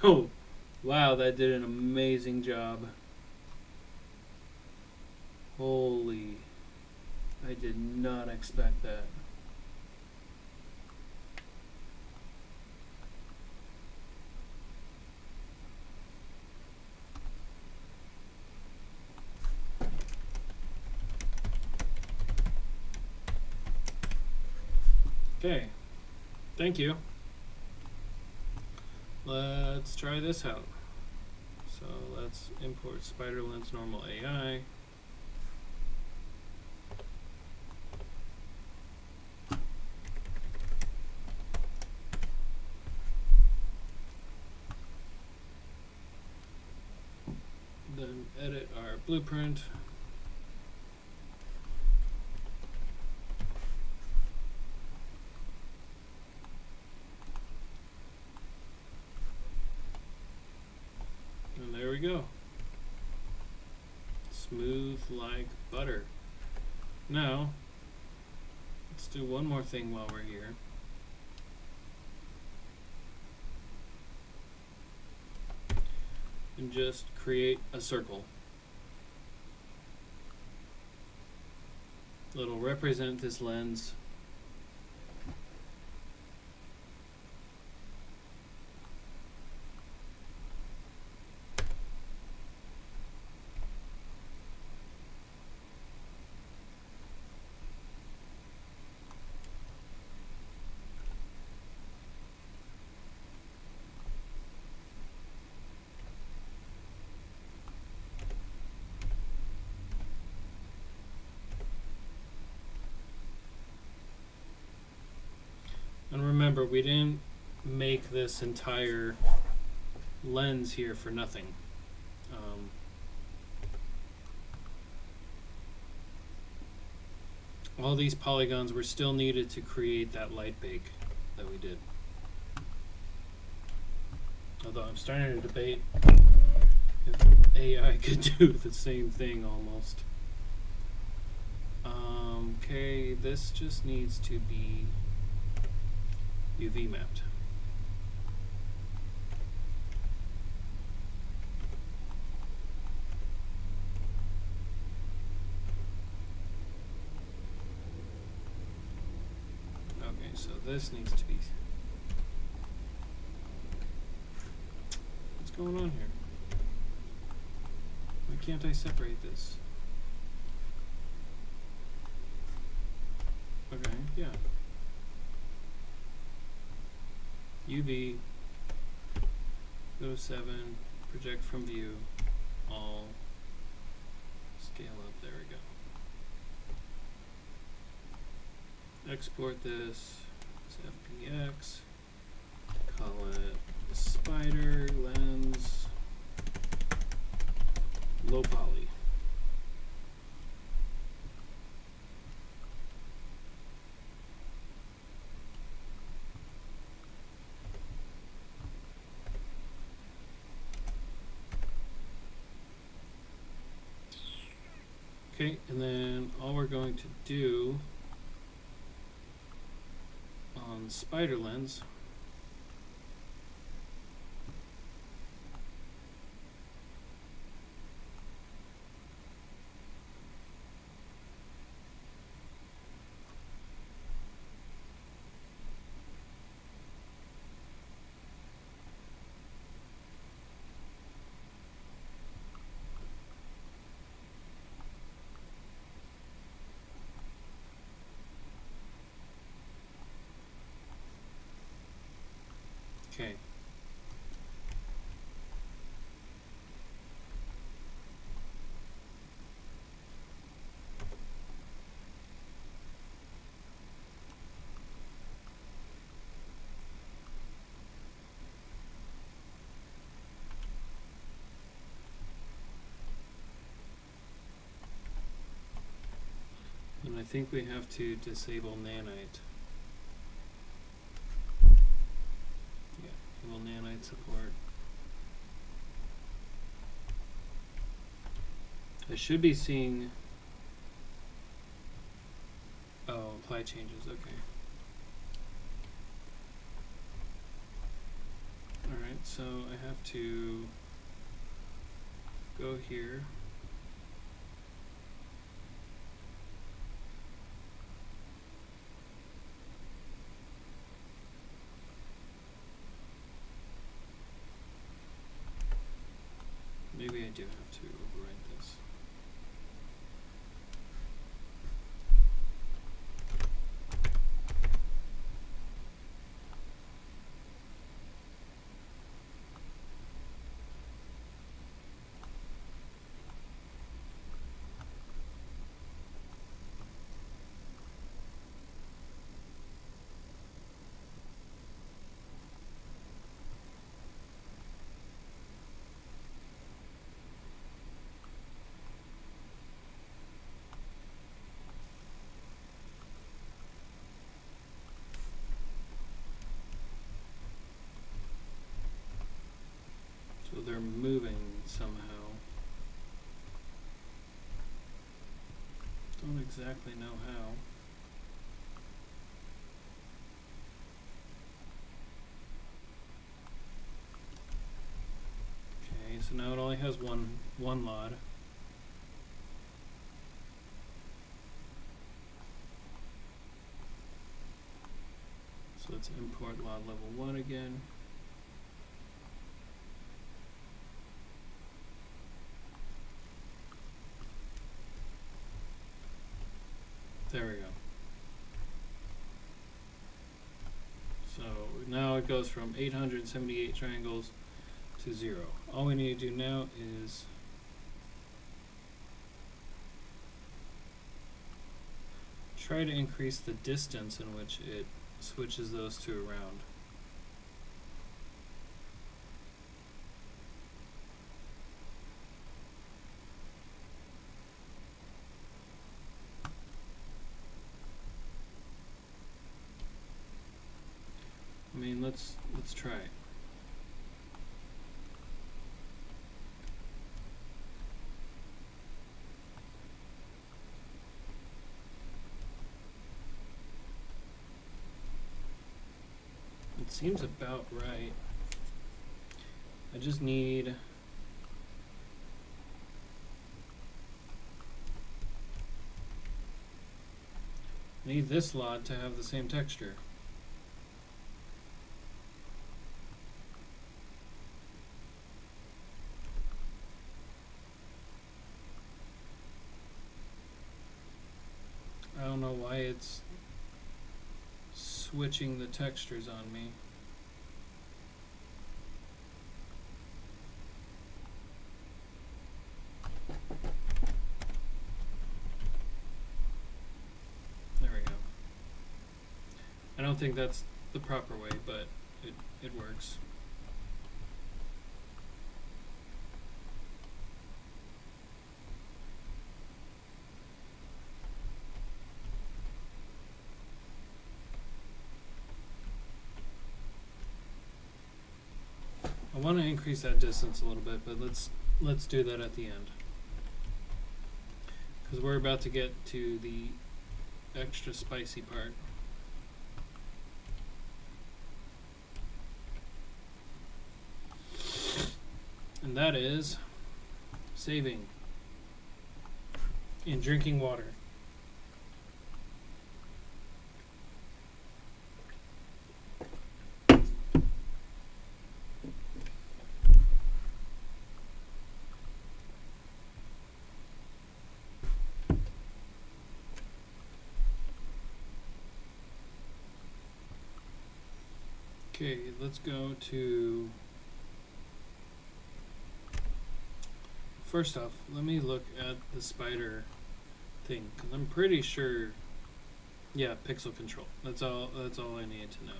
Oh, wow, that did an amazing job. Holy, I did not expect that. Okay, thank you. Let's try this out. So let's import spider lens normal AI. Then edit our blueprint. And there we go. Smooth like butter. Now, let's do one more thing while we're here. And just create a circle. That'll represent this lens. And remember, we didn't make this entire lens here for nothing. All these polygons were still needed to create that light bake that we did. Although I'm starting to debate if AI could do the same thing almost. Okay, this just needs to be UV mapped. Okay, so this needs to be. What's going on here? Why can't I separate this? Okay, yeah. UV, go to 7, project from view, all, scale up, there we go. Export this as FPX, call it spider lens low poly. Okay, and then all we're going to do on spider lens okay. And I think we have to disable nanite. Yeah, enable nanite support. I should be seeing. Oh, apply changes, okay. Alright, so I have to go here. Maybe I do have to overwrite this. but they're moving somehow. Don't exactly know how. Okay, so now it only has one LOD. So let's import LOD level 1 again. There we go. So now it goes from 878 triangles to 0. All we need to do now is try to increase the distance in which it switches those two around. I mean, let's try it. It seems about right. I just need this LOD to have the same texture. I don't know why it's switching the textures on me. There we go. I don't think that's the proper way, but it works. I want to increase that distance a little bit, but let's do that at the end, because we're about to get to the extra spicy part. And that is saving and drinking water. Okay, let's go to, first off, let me look at the spider thing, because I'm pretty sure, yeah, pixel control. That's all I need to know.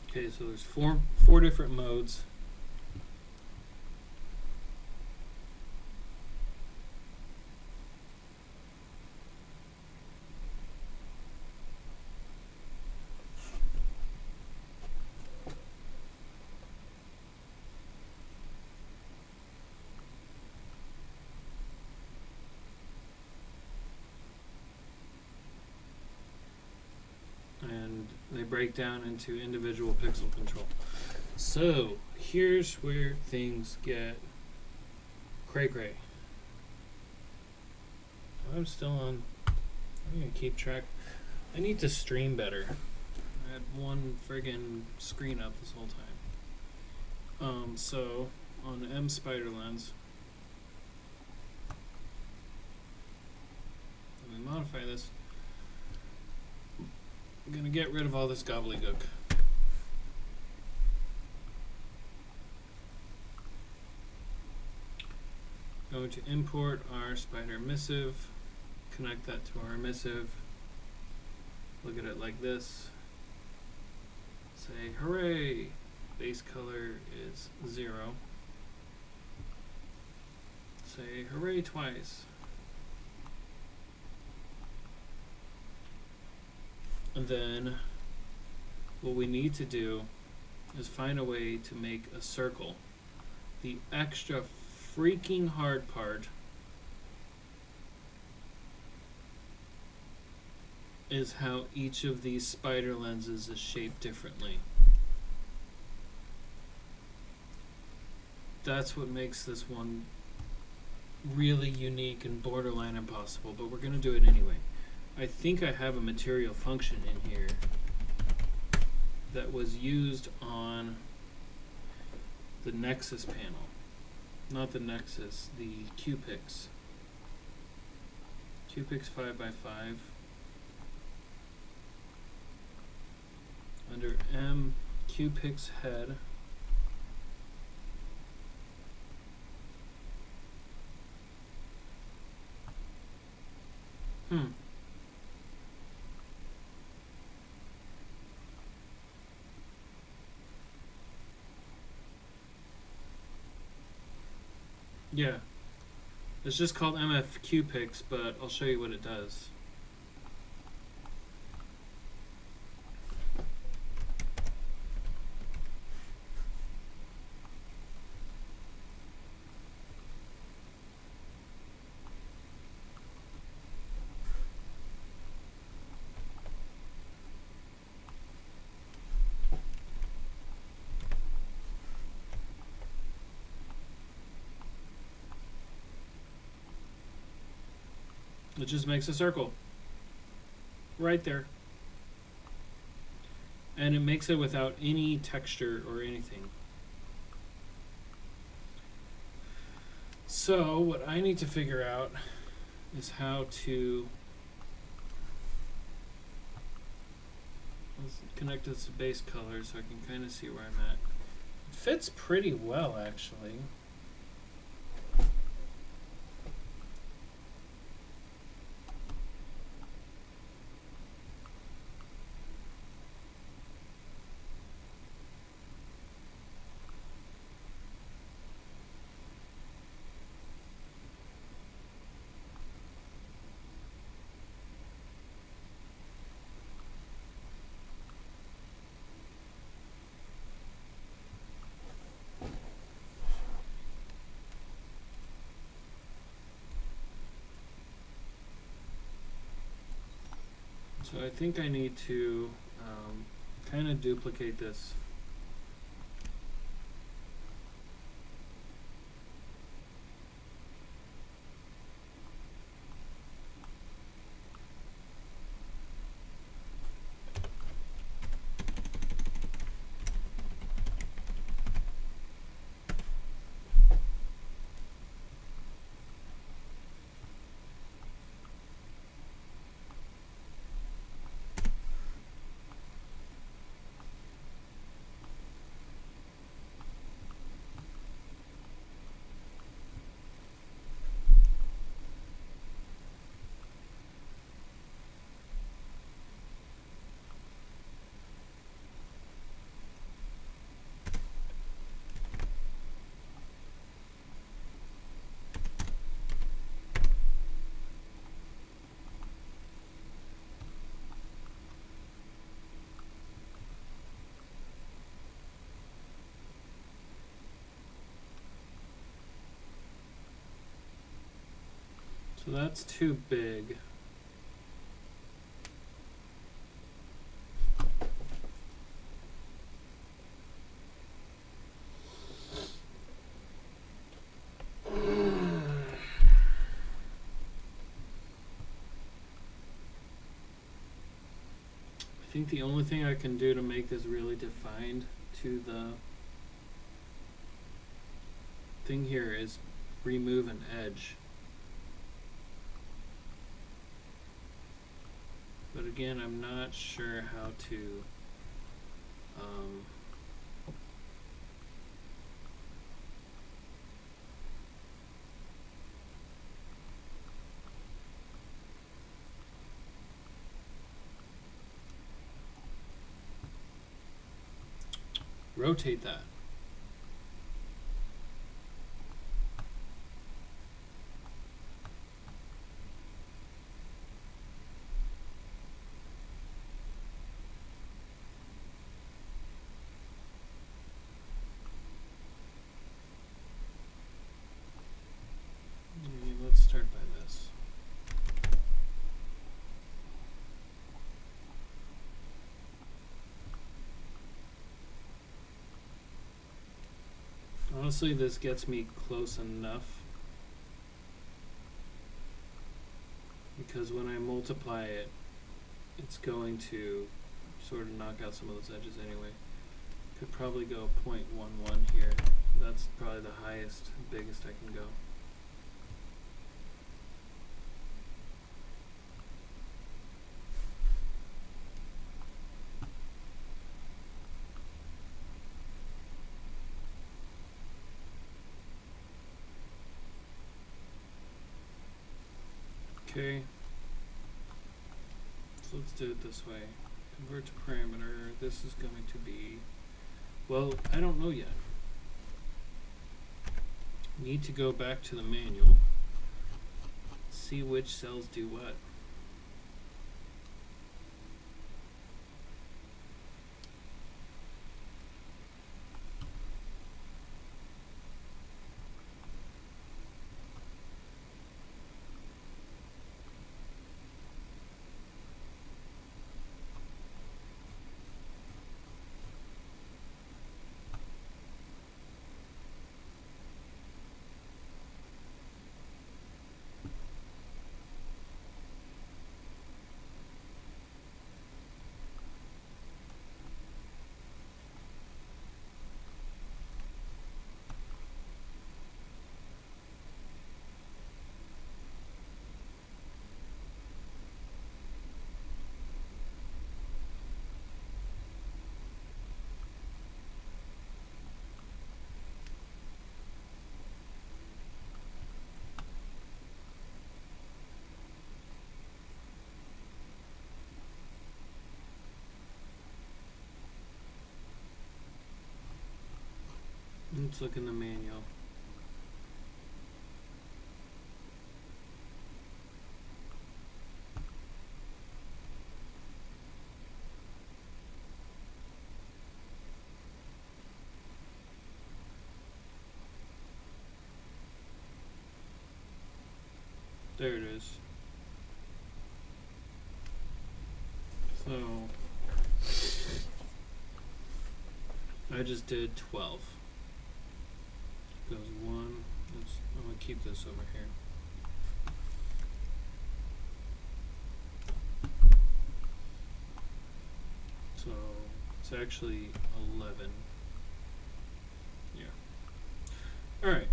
Okay, so there's four different modes. And they break down into individual pixel control. So here's where things get cray-cray. I'm still on. I'm gonna keep track. I need to stream better. I had one friggin' screen up this whole time. So on M Spider Lens, let me modify this. I'm gonna get rid of all this gobbledygook. Going to import our spider emissive, connect that to our emissive, look at it like this, say hooray, base color is 0, say hooray twice. And then what we need to do is find a way to make a circle. The extra freaking hard part is how each of these spider lenses is shaped differently. That's what makes this one really unique and borderline impossible, but we're going to do it anyway. I think I have a material function in here that was used on the Nexus panel. Not the Nexus, the Qpix. Qpix 5x5. Under M, Qpix head. Yeah, it's just called MFQpix, but I'll show you what it does. It just makes a circle right there, and it makes it without any texture or anything. So what I need to figure out is how to connect this to base color so I can kind of see where I'm at. It fits pretty well, actually. So I think I need to kind of duplicate this. So that's too big. I think the only thing I can do to make this really defined to the thing here is remove an edge. But again, I'm not sure how to rotate that. Honestly, this gets me close enough, because when I multiply it, it's going to sort of knock out some of those edges anyway. Could probably go 0.11 here. That's probably the highest, biggest I can go. Okay, so let's do it this way. Convert to parameter. This is going to be, well, I don't know yet. Need to go back to the manual, see which cells do what. Let's look in the manual. There it is. So I just did 12. Goes 1. I'm gonna keep this over here. So it's actually 11. Yeah. Alright.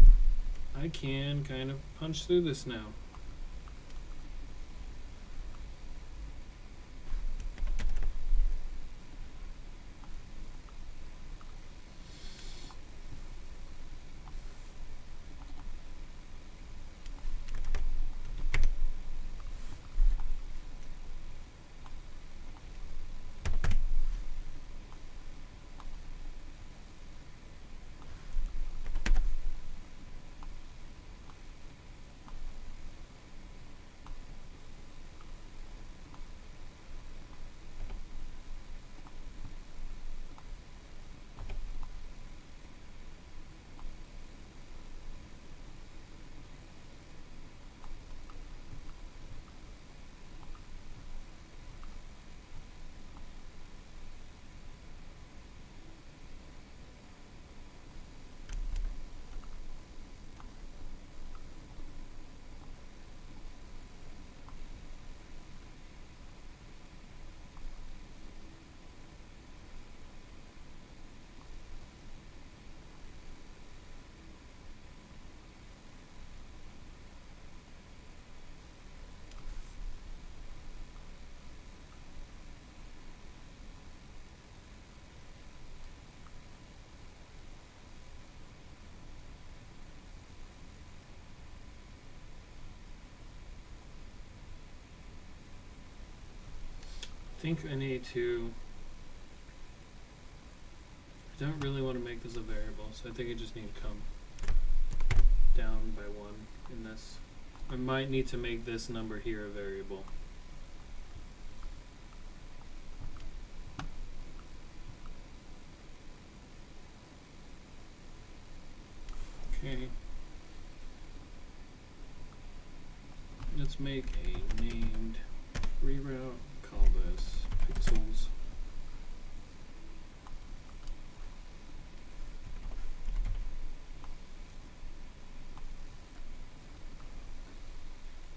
I can kind of punch through this now. I think I need to, I don't really want to make this a variable, so I think I just need to come down by 1 in this. I might need to make this number here a variable. Okay. Let's make a named reroute. Call this pixels.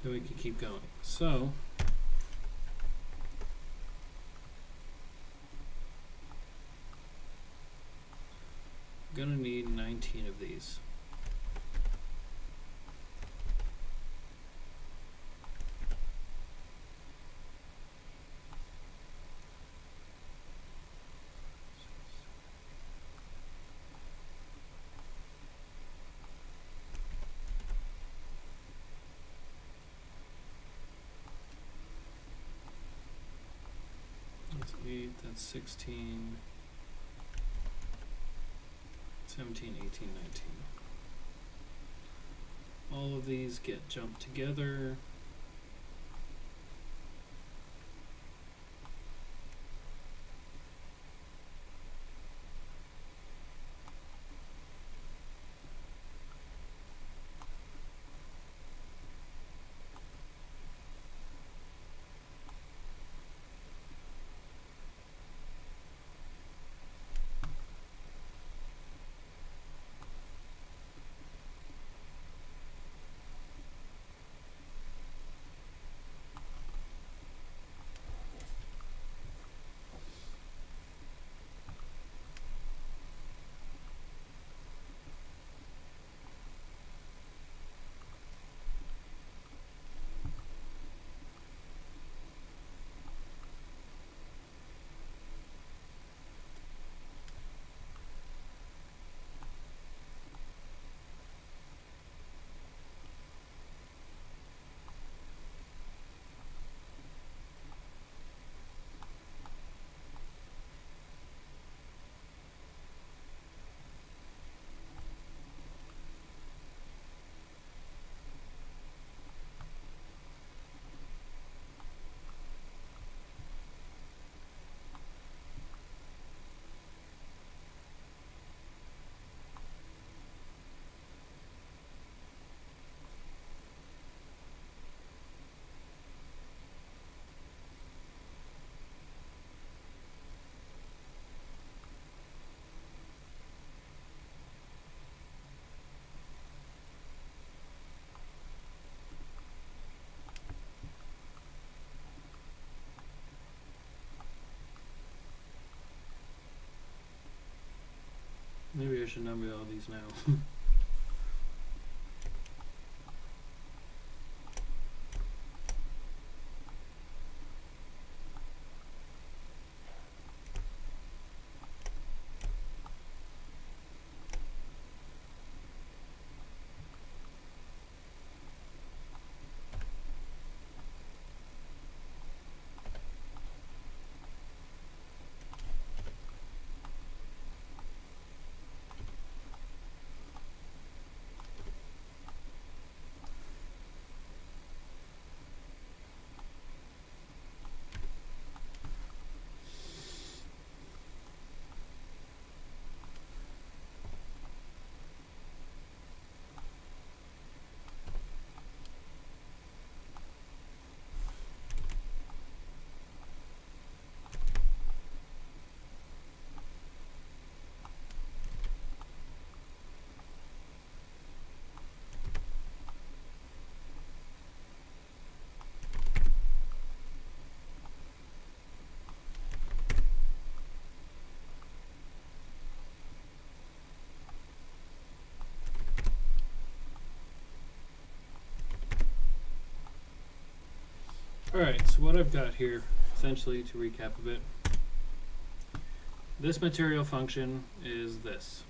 then we can keep going. So I'm gonna need 19 of these. That's 8, that's 16, 17, 18, 19. All of these get jumped together. Maybe I should number all these now. Alright, so what I've got here, essentially to recap a bit, this material function is this.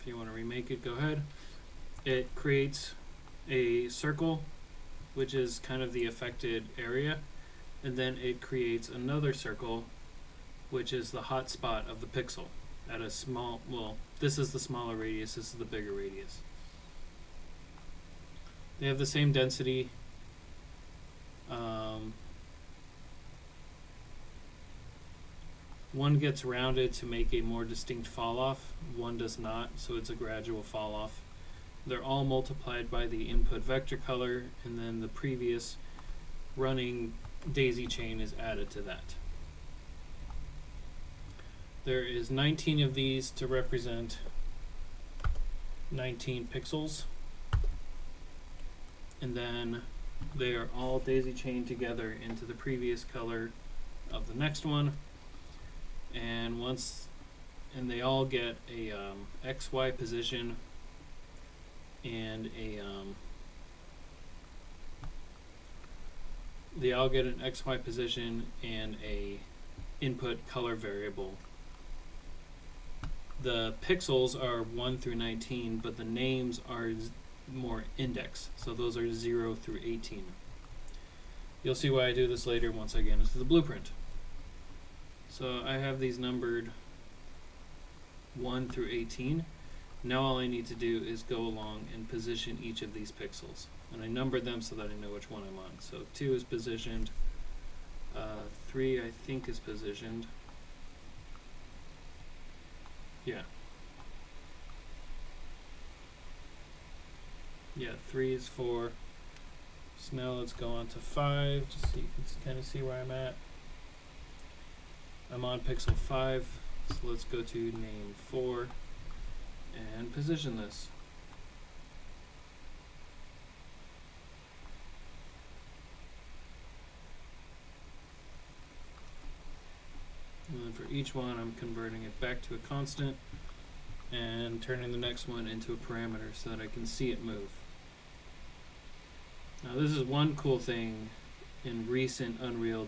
If you want to remake it, go ahead. It creates a circle, which is kind of the affected area, and then it creates another circle, which is the hot spot of the pixel at a small, well, this is the smaller radius, this is the bigger radius. They have the same density. One gets rounded to make a more distinct fall off, one does not, so it's a gradual fall off. They're all multiplied by the input vector color, and then the previous running daisy chain is added to that. There is 19 of these to represent 19 pixels, and then They are all daisy chained together into the previous color of the next one, and they all get a XY position and they all get an XY position and a input color variable. The pixels are 1 through 19, but the names are more index, so those are 0 through 18. You'll see why I do this later once I get into the blueprint. So I have these numbered 1 through 18. Now all I need to do is go along and position each of these pixels. And I number them so that I know which one I'm on. So 2 is positioned, 3 I think is positioned. Yeah. Yeah, 3 is 4. So now let's go on to 5, just so you can kind of see where I'm at. I'm on pixel 5, so let's go to name 4 and position this. And then for each one, I'm converting it back to a constant and turning the next one into a parameter so that I can see it move. Now this is one cool thing in recent Unreal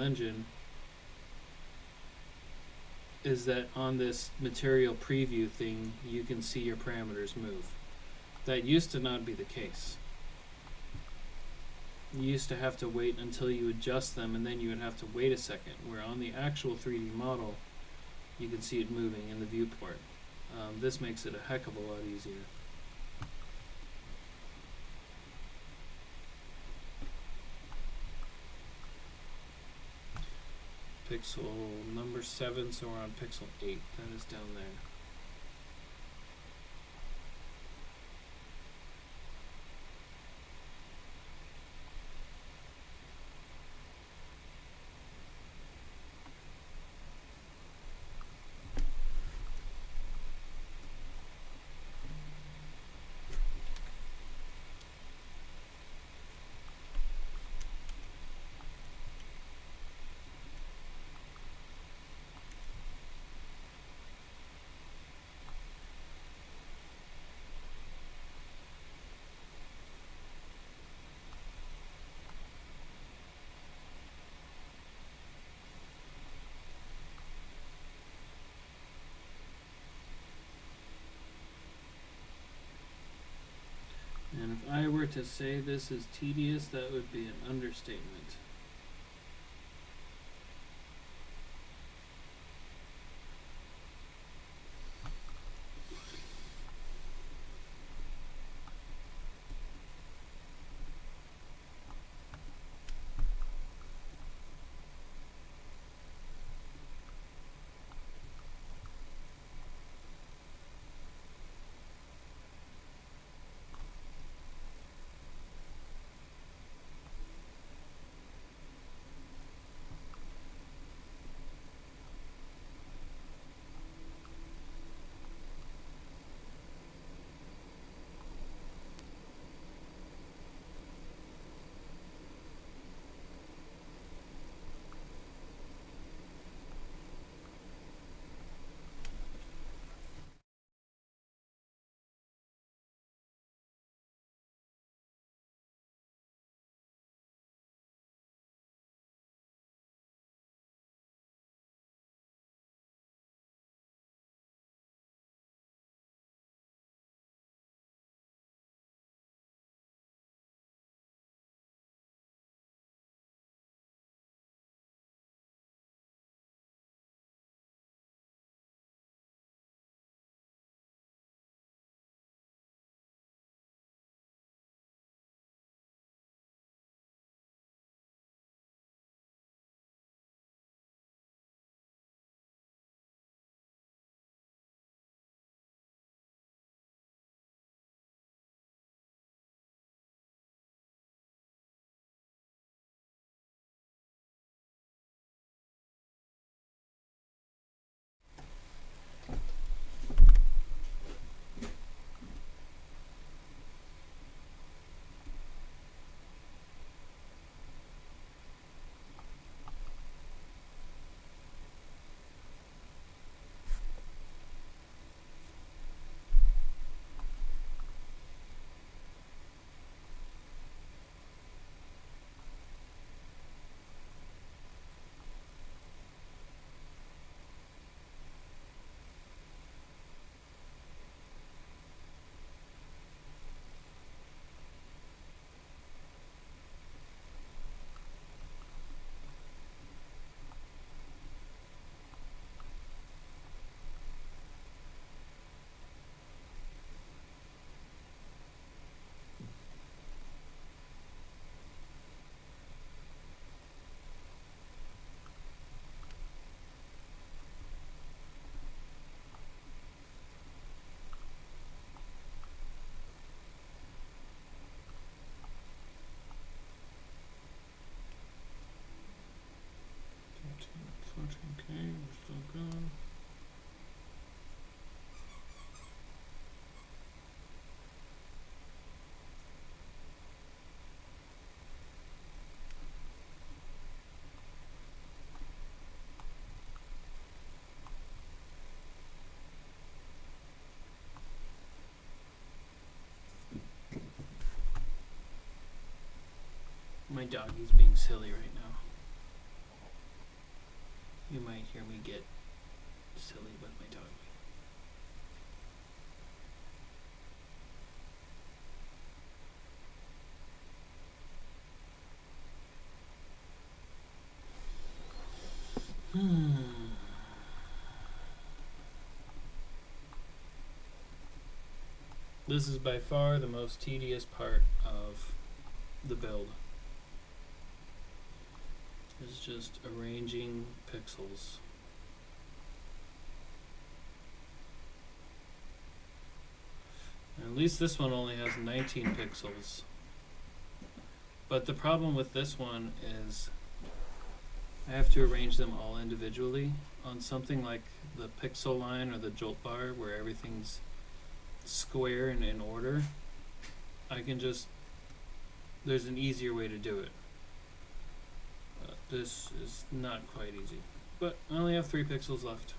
Engine, is that on this material preview thing, you can see your parameters move. That used to not be the case. You used to have to wait until you adjust them, and then you would have to wait a second, where on the actual 3D model, you can see it moving in the viewport. This makes it a heck of a lot easier. Pixel number 7, so we're on pixel 8. That is down there. And if I were to say this is tedious, that would be an understatement. My doggy's being silly right now. You might hear me get silly with my doggy. This is by far the most tedious part of the build. It's just arranging pixels. And at least this one only has 19 pixels. But the problem with this one is I have to arrange them all individually. On something like the pixel line or the jolt bar where everything's square and in order, I can just, there's an easier way to do it. This is not quite easy, but I only have 3 pixels left.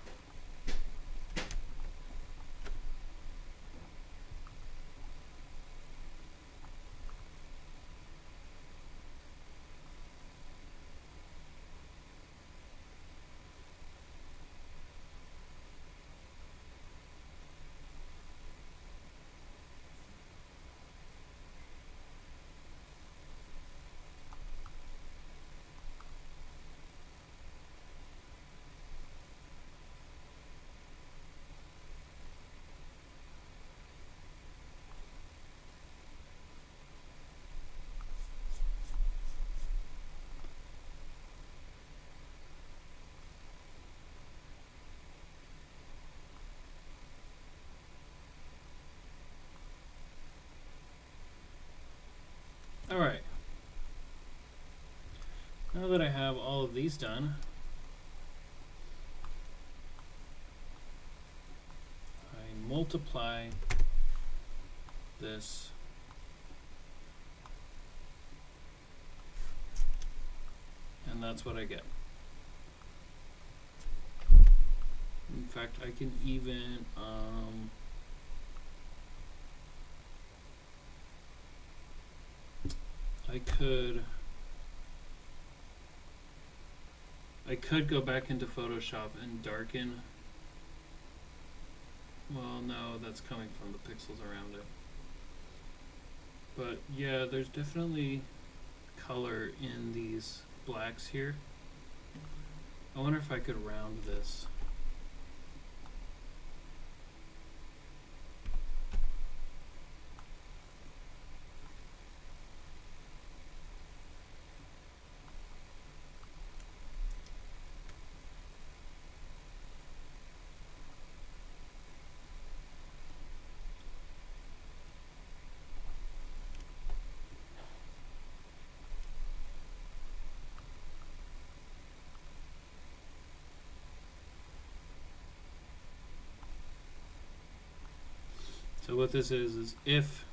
Alright, now that I have all of these done, I multiply this and that's what I get. In fact, I can even I could go back into Photoshop and darken. Well, no, that's coming from the pixels around it. But yeah, there's definitely color in these blacks here. I wonder if I could round this. So what this is if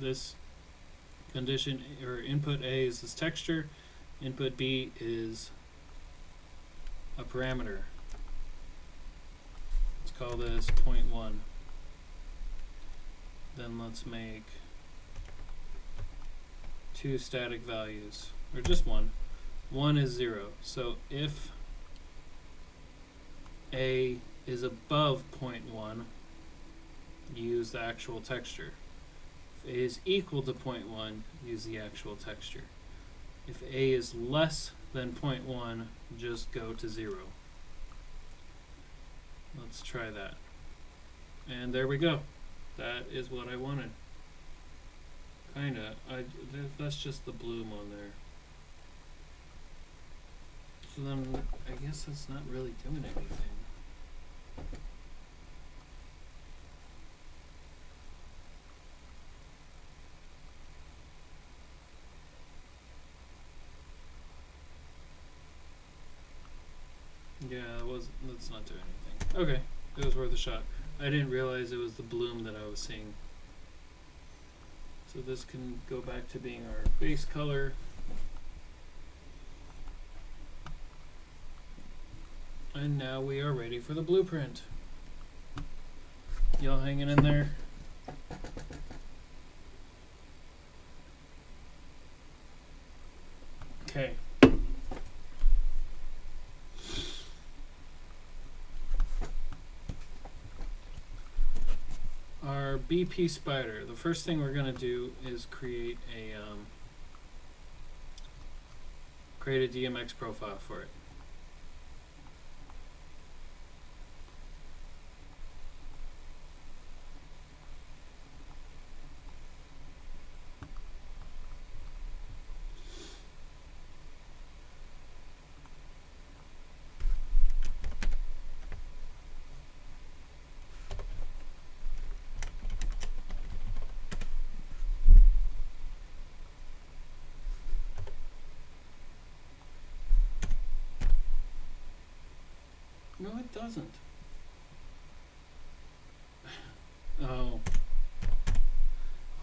this condition or input A is this texture, input B is a parameter. Let's call this 0.1. Then let's make 2 static values, or just one. 1 is 0. So if A is above 0.1, use the actual texture. If A is equal to 0.1, use the actual texture. If A is less than 0.1, just go to 0. Let's try that. And there we go. That is what I wanted. Kinda. That's just the bloom on there. So then I guess that's not really doing anything. Yeah, that's not doing anything. Okay, it was worth a shot. I didn't realize it was the bloom that I was seeing. So this can go back to being our base color. And now we are ready for the blueprint. Y'all hanging in there? Okay. Our BP spider, the first thing we're going to do is create a DMX profile for it. No, it doesn't. Oh.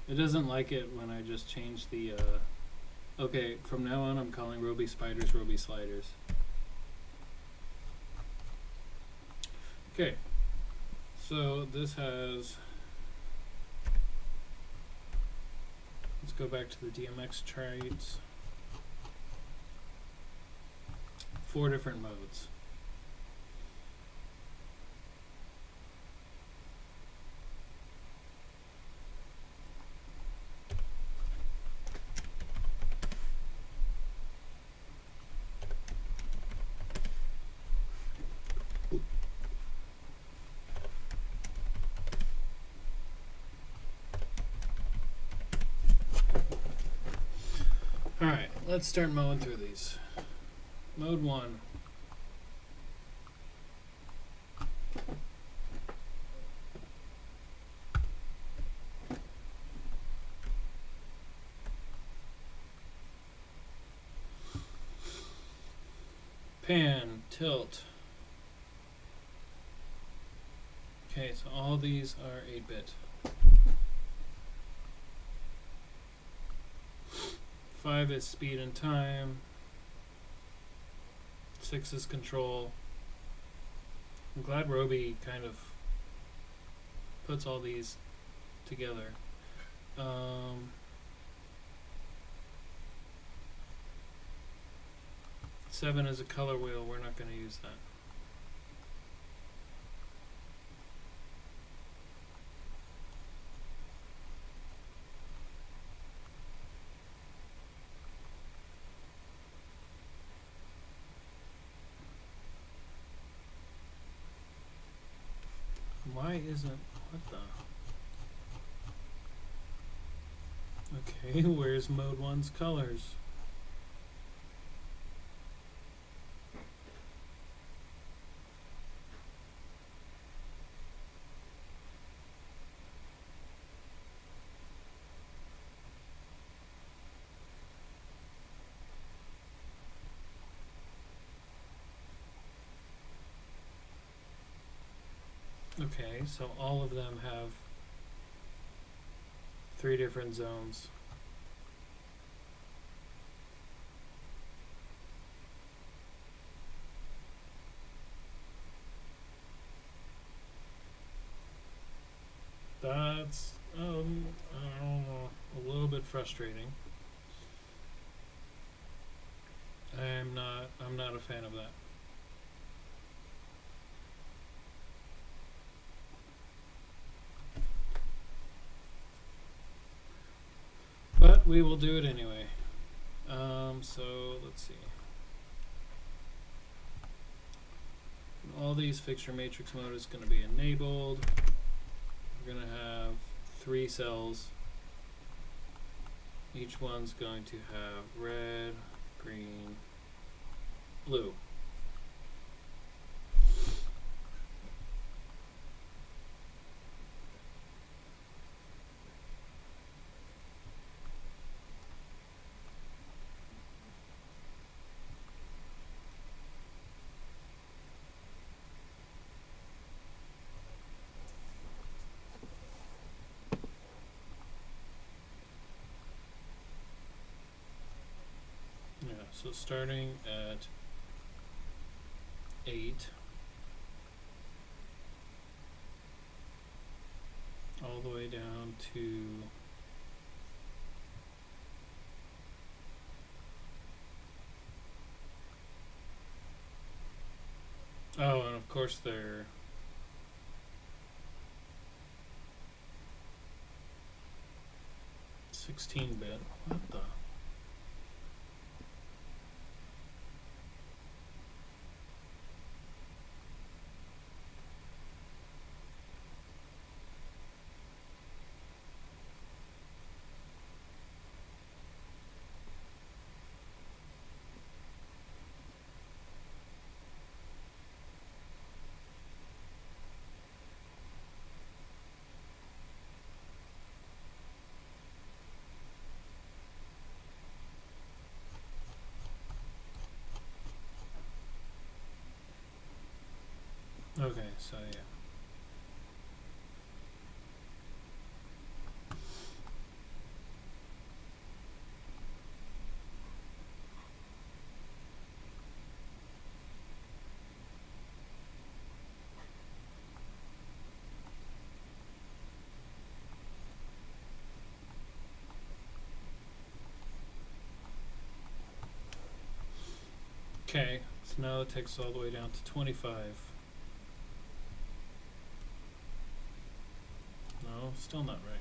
It doesn't like it when I just change the, okay, from now on I'm calling Roby Spiders Roby Sliders. Okay. So this has, let's go back to the DMX traits. 4 different modes. Alright, let's start mowing through these. Mode 1. Pan, tilt. Okay, so all these are 8-bit. 5 is speed and time. 6 is control. I'm glad Roby kind of puts all these together. 7 is a color wheel. We're not going to use that. Why isn't, what the? Okay, where's mode 1's colors? Okay, so all of them have 3 different zones. That's I don't know, a little bit frustrating. I'm not a fan of that. But we will do it anyway. So let's see. All these fixture matrix mode is going to be enabled. We're going to have 3 cells. Each one's going to have red, green, blue. So starting at 8, all the way down to Oh, and of course they're 16-bit. What the? Okay, so yeah. Okay, so now it takes all the way down to 25. No, still not right.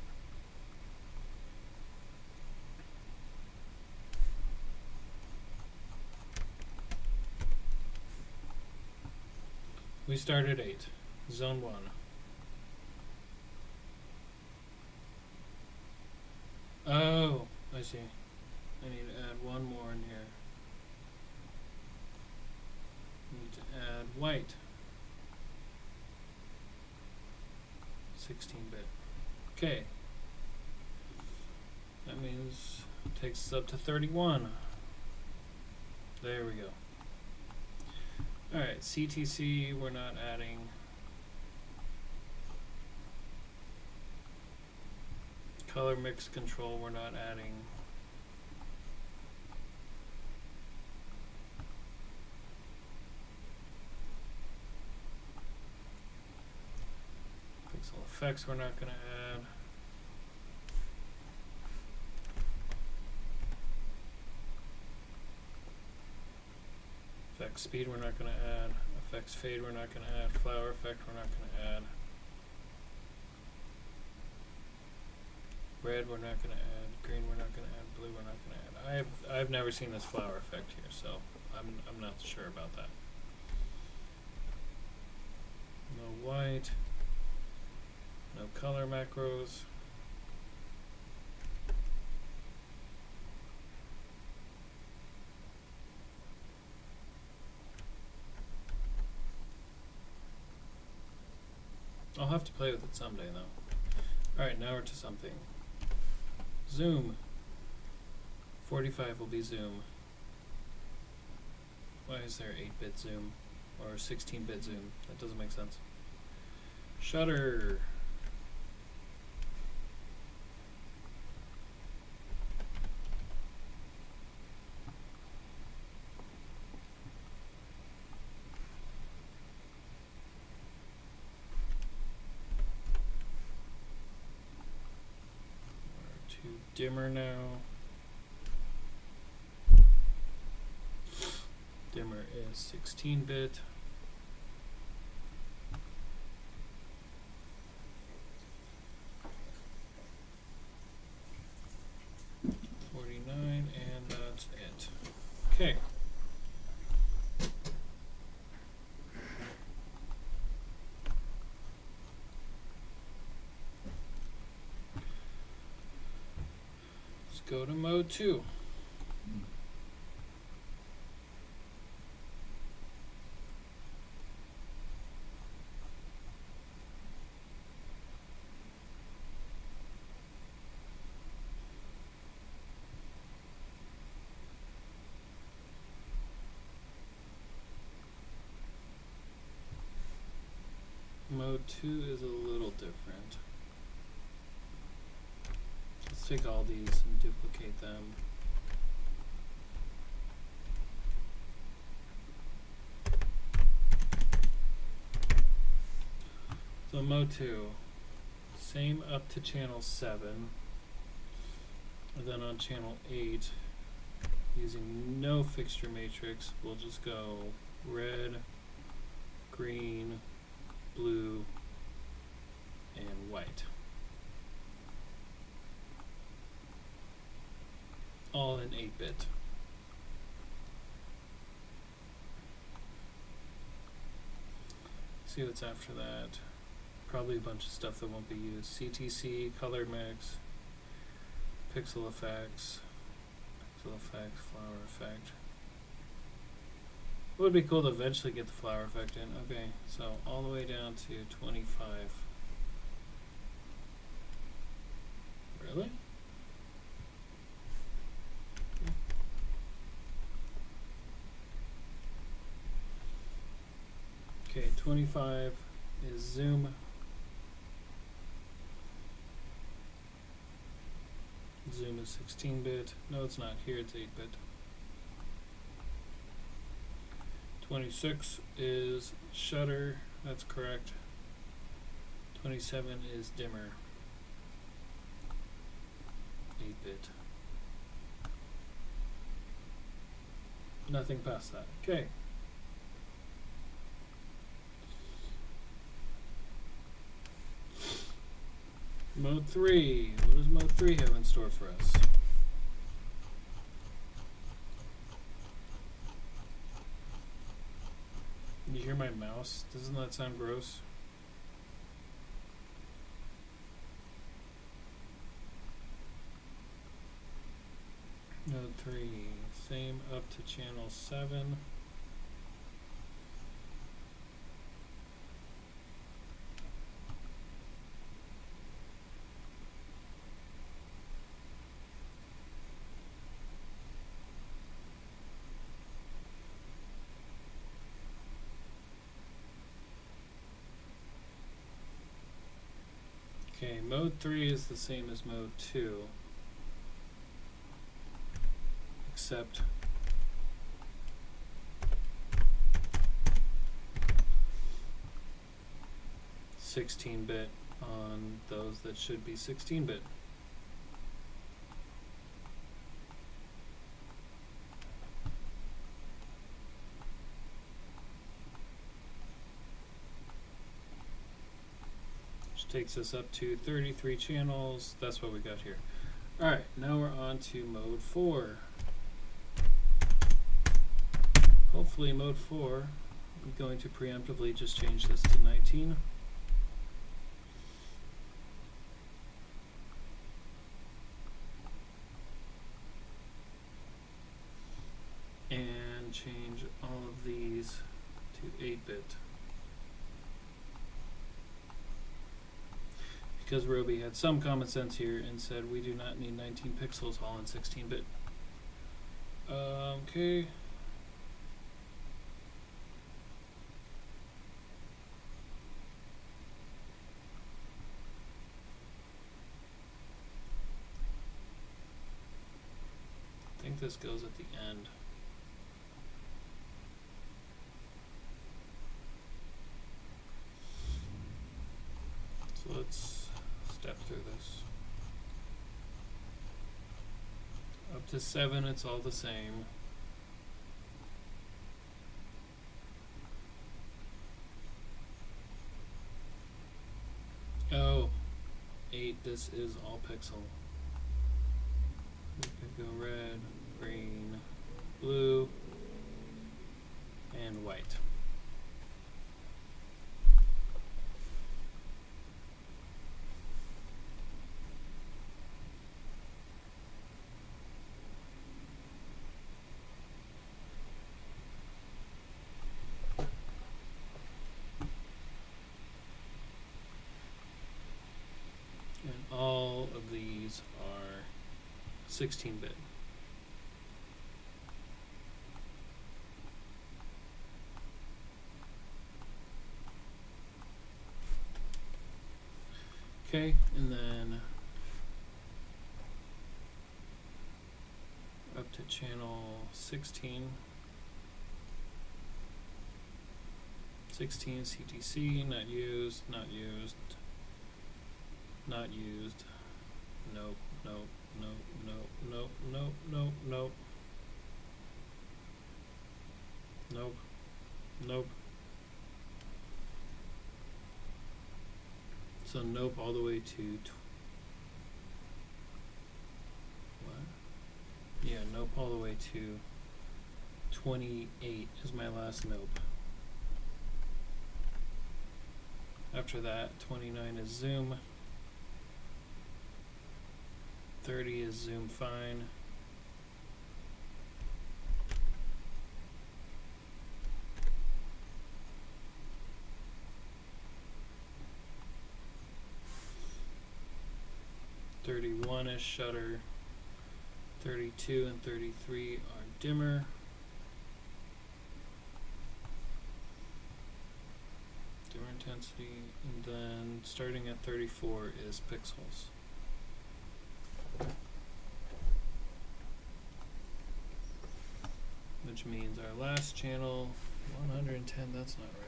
We start at 8, zone 1. Oh, I see. I need to add one more in here. Need to add white. 16-bit. Okay. That means it takes us up to 31. There we go. Alright, CTC we're not adding. Color mix control we're not adding. Pixel effects we're not going to add. Effects speed we're not going to add. Effects fade we're not going to add. Flower effect we're not going to add. Red we're not going to add. Green we're not going to add. Blue we're not going to add. I've never seen this flower effect here, so I'm not sure about that. No white. No color macros. I'll have to play with it someday though. Alright, now we're to something. Zoom. 45 will be zoom. Why is there 8-bit zoom? Or 16-bit zoom? That doesn't make sense. Shutter. Dimmer now. Dimmer is 16-bit. And that's it. Okay. Let's go to mode 2. Mode 2 is a little different. Let's take all these and duplicate them. So mode 2, same up to channel 7, and then on channel 8, using no fixture matrix, we'll just go red, green, blue, and white. All in 8-bit. See what's after that. Probably a bunch of stuff that won't be used. CTC, color mix, pixel effects, flower effect. It would be cool to eventually get the flower effect in. Okay, so all the way down to 25. Really? Okay, 25 is zoom. Zoom is 16-bit. No, it's not. Here it's 8-bit. 26 is shutter. That's correct. 27 is dimmer. 8-bit. Nothing past that. Okay. Mode 3. What does Mode 3 have in store for us? You hear my mouse? Doesn't that sound gross? Mode 3. Same up to channel 7. Okay, mode 3 is the same as mode 2, except (16-bit) on those that should be 16-bit. Takes us up to 33 channels. That's what we got here. Alright, now we're on to mode 4. Hopefully mode 4, I'm going to preemptively just change this to 19. And change all of these to 8-bit. Because Roby had some common sense here and said we do not need 19 pixels all in 16-bit. Okay. I think this goes at the end. So let's step through this. Up to 7, it's all the same. Oh, 8, this is all pixel. We could go red, green, blue, and white. All of these are 16-bit. Okay, and then up to channel 16. 16 CTC, not used, not used. Not used. Nope, nope, nope, nope, nope, nope, nope, nope. Nope, nope. So nope all the way to what? Yeah, nope all the way to 28 is my last nope. After that, 29 is zoom. 30 is zoom fine. .31 is shutter. 32 and 33 are dimmer. Dimmer intensity, and then starting at 34 is pixels. Which means our last channel, 110, that's not right.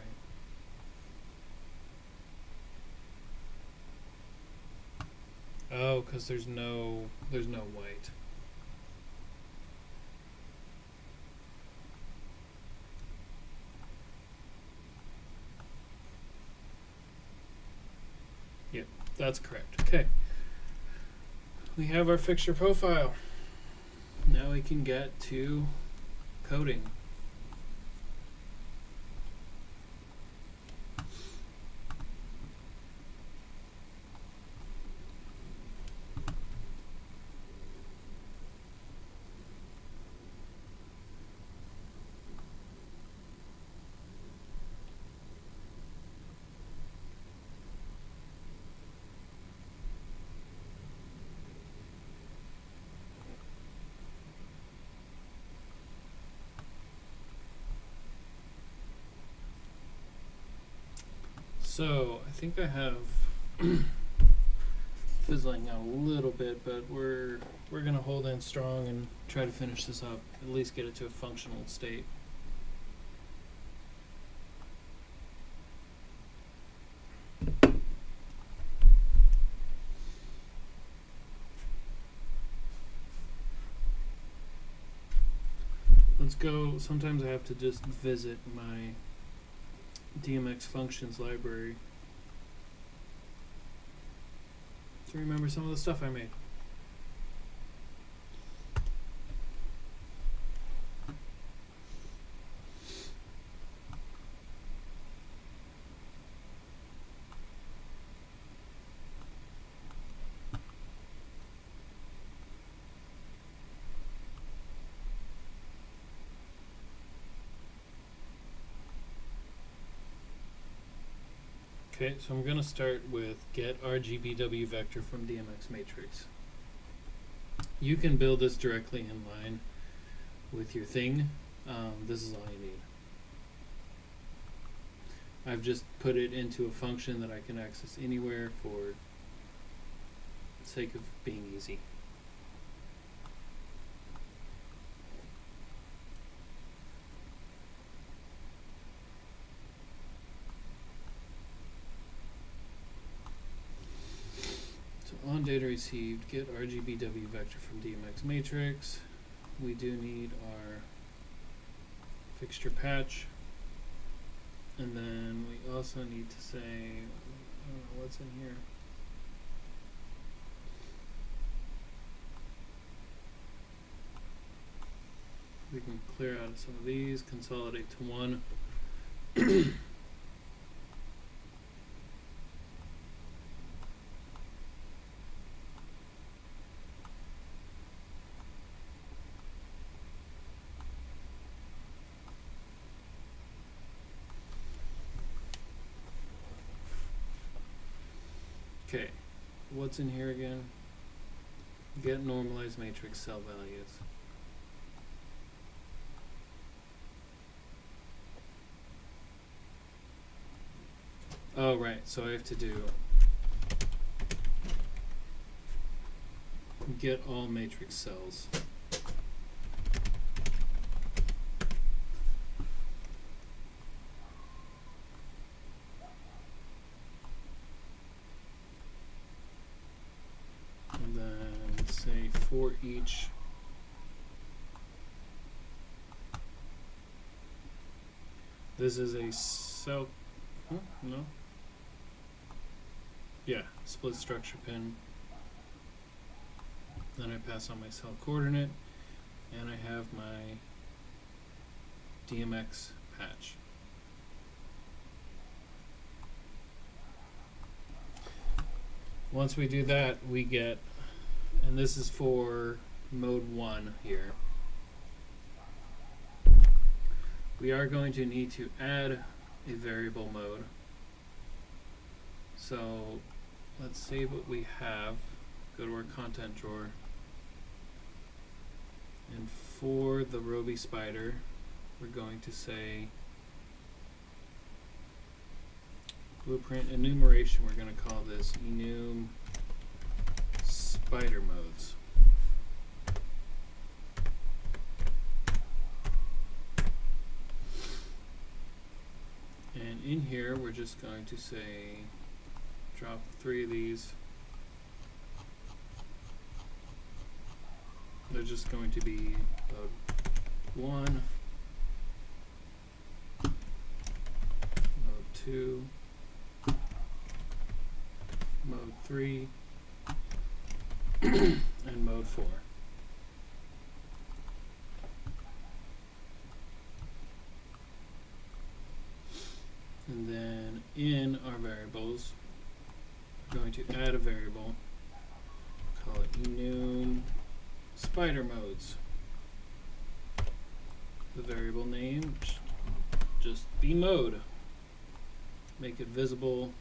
Oh, because there's no white. Yep, that's correct. Okay. We have our fixture profile. Now we can get to coding. So I think I have fizzling out a little bit, but we're gonna hold in strong and try to finish this up, at least get it to a functional state. Let's go. Sometimes I have to just visit my DMX functions library to remember some of the stuff I made. Okay, so I'm going to start with get RGBW vector from DMX matrix. You can build this directly in line with your thing. This is all you need. I've just put it into a function that I can access anywhere for the sake of being easy. On data received, get RGBW vector from DMX matrix. We do need our fixture patch, and then we also need to say, I don't know what's in here. We can clear out some of these, consolidate to one. Okay, what's in here again? Get normalized matrix cell values. Oh, right, so I have to do get all matrix cells. And then say for each this is a cell, no? yeah, split structure pin. Then I pass on my cell coordinate, and I have my DMX patch. Once we do that, we get, and this is for mode 1 here, we are going to need to add a variable mode. So let's save what we have, go to our content drawer, and for the Roby spider, we're going to say blueprint enumeration. We're going to call this enum spider modes. And in here, we're just going to say drop 3 of these. They're just going to be mode 1, mode 2, mode 3, and mode 4. And then in our variables, we're going to add a variable, call it enum spider modes. The variable name, just be mode. Make it visible.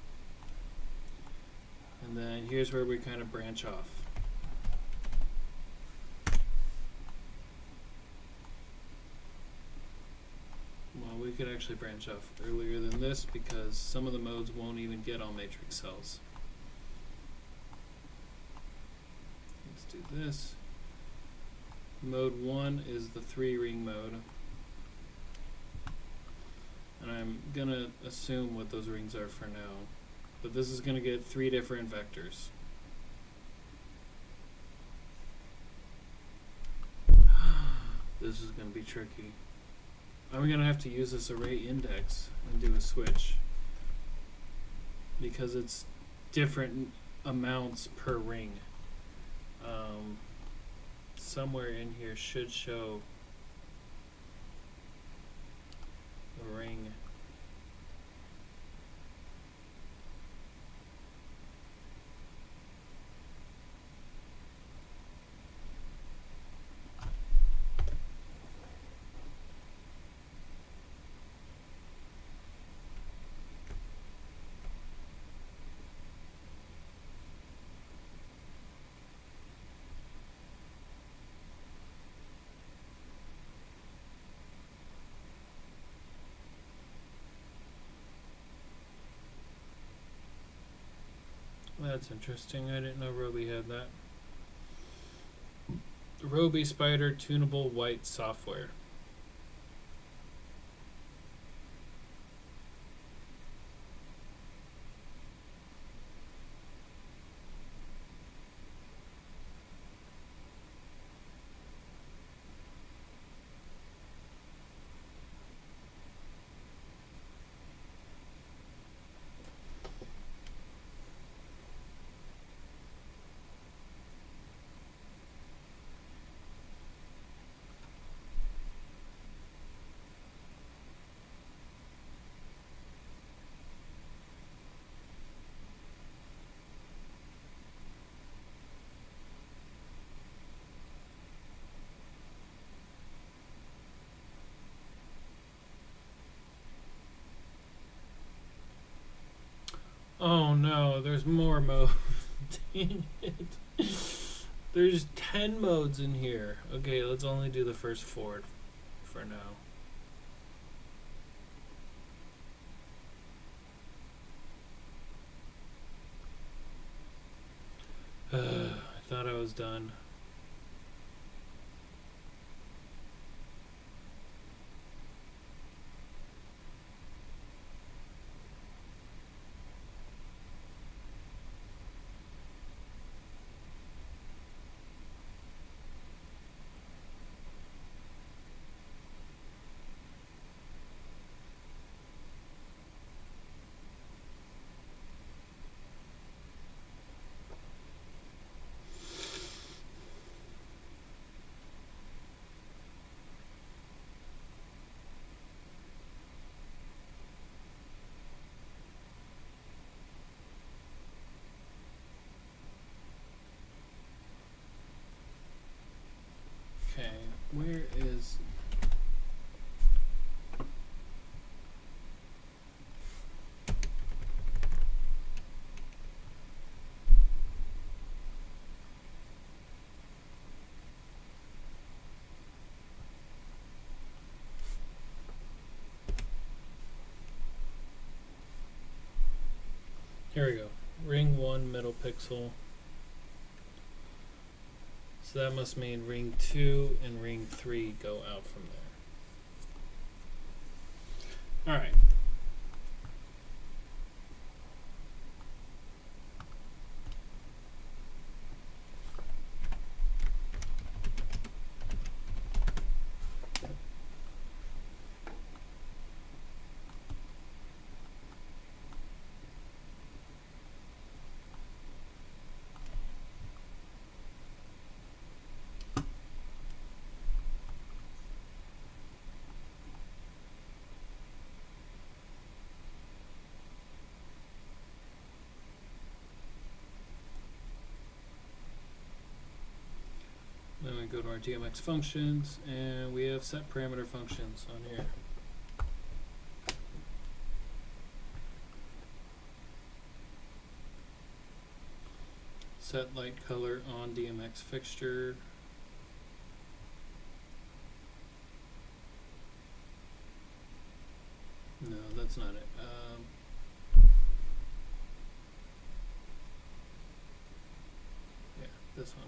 And then here's where we kind of branch off. Well, we could actually branch off earlier than this because some of the modes won't even get all matrix cells. Let's do this. Mode 1 is the 3-ring mode. And I'm going to assume what those rings are for now. But this is going to get 3 different vectors. This is going to be tricky. I'm going to have to use this array index and do a switch. Because it's different amounts per ring. Somewhere in here should show a ring. That's interesting. I didn't know Roby had that. Roby Spider Tunable White Software. Oh no, there's more modes. Dang it. There's 10 modes in here. Okay, let's only do the first 4 for now. I thought I was done. Here we go. Ring 1 middle pixel. So that must mean ring 2 and ring 3 go out from there. Alright. Then we go to our DMX functions, and we have set parameter functions on here. Set light color on DMX fixture. No, that's not it. Yeah, this one.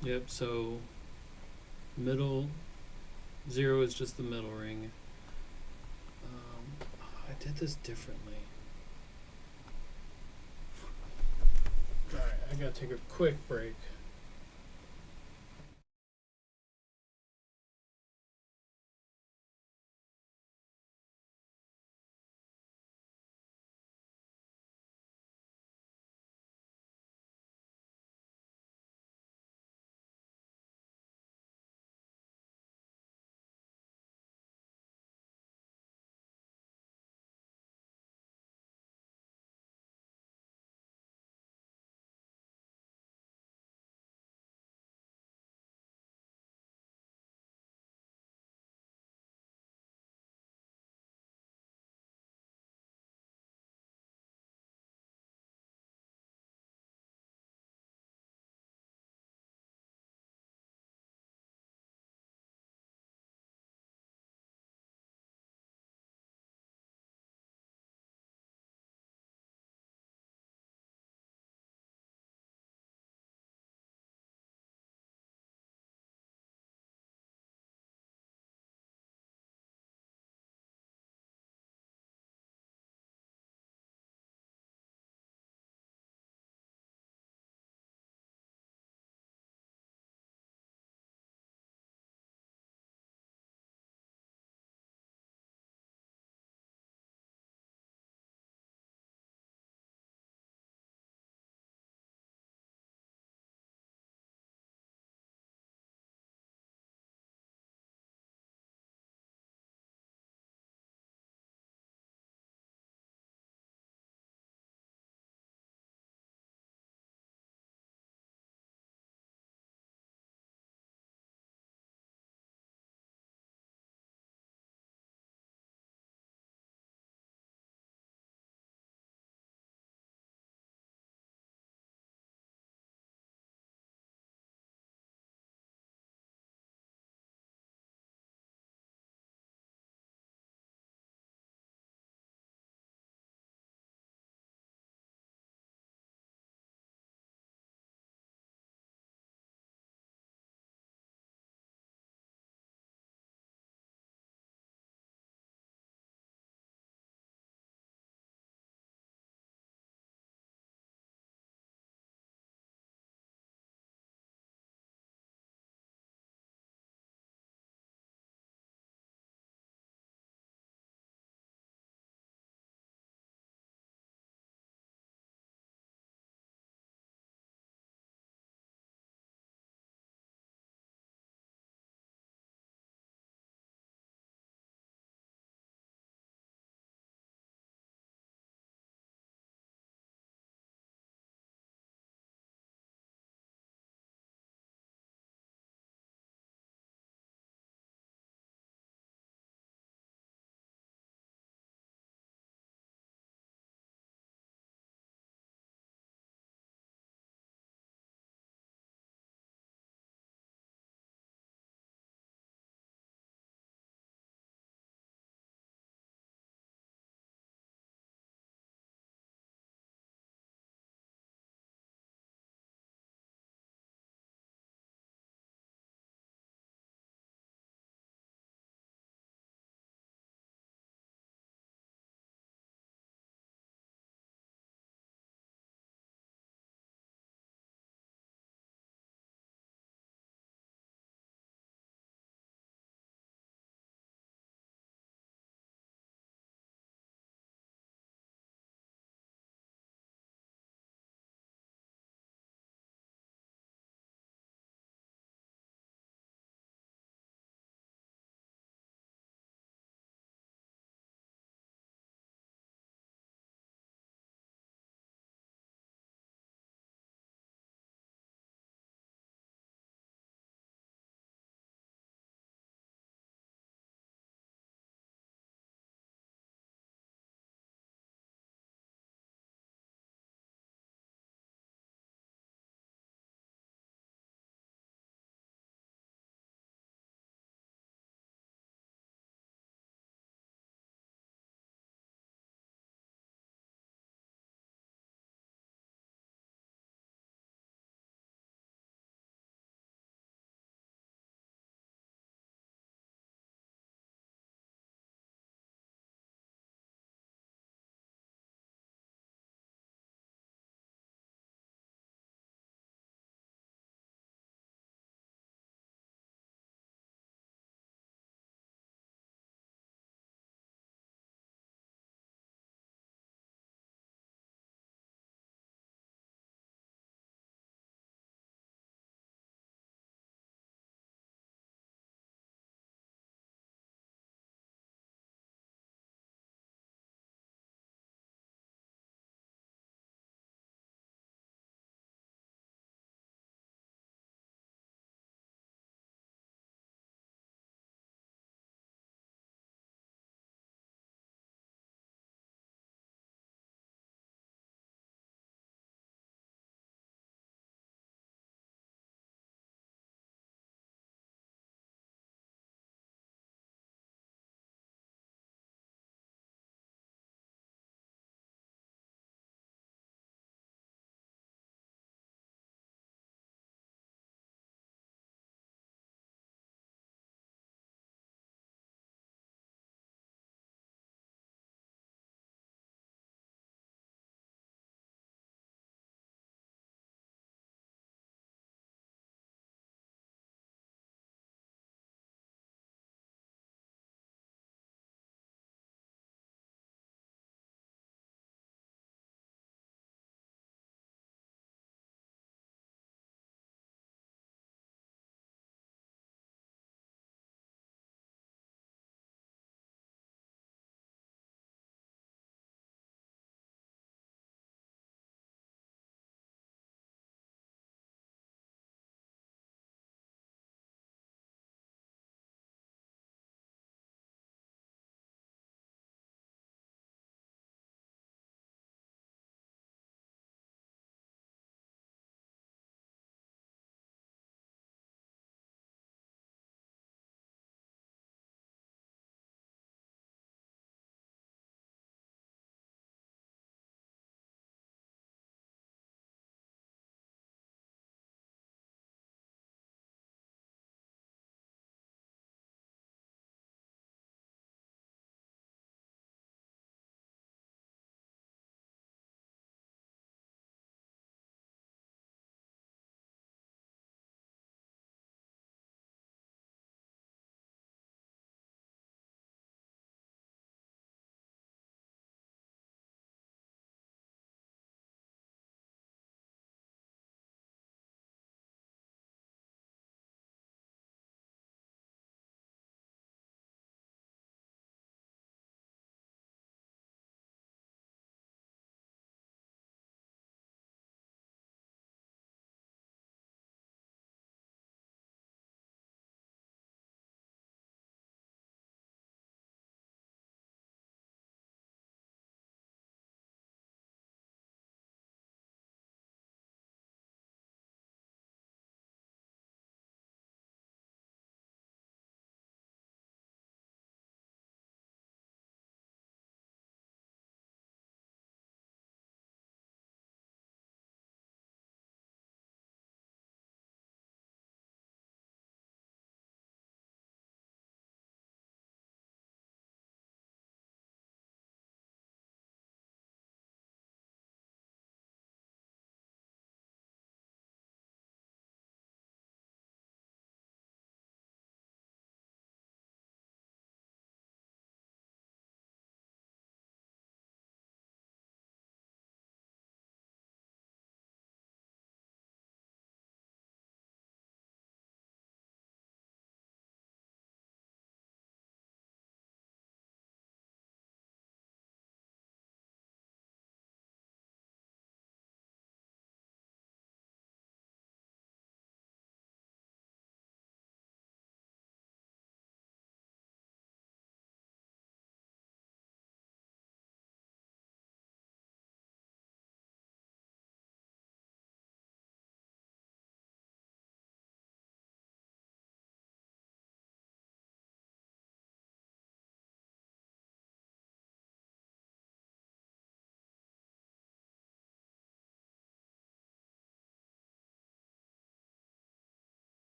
Yep, so middle 0 is just the middle ring. I did this differently. Alright, I gotta take a quick break.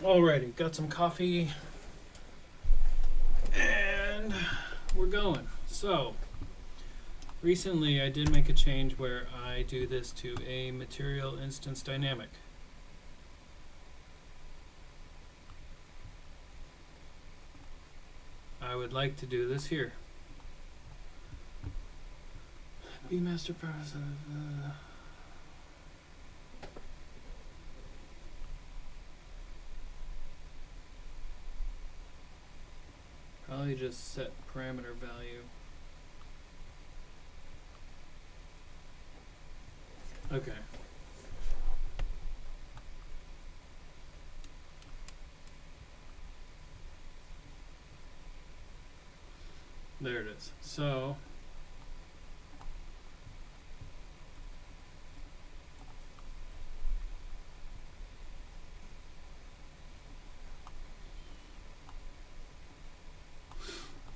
Alrighty, got some coffee and we're going. So, recently I did make a change where I do this to a material instance dynamic. I would like to do this here. Be master process. Probably just set parameter value. Okay. There it is. So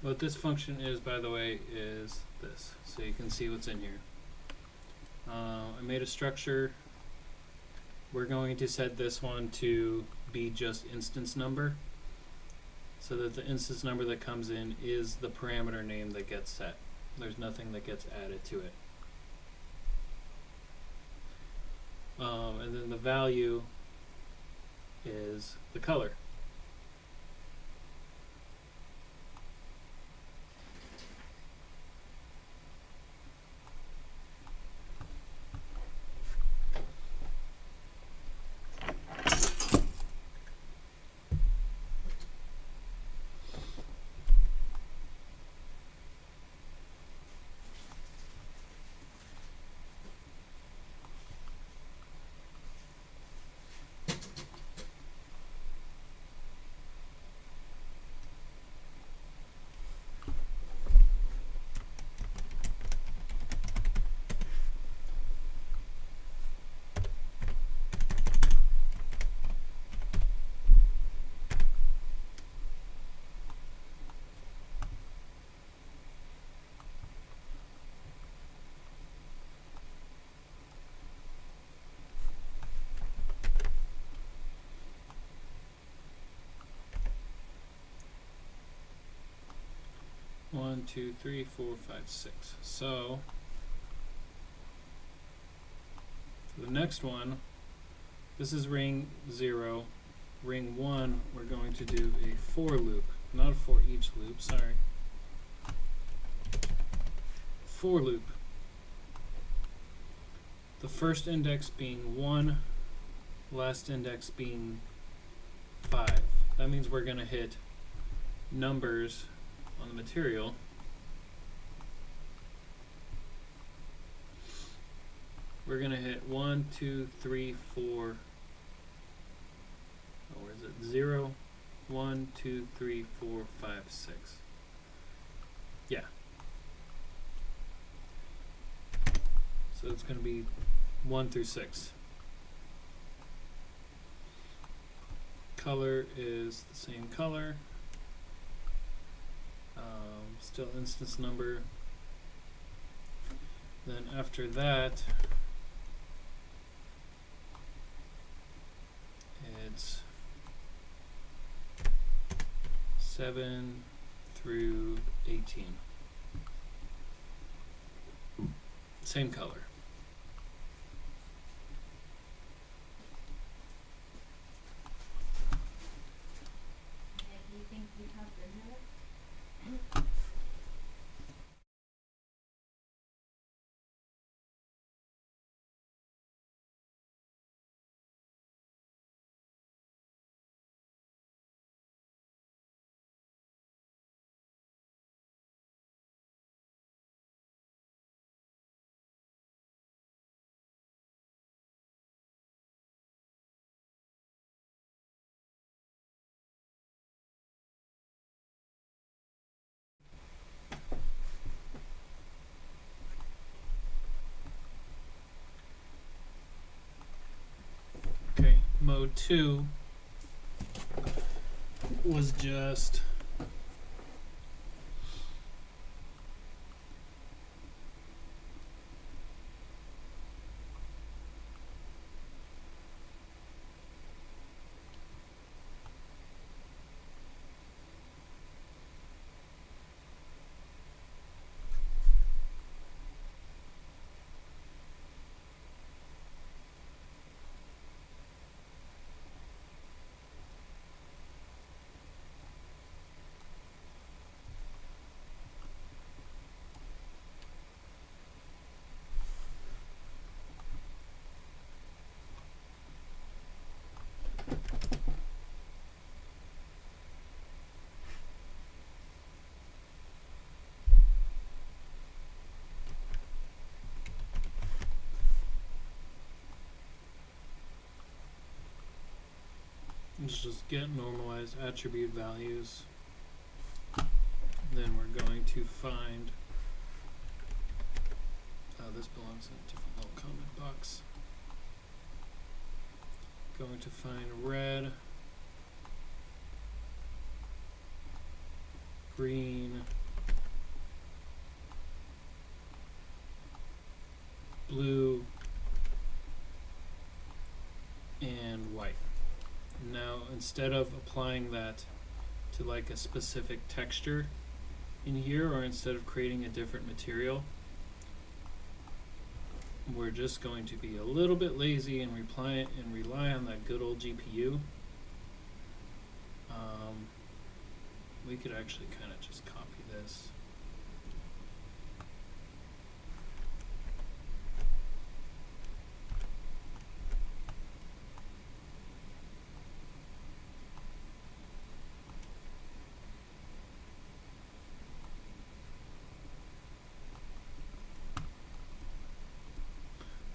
what this function is, by the way, is this. So you can see what's in here. I made a structure. We're going to set this one to be just instance number, so that the instance number that comes in is the parameter name that gets set. There's nothing that gets added to it. And then the value is the color. One, two, three, four, five, six. So for the next one, this is ring 0. Ring 1, we're going to do a for loop, not a for each loop, sorry. For loop. The first index being 1, last index being 5. That means we're going to hit numbers on the material. We're going to hit 1, 2, 3, 4. Oh, where is it? 0, 1, 2, 3, 4, 5, 6. Yeah. So it's going to be 1 through 6. Color is the same color. Still instance number. Then after that, it's 7 through 18. Same color. Do you think we have visual? Okay, mode 2 was just Let's just get normalized attribute values. Then we're going to find, this belongs in a different little comment box. Going to find red, green, blue, and white. Now, instead of applying that to like a specific texture in here, or instead of creating a different material, we're just going to be a little bit lazy and rely on that good old GPU. We could actually kind of just copy this.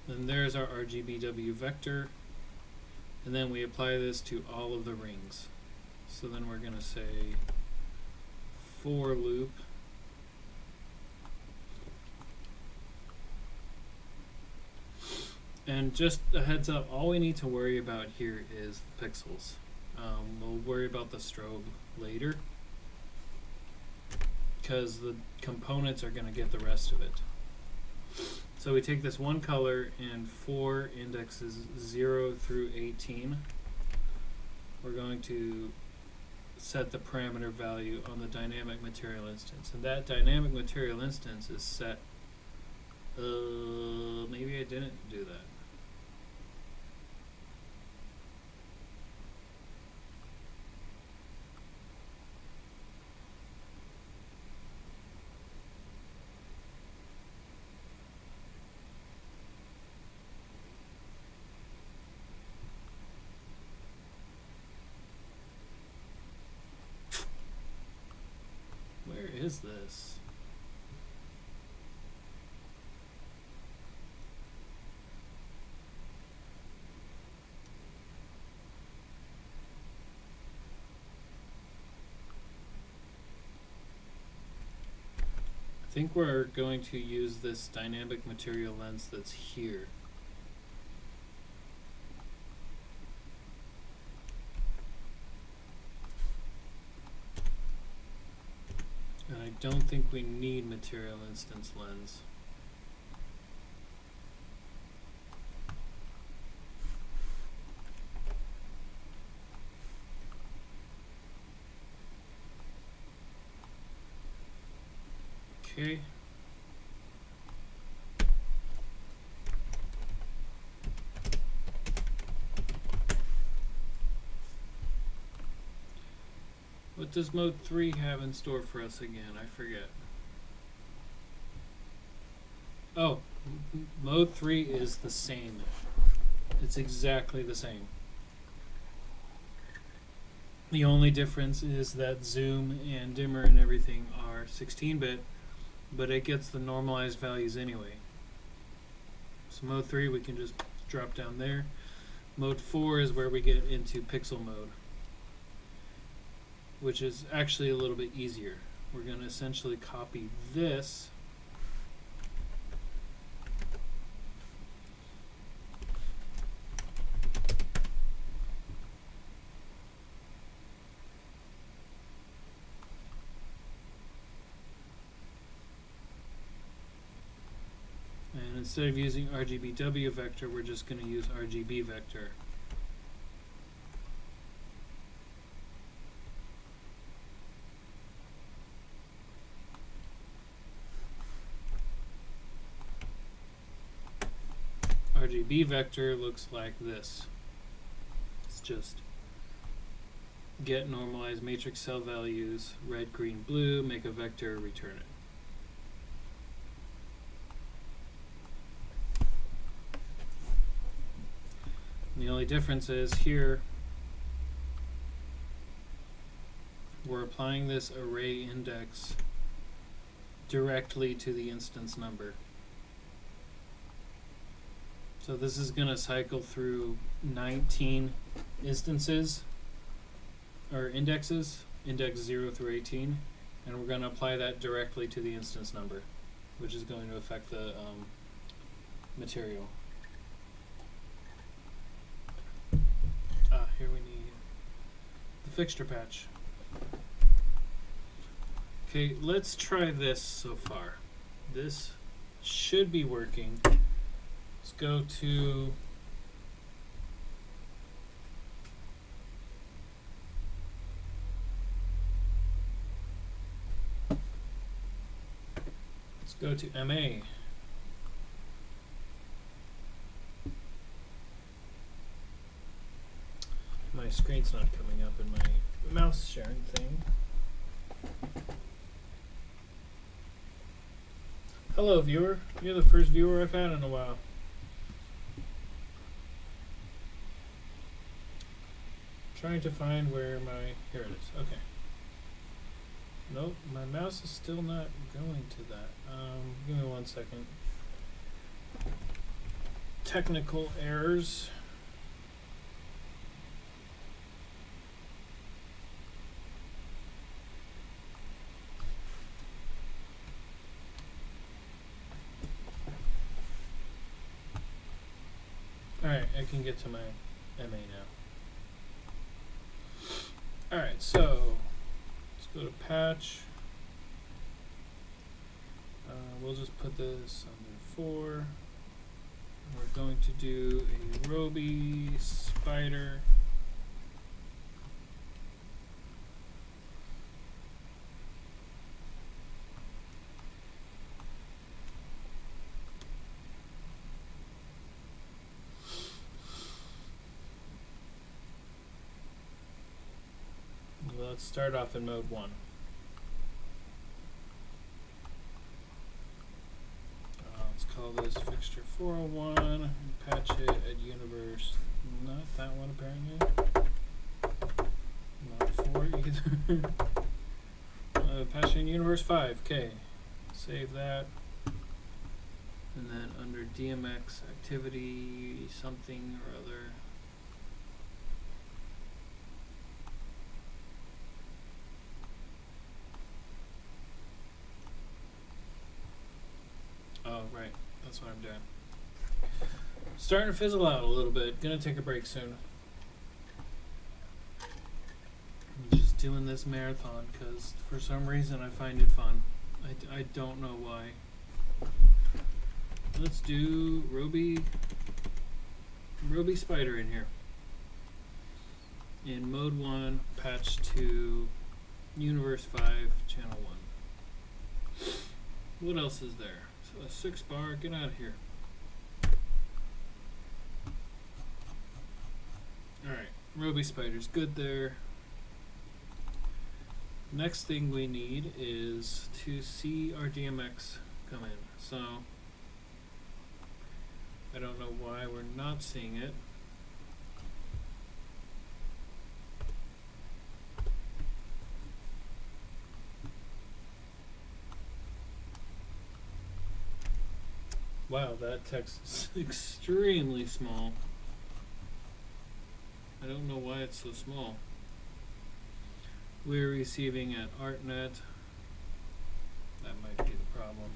Then there's our RGBW vector, and then we apply this to all of the rings. So then we're going to say for loop and just a heads up, all we need to worry about here is the pixels. We'll worry about the strobe later because the components are going to get the rest of it. So we take this one color and for indexes 0 through 18, we're going to set the parameter value on the dynamic material instance. And that dynamic material instance is set, maybe I didn't do that. Where is this? I think we're going to use this dynamic material lens that's here. And I don't think we need material instance lens. Okay. What does mode 3 have in store for us again? I forget. Oh, mode 3 is the same. It's exactly the same. The only difference is that zoom and dimmer and everything are 16-bit, but it gets the normalized values anyway. So mode 3 we can just drop down there. Mode 4 is where we get into pixel mode, which is actually a little bit easier. We're going to essentially copy this and instead of using RGBW vector, we're just going to use RGB vector. RGB vector looks like this. It's just get normalized matrix cell values, red, green, blue, make a vector, return it. And the only difference is here we're applying this array index directly to the instance number. So this is going to cycle through 19 instances or indexes, index 0 through 18, and we're going to apply that directly to the instance number, which is going to affect the material. Here we need the fixture patch. Okay, let's try this so far. This should be working. Let's go to MA. My screen's not coming up in my mouse sharing thing. Hello, viewer. You're the first viewer I've had in a while. Trying to find where my... Here it is. Okay. Nope, my mouse is still not going to that. Give me 1 second. Technical errors. Alright, I can get to my MA now. Alright, so let's go to patch. We'll just put this under 4. We're going to do a Roby spider. Let's start off in mode 1. Let's call this fixture 401 and patch it at universe. Not that one apparently. Not 4 either. Patch in universe 5. Okay. Save that. And then under DMX activity something or other. Oh, right. That's what I'm doing. Starting to fizzle out a little bit. Gonna take a break soon. I'm just doing this marathon because for some reason I find it fun. I don't know why. Let's do Roby spider in here. In mode 1, patch to universe 5, channel 1. What else is there? A 6 bar, get out of here. Alright, Roby spider's good there. Next thing we need is to see our DMX come in. So, I don't know why we're not seeing it. Wow, that text is extremely small. I don't know why it's so small. We're receiving at ArtNet. That might be the problem.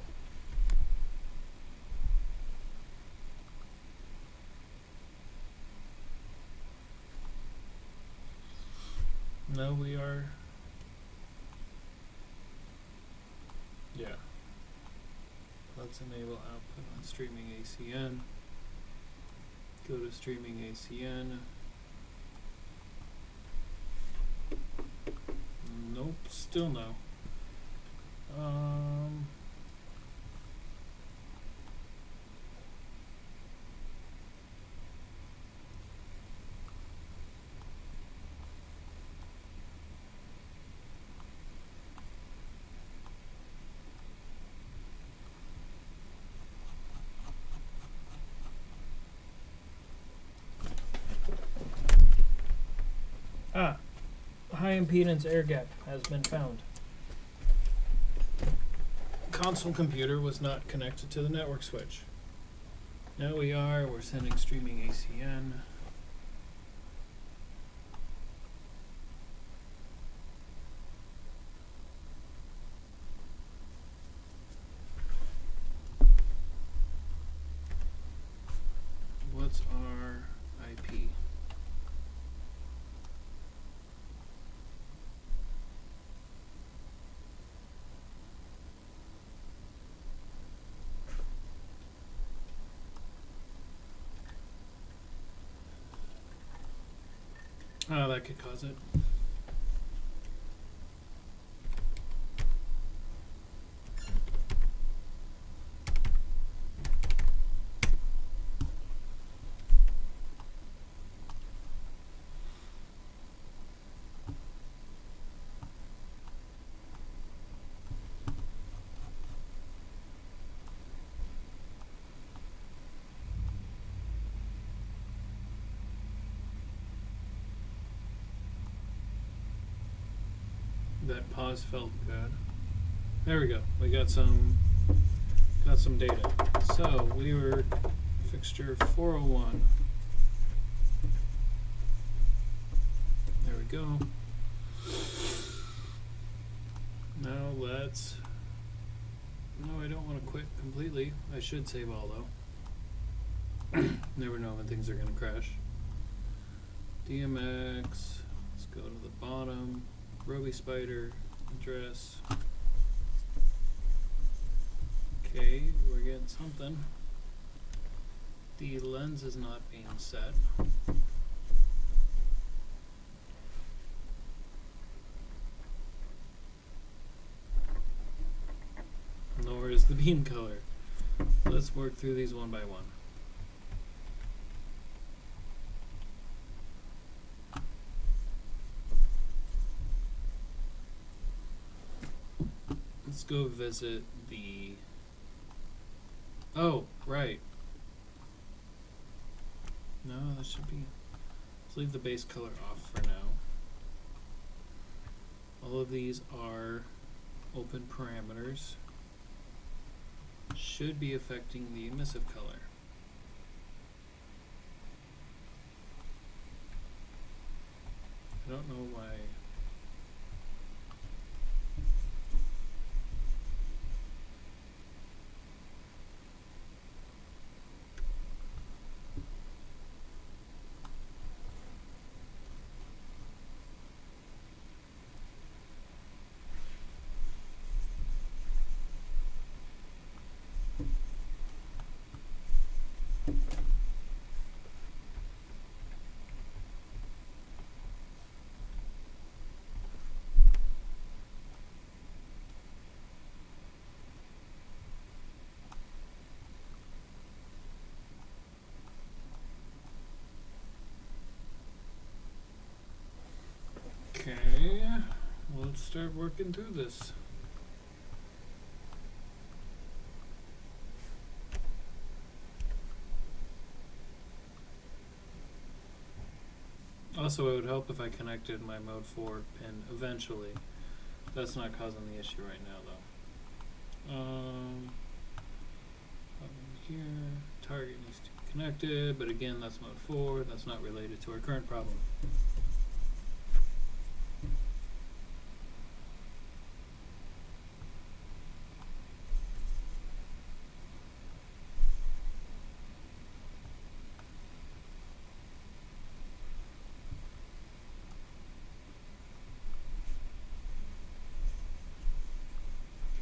No, we are. Yeah. Let's enable output on streaming ACN. Go to streaming ACN. Nope, still no. A high impedance air gap has been found. Console computer was not connected to the network switch. Now we are. We're sending streaming ACN. Oh, that could cause it. That pause felt good. There we go. We got some data. So we were fixture 401. There we go. Now let's. No, I don't want to quit completely. I should save all though. Never know when things are going to crash. DMX. Let's go to the bottom. Roby Spider, address. Okay, we're getting something. The lens is not being set. Nor is the beam color. Let's work through these one by one. Let's go visit the... Oh, right. No, that should be... Let's leave the base color off for now. All of these are open parameters. Should be affecting the emissive color. I don't know why. Okay, let's start working through this. Also, it would help if I connected my mode 4 pin eventually. That's not causing the issue right now though. Here, target needs to be connected, but again that's mode 4, that's not related to our current problem.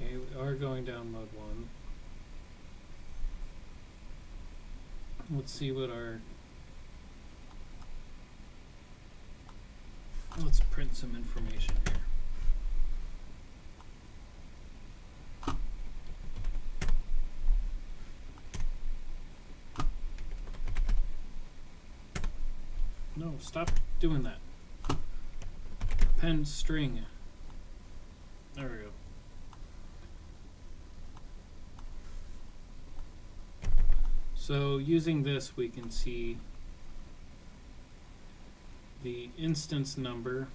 We are going down mode 1. Let's see what our... Let's print some information here. No, stop doing that. Pen string. There we go. So using this, we can see the instance number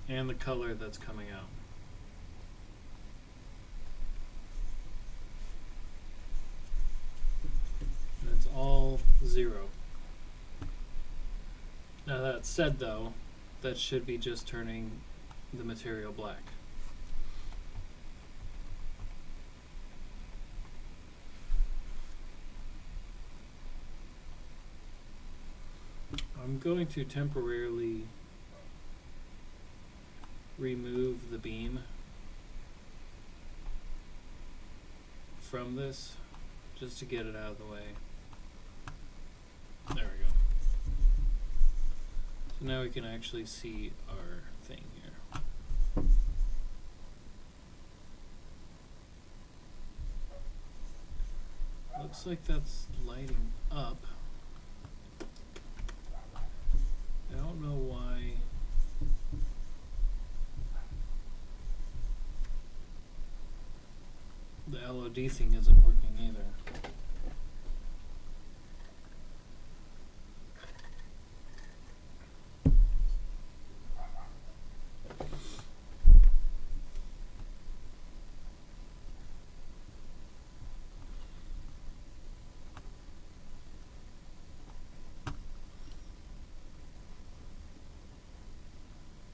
and the color that's coming out. And it's all 0. Now that said though, that should be just turning the material black. I'm going to temporarily remove the beam from this just to get it out of the way. There we go. So now we can actually see our thing here. Looks like that's lighting up. I don't know why. The LOD thing isn't working either.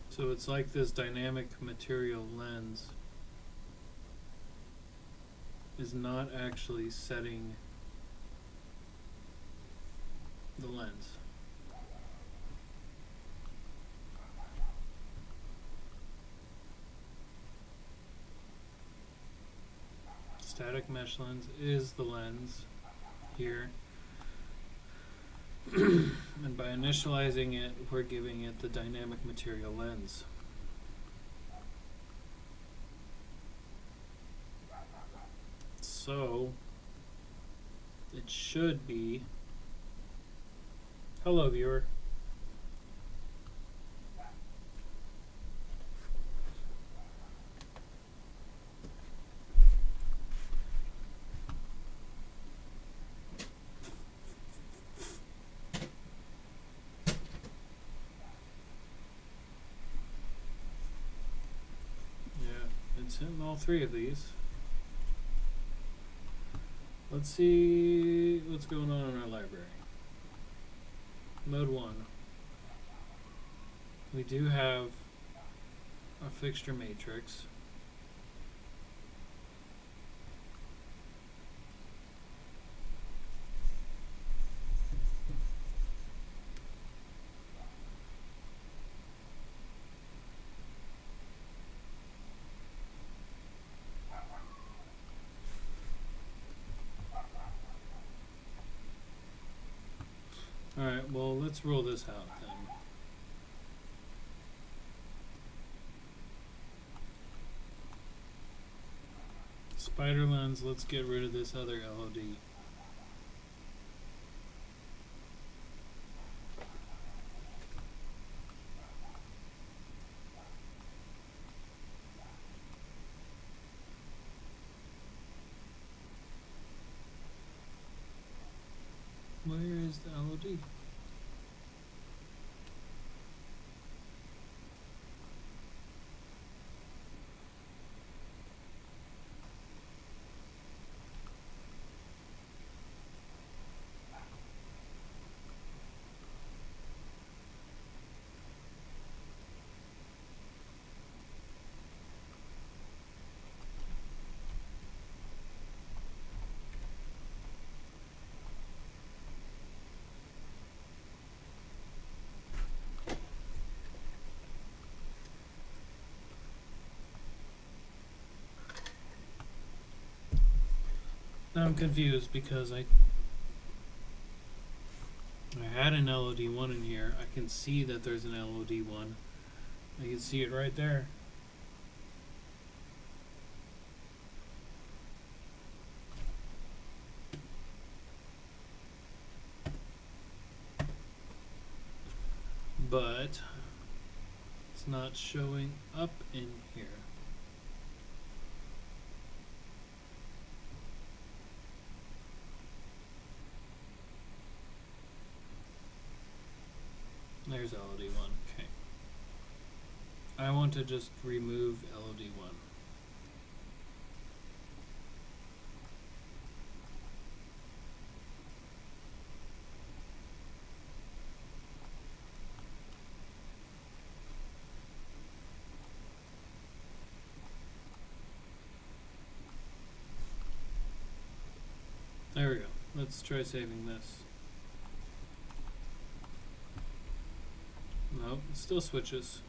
So it's like this dynamic material lens is not actually setting the lens. Static mesh lens is the lens here. And by initializing it, we're giving it the dynamic material lens. So it should be, hello viewer. It's in all three of these. Let's see what's going on in our library. Mode 1. We do have a fixture matrix. Alright, well, let's roll this out then. Spider lens, let's get rid of this other LOD. Where is the LOD? Now I'm confused because I had an LOD1 in here. I can see that there's an LOD1. I can see it right there. But it's not showing up in here. There's LOD1. Okay. I want to just remove LOD1. There we go. Let's try saving this. Nope, it still switches.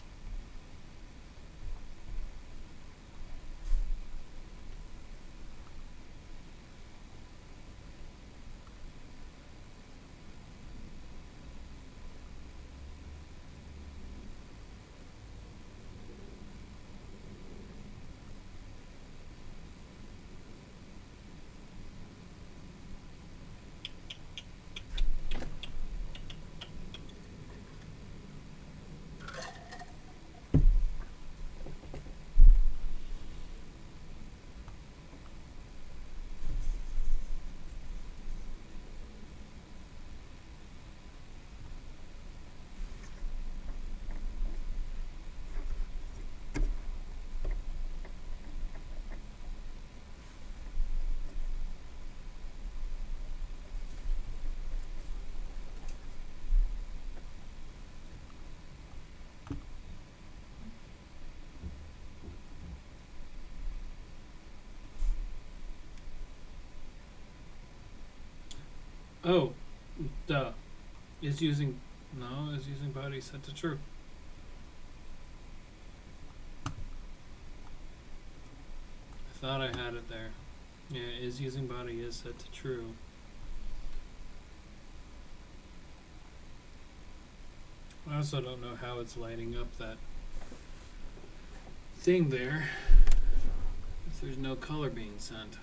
Oh, duh. Is using body set to true. I thought I had it there. Yeah, is using body is set to true. I also don't know how it's lighting up that thing there if there's no color being sent.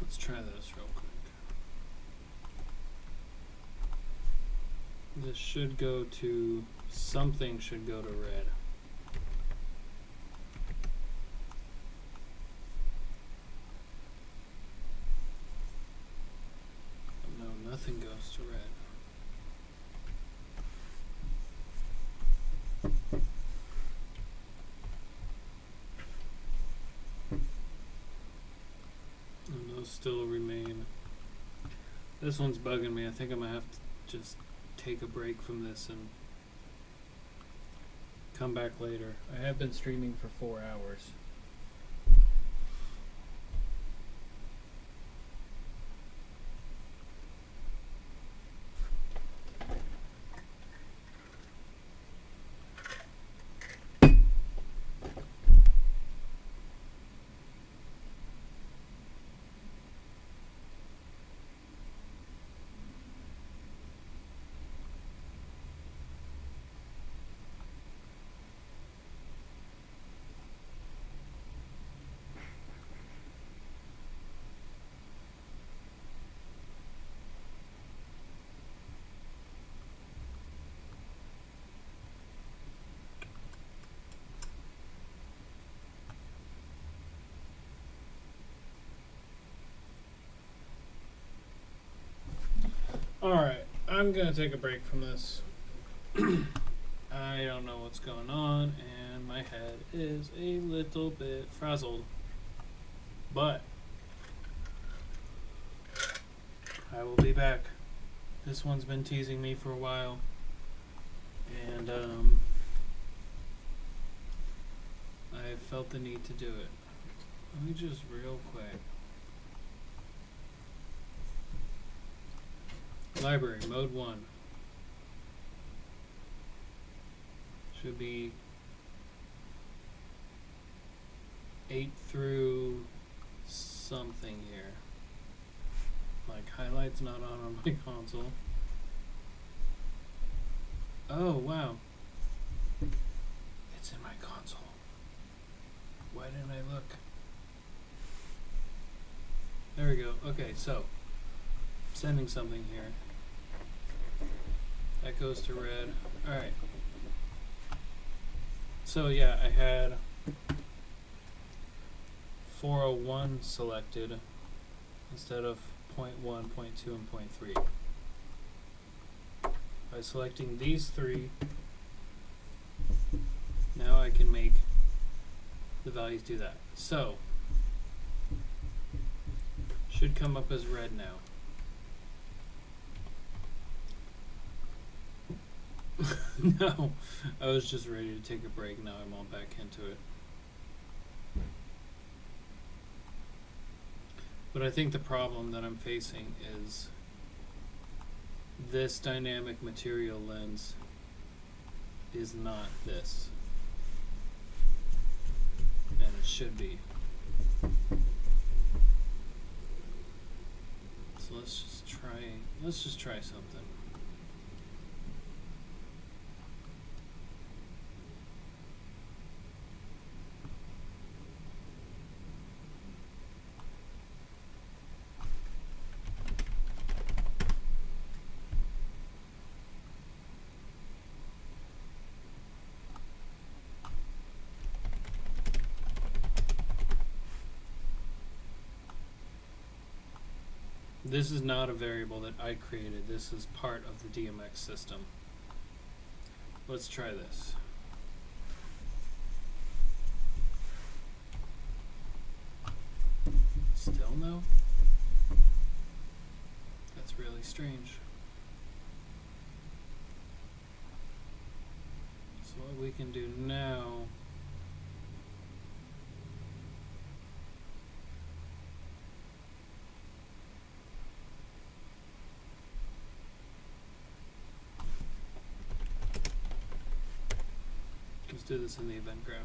Let's try this real quick. This should go to, something should go to red. No, nothing goes to red. And those still remain. This one's bugging me. I think I'm gonna have to just take a break from this and come back later. I have been streaming for 4 hours. Alright, I'm gonna take a break from this. I don't know what's going on, and my head is a little bit frazzled. But I will be back. This one's been teasing me for a while, and I felt the need to do it. Let me just real quick. Library, mode 1. Should be 8 through something here. Like, highlights not on my console. Oh, wow. It's in my console. Why didn't I look? There we go. Okay, so sending something here. That goes to red. Alright. So yeah, I had 401 selected instead of 0.1, 0.2, and 0.3. By selecting these three, now I can make the values do that. So, should come up as red now. No, I was just ready to take a break. Now I'm all back into it. But I think the problem that I'm facing is this dynamic material lens is not this. And it should be. So let's just try something. This is not a variable that I created. This is part of the DMX system. Let's try this. Still no? That's really strange. So what we can do now let's do this in the event graph.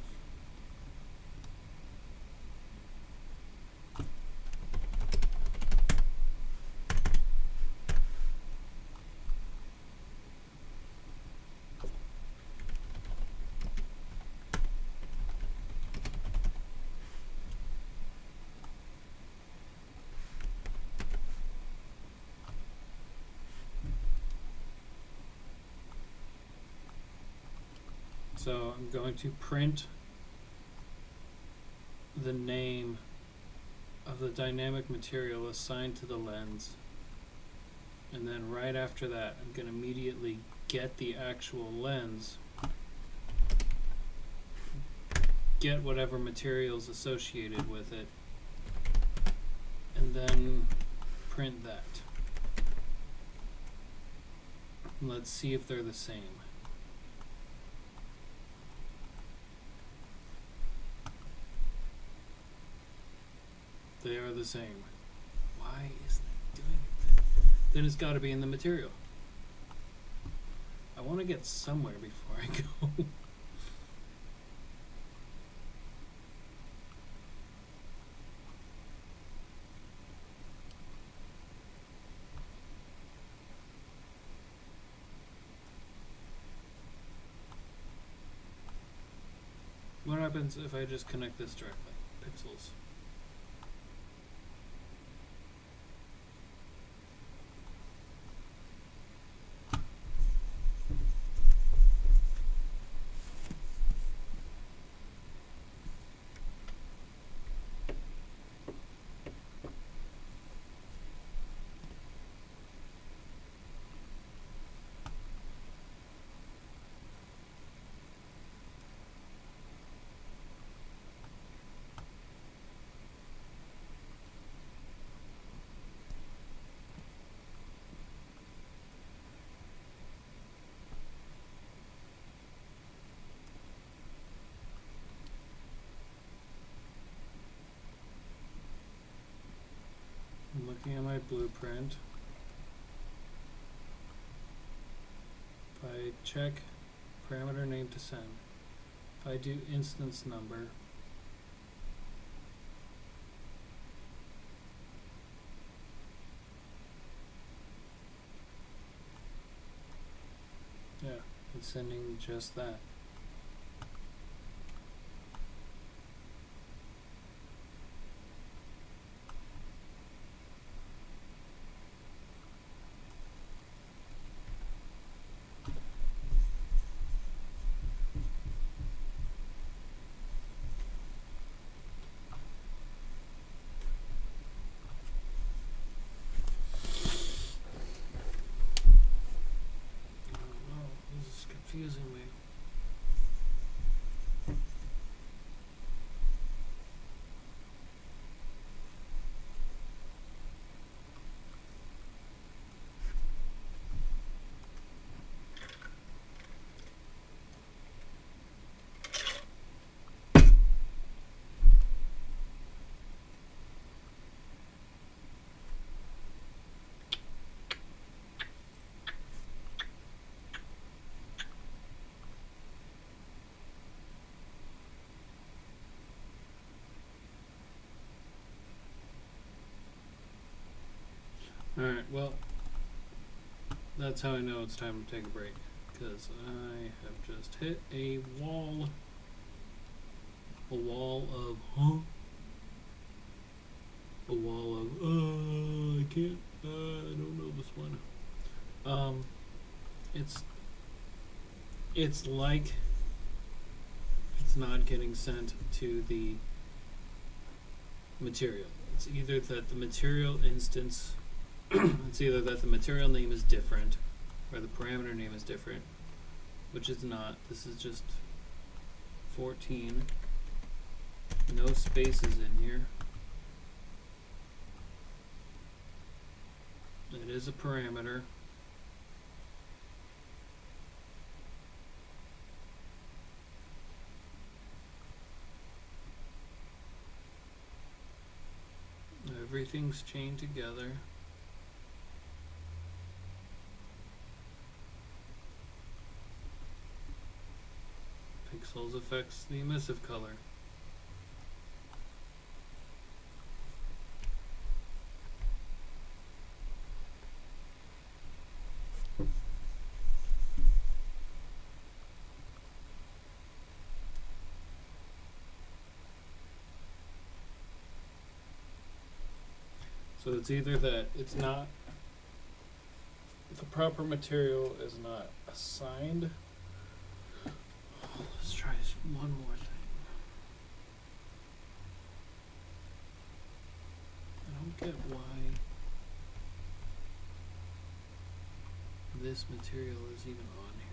So I'm going to print the name of the dynamic material assigned to the lens, and then right after that I'm going to immediately get the actual lens, get whatever materials associated with it, and then print that. And let's see if they're the same. They are the same. Why isn't it doing it? Then it's got to be in the material. I want to get somewhere before I go. What happens if I just connect this directly? Pixels. I'm looking at my blueprint. If I check parameter name to send, if I do instance number, yeah, it's sending just that. Confusing me. Alright, well, that's how I know it's time to take a break, because I have just hit a wall of, a wall of, I can't, I don't know this one. It's like it's not getting sent to the material. It's either that the material instance it's either that the material name is different or the parameter name is different, which is not. This is just 14, no spaces in here. It is a parameter. Everything's chained together. Pixels affects the emissive color. So it's either that it's not, the proper material is not assigned. Let's try one more thing. I don't get why this material is even on here.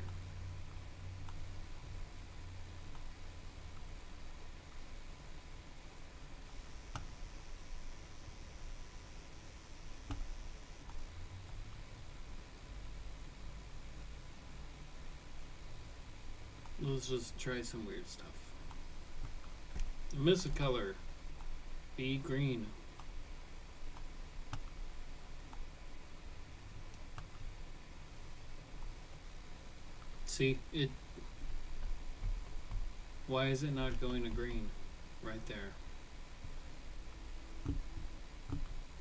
Let's just try some weird stuff. Emissive color, be green. See, it. Why is it not going to green? Right there.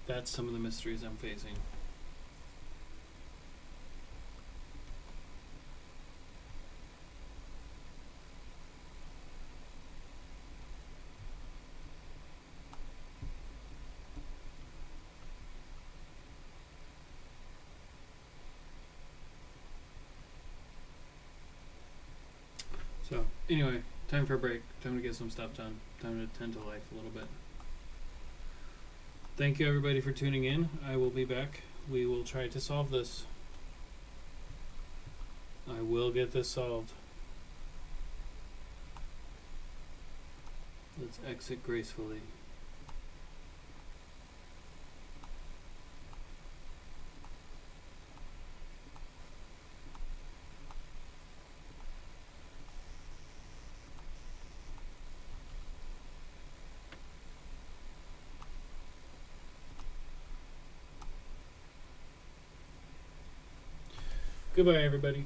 That's some of the mysteries I'm facing. So, anyway, time for a break. Time to get some stuff done. Time to tend to life a little bit. Thank you everybody for tuning in. I will be back. We will try to solve this. I will get this solved. Let's exit gracefully. Goodbye, everybody.